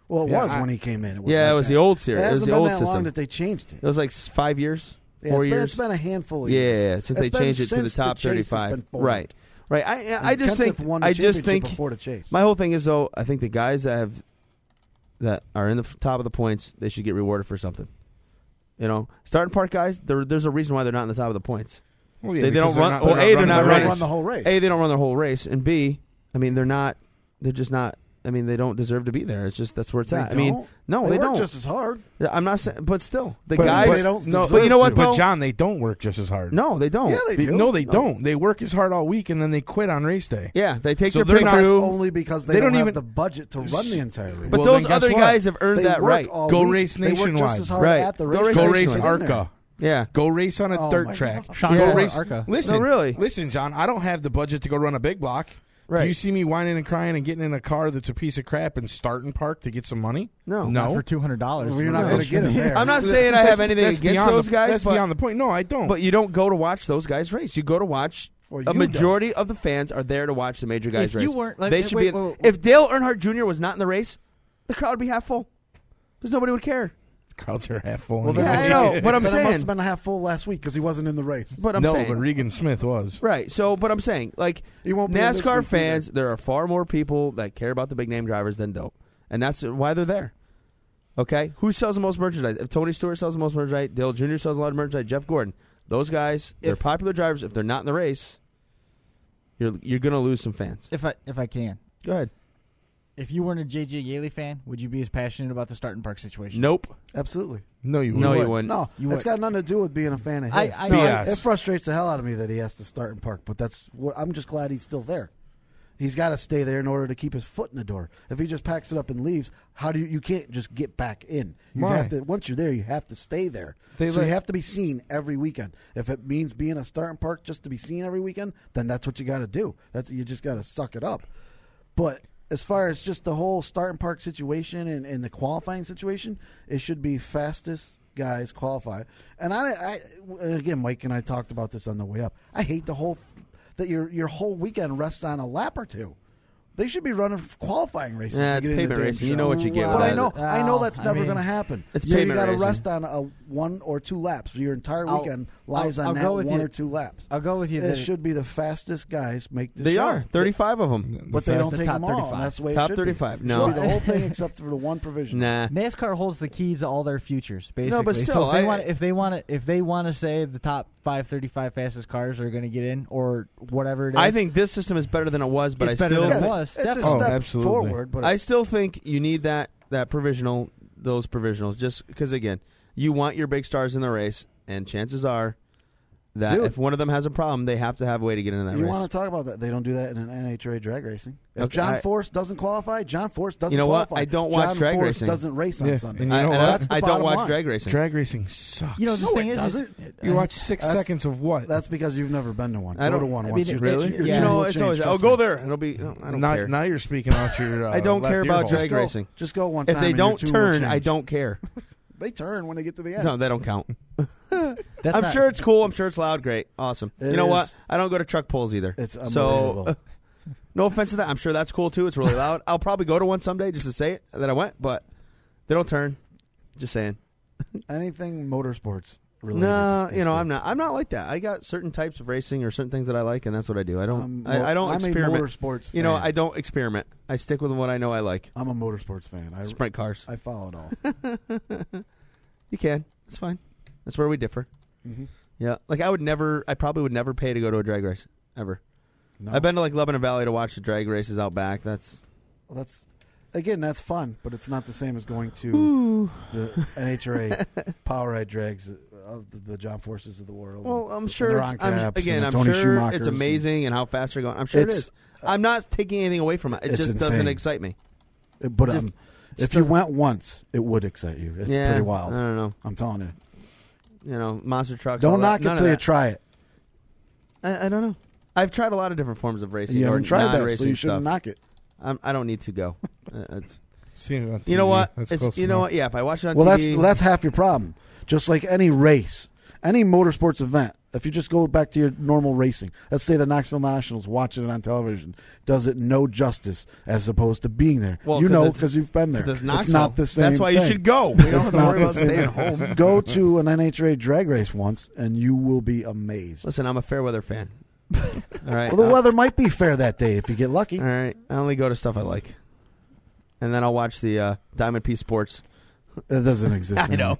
Well, it was when he came in. It was the old series. It was the old system. Long that they changed it. It was like 5 years, 4 years. It's been a handful of years. Yeah, since they changed it to the top 35. Right. I just think. Before the chase. My whole thing is though. I think the guys that are in the top of the points, they should get rewarded for something. You know, starting park guys. There's a reason why they're not in the top of the points. Well, yeah, they don't run. They're not run the whole race. A, they don't run their whole race, and B, I mean, they're not. They're just not they don't deserve to be there. It's just that's where it's at. They they work don't. just as hard. I'm not saying, but still, But guys. they don't No, deserve but you know what? to. Though? But John, they don't work just as hard. No, they don't. Yeah, they do. No, they don't. They work as hard all week and then they quit on race day. Yeah, they take So their they're not- crew. Only because they They don't don't have even- the budget to run the entire race. But Well, those then guess other what? guys have earned They that work right. all Go week. race They work just nationwide. as hard Right. at the Go race. race Go race nationwide. ARCA. Yeah. Go race on a Oh, dirt my track. God. Sean Yeah. Go Cole, race. ARCA. Listen, No, really. Listen, John. I don't have the budget to go run a big block. Right. Do you see me whining and crying and getting in a car that's a piece of crap and starting park to get some money? No. Not No. for $200. Well, you're not going to get it there. I'm not saying I have anything That's against beyond those the- guys, That's but, beyond the point. No, I don't. but you don't go to watch those guys race. You go to watch. Well, A you majority of the fans are there to watch the major guys If race. you weren't- like, they should wait, be. wait, wait. If Dale Earnhardt Jr. was not in the race, the crowd would be half full because nobody would care. crowds are half full. Well, then Yeah, it I must- know, but I'm then it must saying- have been half full last week because he wasn't in the race. But I'm no, saying, but Regan Smith was. right. So, but I'm saying, like He won't be in this NASCAR week fans, either. there are far more people that care about the big name drivers than don't, and that's why they're there. Okay, who sells the most merchandise? If Tony Stewart sells the most merchandise, Dale Jr. sells a lot of merchandise, Jeff Gordon, those guys, they're popular drivers. If they're not in the race, you're going to lose some fans. If I can. Go ahead. If you weren't a J.J. Yaley fan, would you be as passionate about the starting park situation? Nope. Absolutely. No, you No, wouldn't. you wouldn't. No, You it's would. got nothing to do with being a fan of I- his. I- No, BS. it frustrates the hell out of me that he has to start in park, but that's what I'm just glad he's still there. He's got to stay there in order to keep his foot in the door. If he just packs it up and leaves, how do you can't just get back in. You Why? have to once you're there, you have to stay there. They So let- you have to be seen every weekend. If it means being a starting park just to be seen every weekend, then that's what you got to do. That's you just got to suck it up. But as far as just the whole starting park situation and the qualifying situation, it should be fastest guys qualify. And and again, Mike and I talked about this on the way up. I hate the whole that your whole weekend rests on a lap or two. They should be running qualifying races. Yeah, to it's get in the pavement damn racing. You show. know what you get But with I know, that. that's never going to happen. It's you pavement got to racing. rest on a 1 or 2 laps. Your entire I'll- weekend lies I'll on go that with 1 you. or 2 laps. I'll go with you. It that should be the fastest guys make the They show. are 35 of them. But they don't The take top them all. 35. And that's the way Top it should 35. Be. No. Should be the whole thing except for the one provision. Nah. NASCAR holds the keys to all their futures, basically. No, but still, so if they want to say the top 535 fastest cars are going to get in or whatever it is, I think this system is better than it was, but It's I better still than it Yes, was. it's a Definitely. step absolutely. forward. But I still think you need that provisional, those provisionals, just because again, you want your big stars in the race, and chances are that Dude. if one of them has a problem, they have to have a way to get into that you race. want to talk about that? They don't do that in an NHRA drag racing. If Okay, John Force doesn't qualify, John Force doesn't. You know what? qualify. I don't watch John drag Force racing. Doesn't race on Yeah, Sunday. and you know what? That's the I don't bottom watch line. drag racing. Drag racing sucks. You know the No, thing it is, doesn't. you watch 6 That's- seconds of what? That's because you've never been to one. I Go don't- to one I once. mean, Your yeah. You know, will it's change, always, trust go me. there, and it'll be. I don't care. Now you're speaking out your. I don't left care ear about hole. drag racing. Just go one If time. they and your don't tune will turn, I change. don't care. They turn when they get to the end. No, they don't count. that's I'm not- sure it's cool. I'm sure it's loud. Great. Awesome. It you know what? is. I don't go to truck pulls either. It's so, unbelievable. no offense to that. I'm sure that's cool too. It's really loud. I'll probably go to one someday just to say it, that I went, but they don't turn. Just saying. Anything motorsports related. No, is good. I'm not like that. I got certain types of racing or certain things that I like, and that's what I do. I don't. I don't I'm experiment. a motorsports You know, fan. I don't experiment. I stick with what I know I like. I'm a motorsports fan. Sprint cars. I follow it all. You can. It's fine. That's where we differ. Mm-hmm. Yeah. Like I probably would never pay to go to a drag race ever. No. I've been to like Lebanon Valley to watch the drag races out back. That's That's fun, but it's not the same as going to the NHRA power ride drags of the John Forces of the world. well, I'm and sure. the It's, Ron I'm Capps and the I'm Tony sure Schumachers it's and- amazing and how fast they're going. I'm sure it It's- is. I'm not taking anything away from it. It It's just doesn't insane. excite me. But Just- if you went once, it would excite you. It's yeah, pretty wild. I don't know. I'm telling you. You know, monster trucks. all Don't that. knock it None of till you that. try it. I don't know. I've tried a lot of different forms of racing. You or haven't tried that, so non-racing you shouldn't stuff. knock it. I don't need to go. It's- Seen it on you know TV. what? That's It's close you know enough. what? Yeah, if I watch it on Well, TV, that's half your problem. Just like any race, any motorsports event, if you just go back to your normal racing, let's say the Knoxville Nationals, watching it on television, does it no justice as opposed to being there. Well, you 'cause know it's- because you've been there. There's It's Knoxville. not the same That's why you thing. should go. You don't have It's to not worry the about same staying thing. home. Go to an NHRA drag race once, and you will be amazed. Listen, I'm a fair weather fan. All right. Well, the weather might be fair that day if you get lucky. All right. I only go to stuff I like, and then I'll watch the Diamond P Sports. It doesn't exist. I know.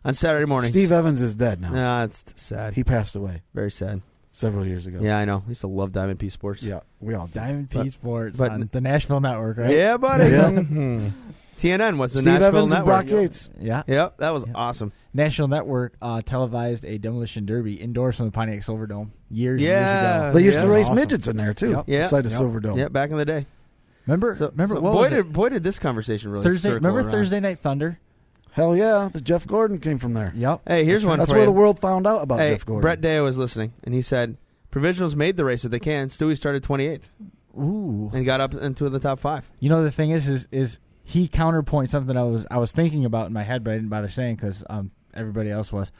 On Saturday morning. Steve Evans is dead now. Nah, it's sad. He passed away. Very sad. several years ago. Yeah, I know. I used to love Diamond P Sports. Yeah, we all did. Diamond P Sports on the Nashville Network, right? Yeah, buddy. Yeah. TNN was the Steve Nashville Evans Network. and Brock Yates. Yeah. Yep, that was awesome. National Network televised a demolition derby indoors from the Pontiac Silverdome years Yeah. ago. They used to That was race awesome. midgets in there too. Yep. Yeah. Beside the Silverdome. Yeah, back in the day. Remember what was it? Boy, did this conversation really Thursday? circle Remember around. Thursday Night Thunder? Hell yeah, the Jeff Gordon came from there. Yep. Hey, here's one That's for where you. the world found out about Hey, Jeff Gordon. Brett Deo was listening, and he said, Provisionals made the race if they can. Stewie started 28th Ooh. and got up into the top 5. You know, the thing is he counterpoints something I was thinking about in my head, but I didn't bother saying because everybody else was.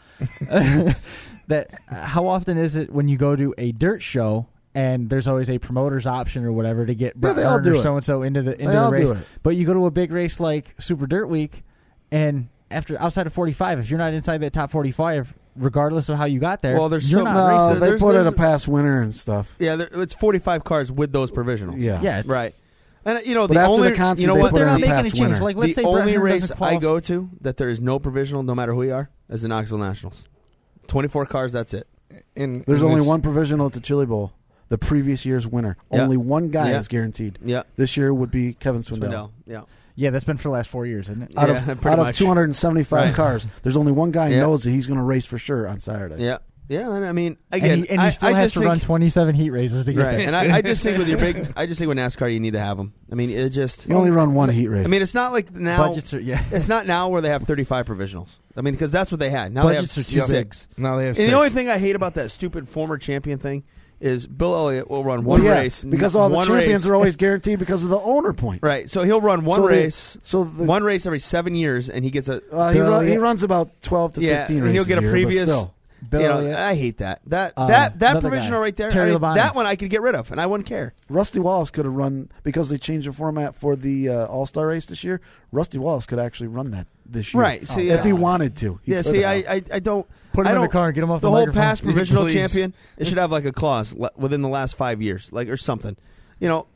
That how often is it when you go to a dirt show and there's always a promoter's option or whatever to get Brett Byrne or so and so into the race, but you go to a big race like Super Dirt Week, and outside of 45, if you're not inside that top 45, regardless of how you got there, Well, there's you're so- not No, racing. they put in a past winner and stuff. Yeah, it's 45 cars with those provisionals. Yeah. Yeah, it's- Right. And, you know, But the after only, the concert, you know they what? put they're in not a making past any change. winner. Like, let's The say Brett only Hearn race doesn't I qualify. go to that there is no provisional, no matter who you are, is the Knoxville Nationals. 24 cars, that's it. There's only one provisional at the Chili Bowl, the previous year's winner. Yeah. Only one guy Yeah. is guaranteed. Yeah. This year would be Kevin Swindell. Swindell. Yeah. Yeah, that's been for the last 4 years, isn't it? Out Yeah, of pretty much. 275 Right. cars, there's only one guy who Yeah. knows that he's going to race for sure on Saturday. Yeah. Yeah, and I mean, again, and he still I has just to think, run 27 heat races to get right. there. And I just think with your big, I just think with NASCAR you need to have them. I mean, it just. You only run one heat race. I mean, it's not like now. Budgets are It's not now where they have 35 provisionals. I mean, because that's what they had. Now Budgets they are have too 6. Now they have And 6. the only thing I hate about that stupid former champion thing is Bill Elliott will run one race because all the one champions race. are always guaranteed because of the owner points. Right, so he'll run one race, one race every 7 years, and he gets a. He runs about 12 to 15 races and he'll get a year, previous. but still. You know, I hate that. That provisional right there. Terry I mean, Labonte. that one I could get rid of, and I wouldn't care. Rusty Wallace could have run because they changed the format for the All-Star race this year. Rusty Wallace could actually run that this year, Right, see, if he wanted to. He Yeah, could see, have. I don't Put him I in the don't- car and get him off the whole microphone. past provisional Please. champion. It should have like a clause within the last 5 years, like or something. You know,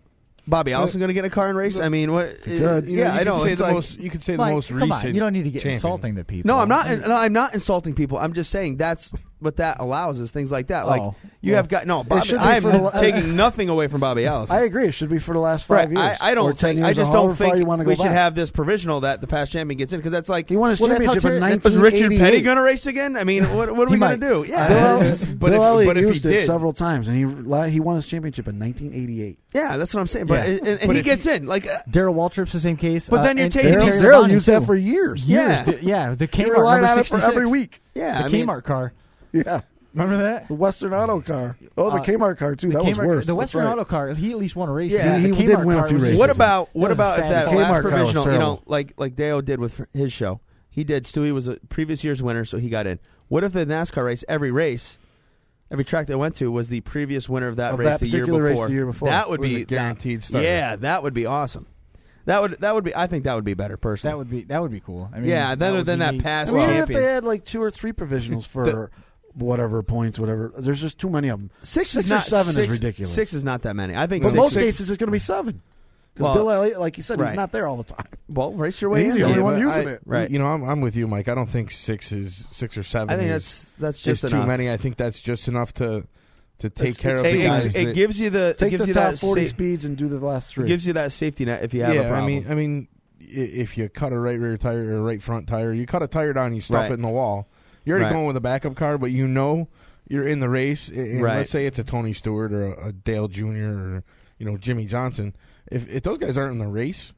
Bobby Allison going to get in a car and race? I mean, what? could. Yeah, I know. Say It's the like, most, you could say the Mike, most come recent. on, you don't need to get champion. insulting to people. no, I'm not. No, I'm not insulting people. I'm just saying that's what that allows is things like that. Like Oh, you have got no. Bobby, should be I am for the- taking nothing away from Bobby Allison. I agree. It should be for the last 5 years. I or don't 10 think. years, I just or don't however far you think want to go we should back. have this provisional that the past champion gets in because that's like. He won his Well, that's how championship in Terry- Was Richard 1988. Petty going to race again? I mean, what are we He going to might. do? Yeah, Bill Elliott but if he used it did- several times, and he won his championship in 1988. yeah, that's what I'm saying. But Yeah. and But he if gets in like. Daryl Waltrip's the same case. But then you're and taking- Terry Daryl Labonte, used that too. for years. Yeah. Yeah, the He Kmart relied number on it for 66. every week. Yeah, The I mean, Kmart car. Yeah, Remember that? the Western Auto car. Oh, the Kmart car too. That was Kmart, worse. The That's Western right. Auto car. He at least won a race. Yeah, The he Kmart did win a car few was- races. What about That was if a that sad Kmart last car was provisional? You know, terrible. like Deo did with his show. He did. Stewie was a previous year's winner, so he got in. What if the NASCAR race, every track they went to was the previous winner of that Of race that the year particular race before? the year before. That would Was be a guaranteed starter. Yeah, that would be awesome. That would be. I think that would be better personally. That would be cool. I mean, Yeah, that would than be that neat. past I mean, even if champion. they had like 2 or 3 provisionals for whatever points, whatever. There's just too many of them. Six or is not 7 six, is ridiculous. 6 is not that many. I think But six most is- cases, it's going to be 7. Because Well, Bill Elliott, like you said, right. he's not there all the time. Well, race your way He's in. the only Yeah, one but using I- it. Right. You know, I'm with you, Mike. I don't think 6 or 7. I think is that's just too enough. many. I think that's just enough to take care of It, the guys. it that- gives you the Take it gives the you top that 40 sa- speeds and do the last 3. It gives you that safety net if you have a yeah, problem. I mean, if you cut a right rear tire or right front tire, you cut a tire down, you stuff Right. it in the wall. You're already Right. going with a backup car, but you know you're in the race. And Right. let's say it's a Tony Stewart or a Dale Jr. or Jimmy Johnson. If those guys aren't in the race,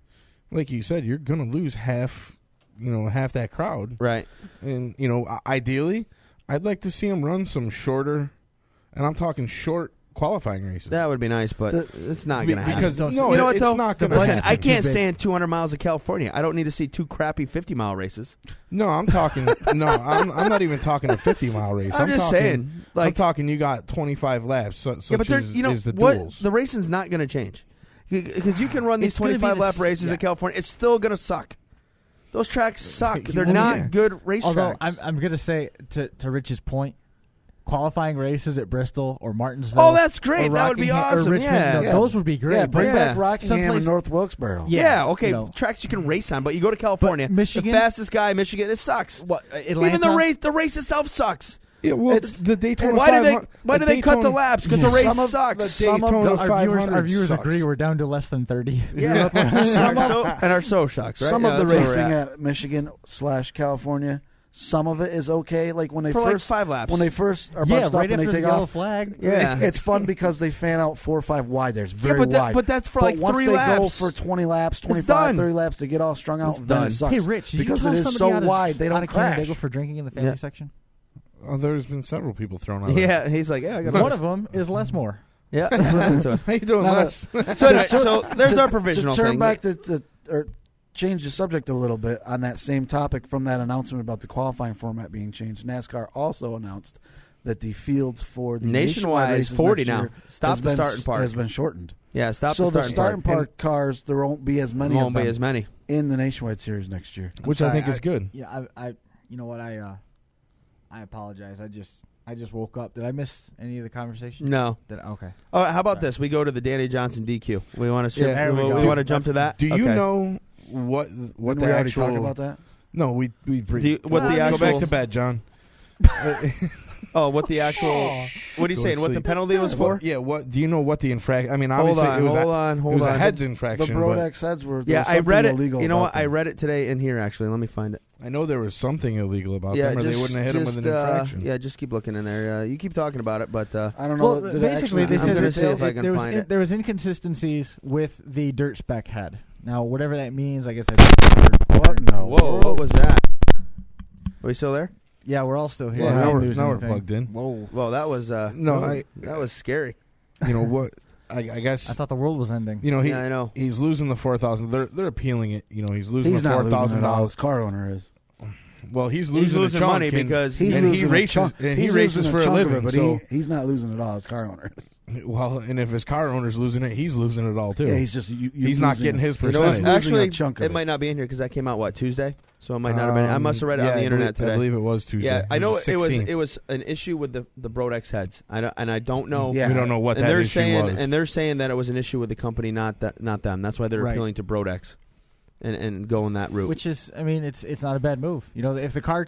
like you said, you're going to lose half that crowd. Right. And ideally, I'd like to see them run some shorter, and I'm talking short qualifying races. That would be nice, but it's not going to happen. Because Don't- no, you know what it's though? not going to Listen, happen. I can't Too big. stand 200 miles of California. I don't need to see 2 crappy 50-mile races. No, I'm talking. No, I'm not even talking a 50-mile race. I'm just talking, saying, like- I'm talking. You got 25 laps. Such Yeah, but they're, as, you know is the what? duels. The racing's not going to change because you can run these It's gonna be 25 the lap s- races yeah. in California. It's still going to suck. Those tracks suck. They're Well, not yeah. good racetracks. Although I'm going to say to Rich's point, qualifying races at Bristol or Martinsville. Oh, that's great. or That would be Rockingham- or awesome. Richmond, Yeah. no, those would be great. Yeah, but bring back Yeah. Rockingham Someplace- and North Wilkes-Barre. Yeah, okay, you know. tracks you can race on, but you go to California, Michigan- the fastest guy in Michigan, it sucks. What, Atlanta? Even the race itself sucks. Yeah, well, the Daytona. Why do they cut the laps? Because the race sucks. Our viewers agree we're down to less than 30. Yeah, and our show sucks. Right? Some of the racing at Michigan/California. Some of it is okay, like when they for first 5 laps. when they first are bunched right up and they after take the yellow off. flag. Yeah, it's fun because they fan out 4 or 5 wide. There's very wide, but that's for like 3 laps. Once they go for 20 laps, 25, 30 laps, they get all strung out. Then it sucks. Hey, Rich, because it is so wide, they don't crash. Canandaigua for drinking in the family section. Oh, there's been several people thrown out. Yeah, he's like, I got one of them is Les Moore. Yeah, listen to us. How you doing, Les? So there's our provisional thing. Turn back to change the subject a little bit on that same topic from that announcement about the qualifying format being changed. NASCAR also announced that the fields for the nationwide is 40 now. Stop the starting part has been shortened. Yeah, stop so the starting part cars. There won't be as many. Won't be as many in the nationwide series next year, which I think is good. Yeah, I you know what I apologize. I just woke up. Did I miss any of the conversation? No. Okay. All right, how about this? We go to the Danny Johnson DQ. We want to we want to jump to that. Do you know what Didn't the we already actual? talk about that? No, we what the actual? Go back to bed, John. What the actual? What are you saying? What the penalty was for? Yeah. What do you know? What the infraction? I mean, obviously hold on. It was a heads infraction. The Brodex heads were. Yeah, I read it. Illegal you know what? I read it today in here. Actually, let me find it. I know there was something illegal about them, or they wouldn't have hit him with an infraction. Yeah, just keep looking in there. You keep talking about it, but I don't know. Well, basically, they said there was inconsistencies with the dirt spec head. Now, whatever that means, I guess. What? No. Whoa! What was that? Are we still there? Yeah, we're all still here. Well, now we're plugged in. Whoa! Well, that was that was scary. You know what? I guess I thought the world was ending. You know, I know he's losing the $4,000. They're appealing it. You know, he's losing the $4,000. His car owner is. Well, he's losing money because he races for a living. But so he's not losing it all. His car owner is. Well, and if his car owner's losing it, he's losing it all too. Yeah, he's just he's not getting his percentage. Actually, it might not be in here because that came out Tuesday, so it might not have been. I must have read it on the internet today. I believe it was Tuesday. Yeah, I know it was an issue with the Brodex heads. I don't know. Yeah. We don't know what that issue was. And they're saying that it was an issue with the company, not them. That's why they're appealing to Brodex. And going that route, which is, I mean, it's not a bad move. You know, if the car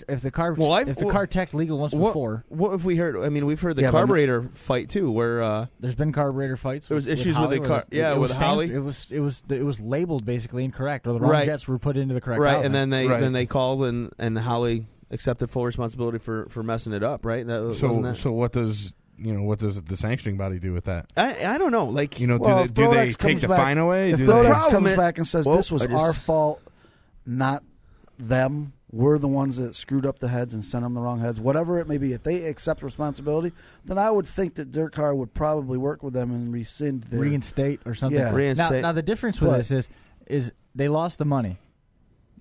tech legal once before. What have we heard? I mean, we've heard the carburetor fight too, where there's been carburetor fights. There was issues with the car. Yeah, with Holly. It was labeled basically incorrect, or the wrong jets were put into the correct. Right, and then they called and Holly accepted full responsibility for messing it up. Right. So what does the sanctioning body do with that? I don't know. Like, do they take the fine away? If Brodex comes back and says this was our fault, not them, we're the ones that screwed up the heads and sent them the wrong heads, whatever it may be, if they accept responsibility, then I would think that DIRTcar would probably work with them and reinstate or something. Yeah. Reinstate. Now the difference with this is they lost the money.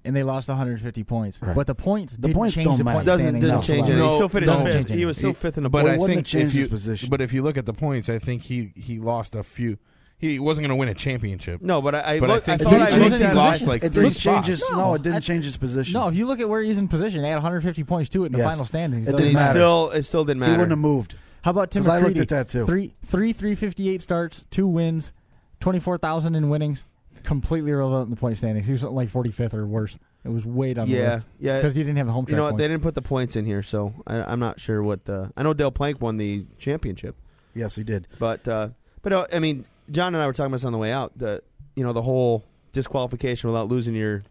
And they lost 150 points, but the points didn't change the point standing. Didn't change it. No, he still finished fifth. He was still fifth in the point. But I think if you look at the points, I think he lost a few. He wasn't going to win a championship. No, but I think he lost like it 3 didn't change spots. it didn't change his position. No, if you look at where he's in position, they had 150 points to it in the final standings. It didn't matter. It still didn't matter. He wouldn't have moved. How about Tim McCready? I looked at that too. 358 starts, 2 wins, 24,000 in winnings. Completely irrelevant in the point standings. He was like 45th or worse. It was way down the list. Yeah, because you didn't have the home track points. They didn't put the points in here, so I'm not sure what the. I know Dale Plank won the championship. Yes, he did. But I mean, John and I were talking about this on the way out. The whole disqualification without losing your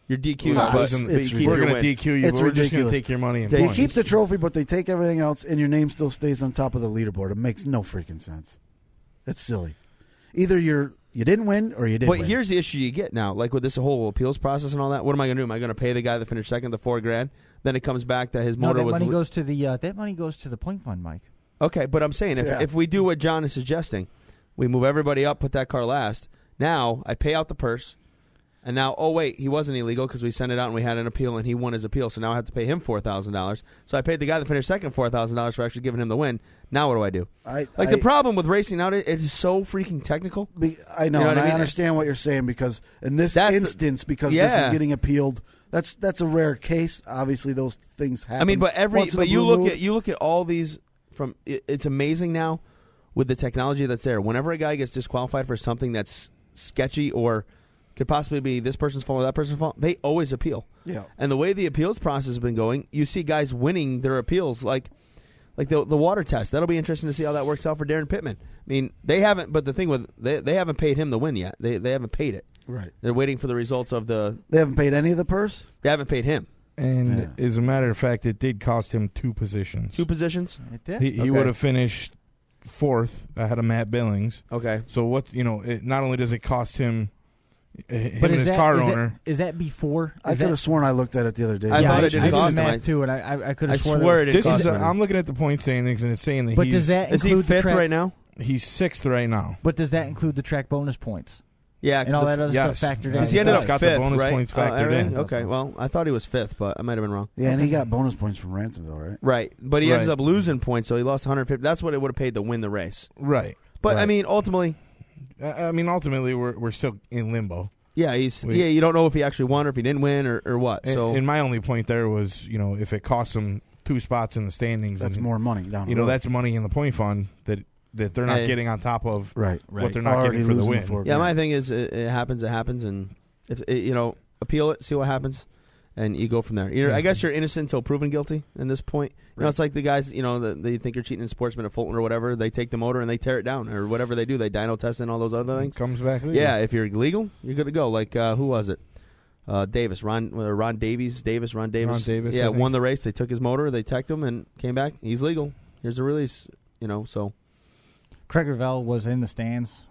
DQ. We're going to DQ you. It's we're ridiculous. just going to take your money and They keep the trophy, but they take everything else, and your name still stays on top of the leaderboard. It makes no freaking sense. It's silly. Either you didn't win or you did win. But here's the issue you get now, like with this whole appeals process and all that. What am I going to do? Am I going to pay the guy that finished second the $4,000? Then it comes back that his motor was. That money goes to the point fund, Mike. Okay, but I'm saying if we do what John is suggesting, we move everybody up, put that car last. Now I pay out the purse, and now he wasn't illegal because we sent it out and we had an appeal and he won his appeal. So now I have to pay him $4,000. So I paid the guy that finished second $4,000 for actually giving him the win. Now what do? The problem with racing now, it is so freaking technical. I know, and I understand what you're saying because in this instance, this is getting appealed. That's a rare case. Obviously, those things happen. I mean, but you look at all these from. It's amazing now with the technology that's there. Whenever a guy gets disqualified for something that's sketchy or could possibly be this person's fault or that person's fault, they always appeal. Yeah. And the way the appeals process has been going, you see guys winning their appeals. Like, like the water test. That'll be interesting to see how that works out for Darren Pittman. I mean, they haven't, but the thing with they haven't paid him the win yet. They haven't paid it. Right. They're waiting for the results of the. They haven't paid any of the purse? They haven't paid him. And as a matter of fact, it did cost him 2 positions. 2 positions? It did. He would have finished 4th ahead of Matt Billings. Okay. So what not only does it cost him, him but and his car owner. Is that before? I could have sworn I looked at it the other day. I thought it did didn't cost math him. too, and I could have sworn. I swear it didn't cost him. I'm looking at the point standings, and it's saying that but does that is he include 5th right now? He's 6th right now. But does that include the track bonus points? Yeah, and all that other stuff factored in. Because he ended up got 5th, the bonus right? points factored in. Okay, well, I thought he was 5th, but I might have been wrong. Yeah, and he got bonus points from Ransomville, right? Right, but he ends up losing points, so he lost 150. That's what it would have paid to win the race. Right. But, I mean, ultimately... ultimately, we're still in limbo. Yeah, you don't know if he actually won or if he didn't win or what. And my only point there was, if it costs him 2 spots in the standings... That's more money down the road. That's money in the point fund that they're not getting on top of what they're not getting for the win. Yeah, my thing is it happens, and if appeal it, see what happens, and you go from there. I guess you're innocent until proven guilty in this point. It's like the guys, that they think you're cheating in Sportsman at Fulton or whatever. They take the motor and they tear it down or whatever they do. They dyno test and all those other things. It comes back legal. Yeah, if you're legal, you're good to go. Like who was it? Davis, Ron Davis. Yeah, won the race. They took his motor, they teched him, and came back. He's legal. Here's a release. So. Craig Revelle was in the stands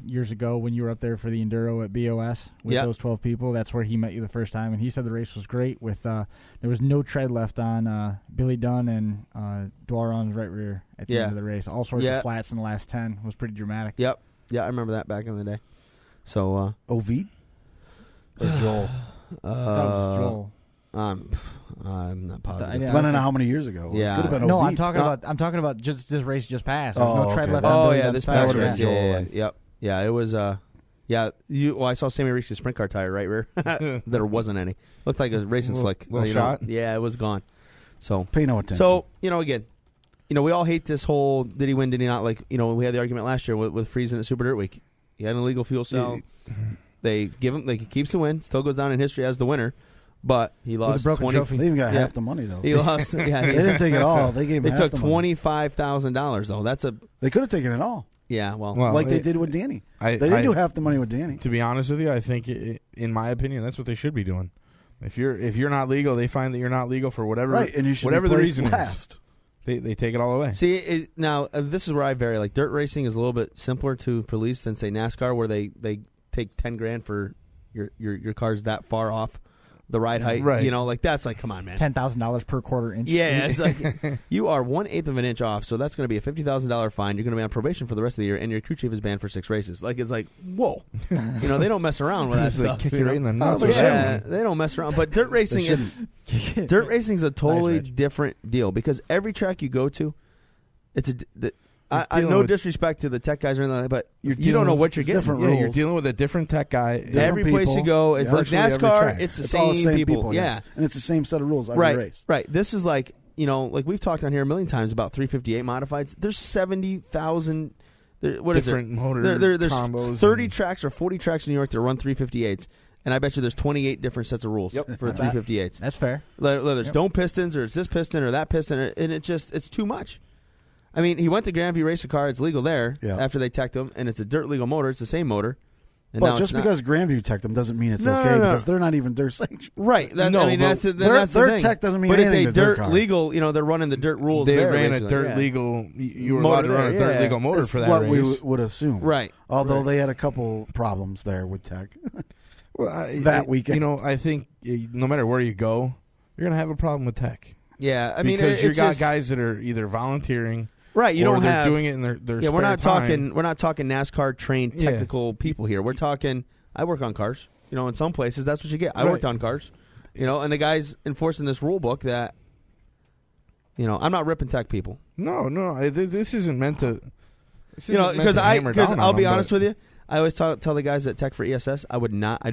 years ago when you were up there for the Enduro at BOS with those 12 people. That's where he met you the first time, and he said the race was great. With there was no tread left on Billy Dunn and Dwaron's right rear at the end of the race. All sorts of flats in the last 10. It was pretty dramatic. Yep. Yeah, I remember that back in the day. So Ovid or Joel? I thought it was Joel. I'm not positive. I don't know how many years ago. Yeah. It could have been no, Ovid. I'm talking about just this race just passed. There's no tread left on Oh Billy yeah, Dunn's this tires. past race. Yep. Yeah, it was. I saw Sammy Reese's sprint car tire right rear. There wasn't any. Looked like a racing slick. Little shot. Yeah, it was gone. So pay no attention. So again, we all hate this whole did he win, did he not? Like we had the argument last year with Friesen at Super Dirt Week. He had an illegal fuel cell. They give him. He keeps the win. Still goes down in history as the winner. But he lost 20. They even got half the money though. He lost. Yeah, they didn't take it all. They gave. They took $25,000 though. That's a. They could have taken it all. Yeah, well like they did with Danny. They didn't do half the money with Danny. To be honest with you, I think, in my opinion, that's what they should be doing. If you're not legal, they find that you're not legal for whatever and you should whatever the reason last. is. They take it all away. See, now this is where I vary. Like dirt racing is a little bit simpler to police than say NASCAR, where they take $10,000 for your car's that far off the ride height. Right. Like that's like, come on, man. $10,000 per quarter inch. Yeah, it's like you are 1/8 of an inch off, so that's going to be a $50,000 fine. You're going to be on probation for the rest of the year, and your crew chief is banned for 6 races. Like it's like, whoa, they don't mess around with that stuff. They kick you right in the nuts. Yeah, they don't mess around. But dirt racing is a totally different deal because every track you go to, it's I no disrespect to the tech guys or anything like that, but you don't know what you're getting. Rules. You're dealing with a different tech guy. Every place you go, it's like NASCAR, it's the same people. Yeah. And it's the same set of rules every race. Right. This is like, like we've talked on here a million times about 358 modifieds. There's 70,000 different motor there's combos 30 tracks or 40 tracks in New York that run 358s. And I bet you there's 28 different sets of rules for 358s. That's fair. There's dome pistons or it's this piston or that piston, and it's too much. I mean, he went to Grandview Race a Car. It's legal there after they teched him, and it's a dirt legal motor. It's the same motor. And but just because Grandview teched them doesn't mean it's okay because they're not even dirt sanctioned. Right. That's the their tech doesn't mean anything. But it's a dirt legal. They're running the dirt rules. They there, ran basically. a dirt legal. You were allowed to run a dirt legal motor for that what race. We would assume. Right. Although they had a couple problems there with tech that weekend. I think no matter where you go, you're going to have a problem with tech. Yeah. I mean, because you got guys that are either volunteering. Right, you don't have doing it in their we're not time. talking NASCAR trained technical people here. We're talking. I work on cars. In some places that's what you get. I worked on cars. And the guys enforcing this rule book that. I'm not ripping tech people. No, this isn't meant to. Because I'll be honest with you. I always tell the guys at Tech for ESS, I do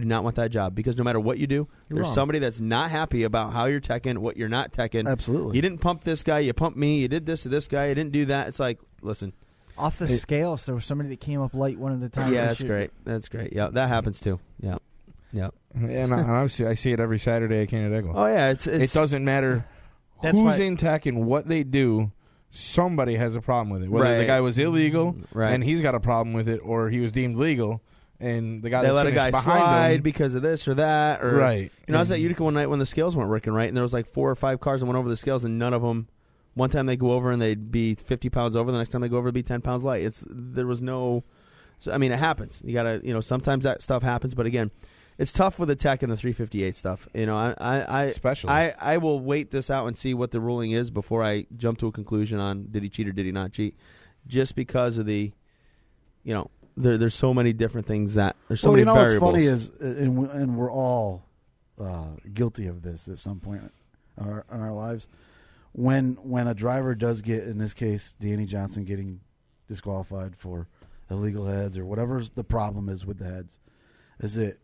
not want that job because no matter what you do, there's somebody that's not happy about how you're teching, what you're not teching. Absolutely. You didn't pump this guy, you pumped me, you did this to this guy, you didn't do that. It's like, listen. Off the scale, so there was somebody that came up light one of the times. Yeah, that's great. That's great. Yeah, that happens too. Yeah. And obviously, I see it every Saturday at Canandaigua. Oh, yeah. It doesn't matter who's in tech and what they do. somebody has a problem with it. Whether the guy was illegal and he's got a problem with it, or he was deemed legal and the guy they that let a guy slide him, because of this or that. Or, right. You know, I was at Utica one night when the scales weren't working right, and there was like 4 or 5 cars that went over the scales, and none of them. One time they go over and they'd be 50 pounds over. The next time they go over, it'd be 10 pounds light. There was no. So, I mean, it happens. You gotta, sometimes that stuff happens, but again, it's tough with the tech and the 358 stuff. I will wait this out and see what the ruling is before I jump to a conclusion on did he cheat or did he not cheat, just because of the, there's so many different things that there's so many variables. What's funny is, and we're all guilty of this at some point in our lives. When a driver does get, in this case, Danny Johnson getting disqualified for illegal heads or whatever the problem is with the heads, is it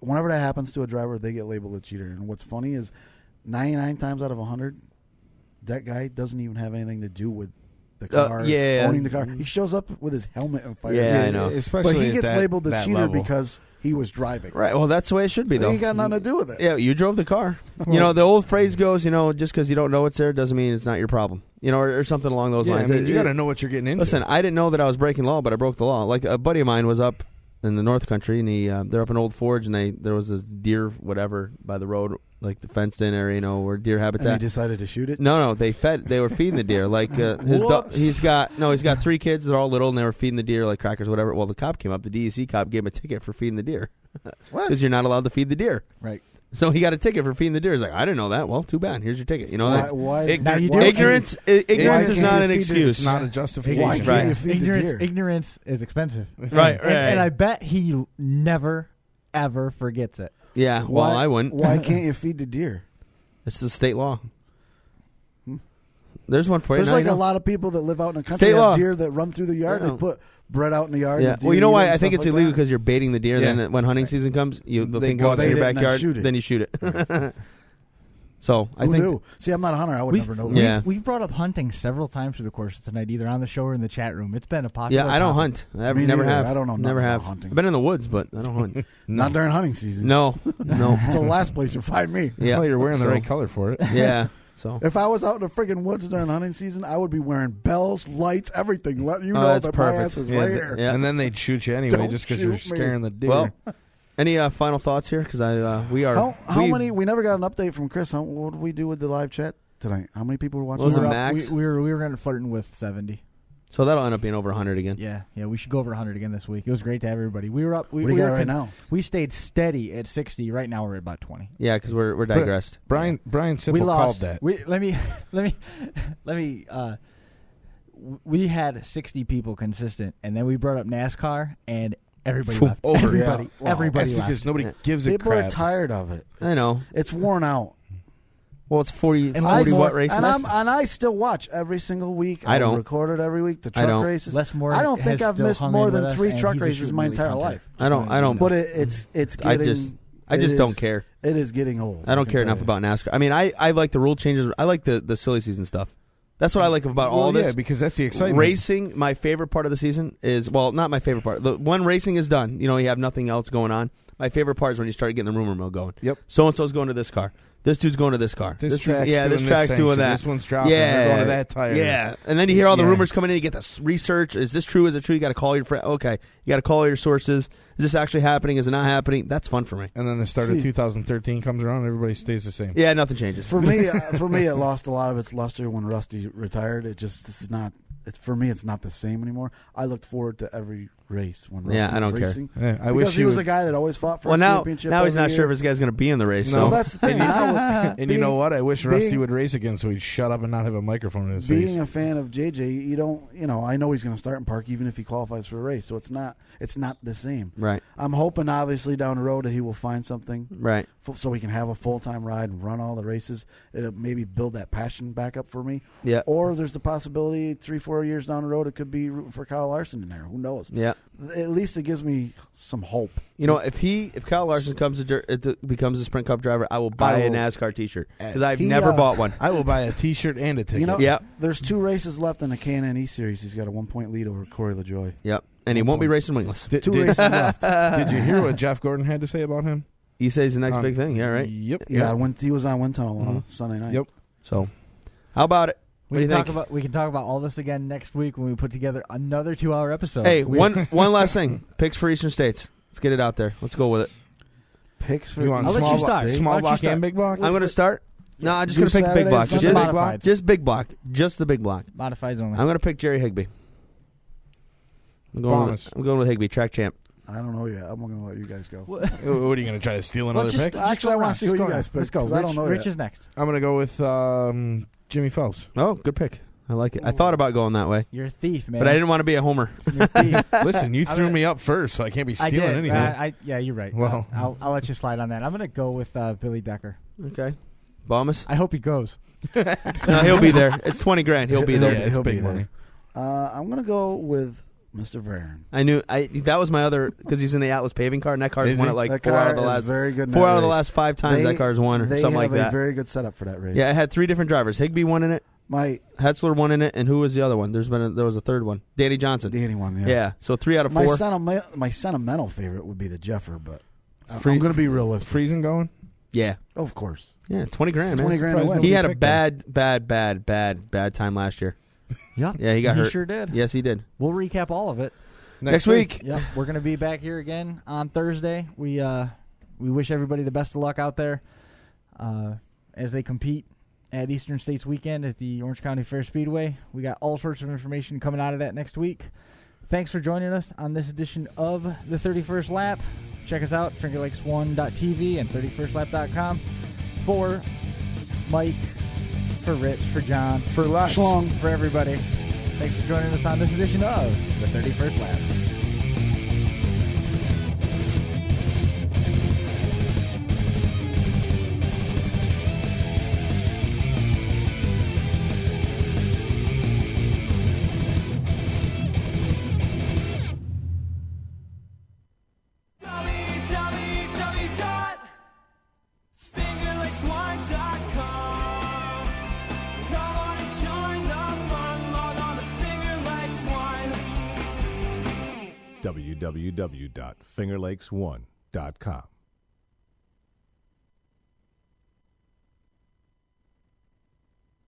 whenever that happens to a driver, they get labeled a cheater. And what's funny is 99 times out of 100, that guy doesn't even have anything to do with the car, owning the car. He shows up with his helmet and fires. Yeah, I know. Especially but he gets labeled the cheater level. because he was driving. Right. Well, that's the way it should be, though. He got nothing to do with it. Yeah, you drove the car. The old phrase goes, just because you don't know it's there doesn't mean it's not your problem. Or something along those lines. I mean, you got to know what you're getting into. Listen, I didn't know that I was breaking law, but I broke the law. Like a buddy of mine was up in the North Country, and they're up in Old Forge, and there was this deer, whatever, by the road, like the fenced-in area, or deer habitat. And he decided to shoot it? No, they were feeding the deer. Like he's got 3 kids. They're all little, and they were feeding the deer like crackers, whatever. Well, the cop came up. The DEC cop gave him a ticket for feeding the deer. What? Because you're not allowed to feed the deer. Right. So he got a ticket for feeding the deer. He's like, I didn't know that. Well, too bad. Here's your ticket. Why ignorance is not an excuse. It's not a justification. Why can't you feed the deer? Ignorance is expensive. Right. And I bet he never, ever forgets it. Yeah, well, I wouldn't. Why can't you feed the deer? It's the state law. There's one for you. There's a lot of people that live out in the country State that law. have deer that run through the yard. They put bread out in the yard. Yeah. Well, you know why? I think it's illegal because you're baiting the deer. Yeah. Then when hunting season comes, they'll think go go out to bait your it and then backyard, shoot it. then you shoot it. Right. So I Who think. knew? See, I'm not a hunter. I would never know that. Yeah. We've brought up hunting several times through the course of tonight, either on the show or in the chat room. It's been a popular Yeah, I don't topic. hunt. I Me never neither. have. I don't know Never nothing have. about hunting. I've been in the woods, but I don't hunt. Not during hunting season. No. It's the last place you'll find me. Yeah. Well, you're wearing the So- right color for it. Yeah. So. If I was out in the friggin' woods during hunting season, I would be wearing bells, lights, everything. Letting you know that's that my perfect. ass is Yeah, right here. Yeah. And then they'd shoot you anyway Don't just because you're shoot me. scaring the deer. Well, any final thoughts here? Because we are. How many? We never got an update from Chris. What did we do with the live chat tonight? How many people were watching? Was it We were up- max? We were going to flirting with 70. So that'll end up being over 100 again. Yeah, we should go over 100 again this week. It was great to have everybody. We were up. What do you got right now? We stayed steady at 60. Right now we're at about 20. Yeah, because we're digressed. Brian Simple We lost. called that. Let me. We had 60 people consistent, and then we brought up NASCAR, and everybody left. Over. Everybody, Yeah. Wow. everybody That's left. because nobody gives a People crap. are tired of it. I know. It's worn out. Well, it's 40 And 40 less- what races? And I still watch every single week. I don't. Record it every week. The I truck don't. races. Les Moore I don't think has I've still missed hung more in than with us, 3 and truck he's a races shooting my really entire talented. life. I don't. But it's I getting. just don't care. It is getting old. I don't care enough about NASCAR. I mean, I like the rule changes. I like the silly season stuff. That's what I like about all this. Yeah, because that's the excitement. Racing, my favorite part of the season is, well, not my favorite part. When racing is done, you have nothing else going on. My favorite part is when you start getting the rumor mill going. Yep. So-and-so's going to this car. This dude's going to this car. This track's track's doing that. This one's dropping. Yeah. They're going to that tire. Yeah. And then you hear all the Yeah. rumors coming in. You get this research. Is this true? Is it true? You got to call your friend. Okay. You got to call your sources. Is this actually happening? Is it not happening? That's fun for me. And then the start of 2013 comes around and everybody stays the same. Yeah, nothing changes. For me, it lost a lot of its luster when Rusty retired. It's not. For me, it's not the same anymore. I looked forward to every race when Rusty I don't was care. racing. Yeah, I because wish he was a guy that always fought for a now championship. he's every not sure if year. this guy's going to be in the race. No, So Well, that's the thing. And you know what? I wish Rusty being- would race again so he'd shut up and not have a microphone in his Being face. a fan of JJ, you don't. I know he's going to start in park even if he qualifies for a race. So it's not the same. right. I'm hoping, obviously, down the road that he will find something Right. so we can have a full-time ride and run all the races. It'll maybe build that passion back up for me. Yeah. Or there's the possibility 3-4 years down the road it could be rooting for Kyle Larson in there. Who knows? Yeah. At least it gives me some hope. If Kyle Larson becomes a Sprint Cup driver, I will buy a NASCAR T-shirt because I've He, never bought one. I will buy a T-shirt and a ticket. Yeah. There's 2 races left in the Can-Am E-Series. He's got a 1-point lead over Corey LaJoy. Yep. And he won't be racing wingless. 2 races left. Did you hear what Jeff Gordon had to say about him? He says the next big thing. Yeah, right. Yep. Yeah, when he was on Wind Tunnel Sunday night. Yep. So, how about it? We can talk about all this again next week when we put together another 2-hour episode. Hey, one last thing. Picks for Eastern States. Let's get it out there. Let's go with it. Picks for I'll let you start. Small block and big block? I'm going to start. No, I'm just going to pick big block. Just big block. Just the big block. Modifieds only. I'm going to pick Jerry Higbie. I'm going with Higbie, track champ. I don't know yet. I'm going to let you guys go. What are you going to try to steal another pick? Actually, I want to see what you guys pick. Let's go. I don't know Rich yet. is next. I'm going to go with Jimmy Phelps. Oh, good pick. I like it. I thought about going that way. You're a thief, man. But I didn't want to be a homer. You're a thief. Listen, you threw me up first, so I can't be stealing anything. Yeah, you're right. Well, I'll let you slide on that. I'm going to go with Billy Decker. Okay. Bombus? I hope he goes. No, he'll be there. It's $20,000. He'll be there. Yeah, he'll be there. I'm going to go with Mr. Varin. I knew that was my other, because he's in the Atlas paving car, and that car's won it like 4 out of the last very good 4 out of the last 5 times that car's won, or something like that. They have a very good setup for that race. Yeah, it had 3 different drivers. Higbie won in it. Hetzler won in it, and who was the other one? There was a third one. Danny Johnson. Danny won, yeah. Yeah, so 3 out of 4. My sentimental favorite would be the Jeffer, but I'm going to be realistic. Friesen going? Yeah. Oh, of course. Yeah, it's $20,000, man. $20,000 to win. He had a bad time last year. Yeah. Yeah, he got hurt. He sure did. Yes, he did. We'll recap all of it next week. Yep, we're going to be back here again on Thursday. We wish everybody the best of luck out there as they compete at Eastern States Weekend at the Orange County Fair Speedway. We got all sorts of information coming out of that next week. Thanks for joining us on this edition of the 31st Lap. Check us out, fingerlakes1.tv and 31stlap.com. For Mike, for Rich, for John, for Les, Schlong, for everybody. Thanks for joining us on this edition of the 31st Lap. www.fingerlakes1.com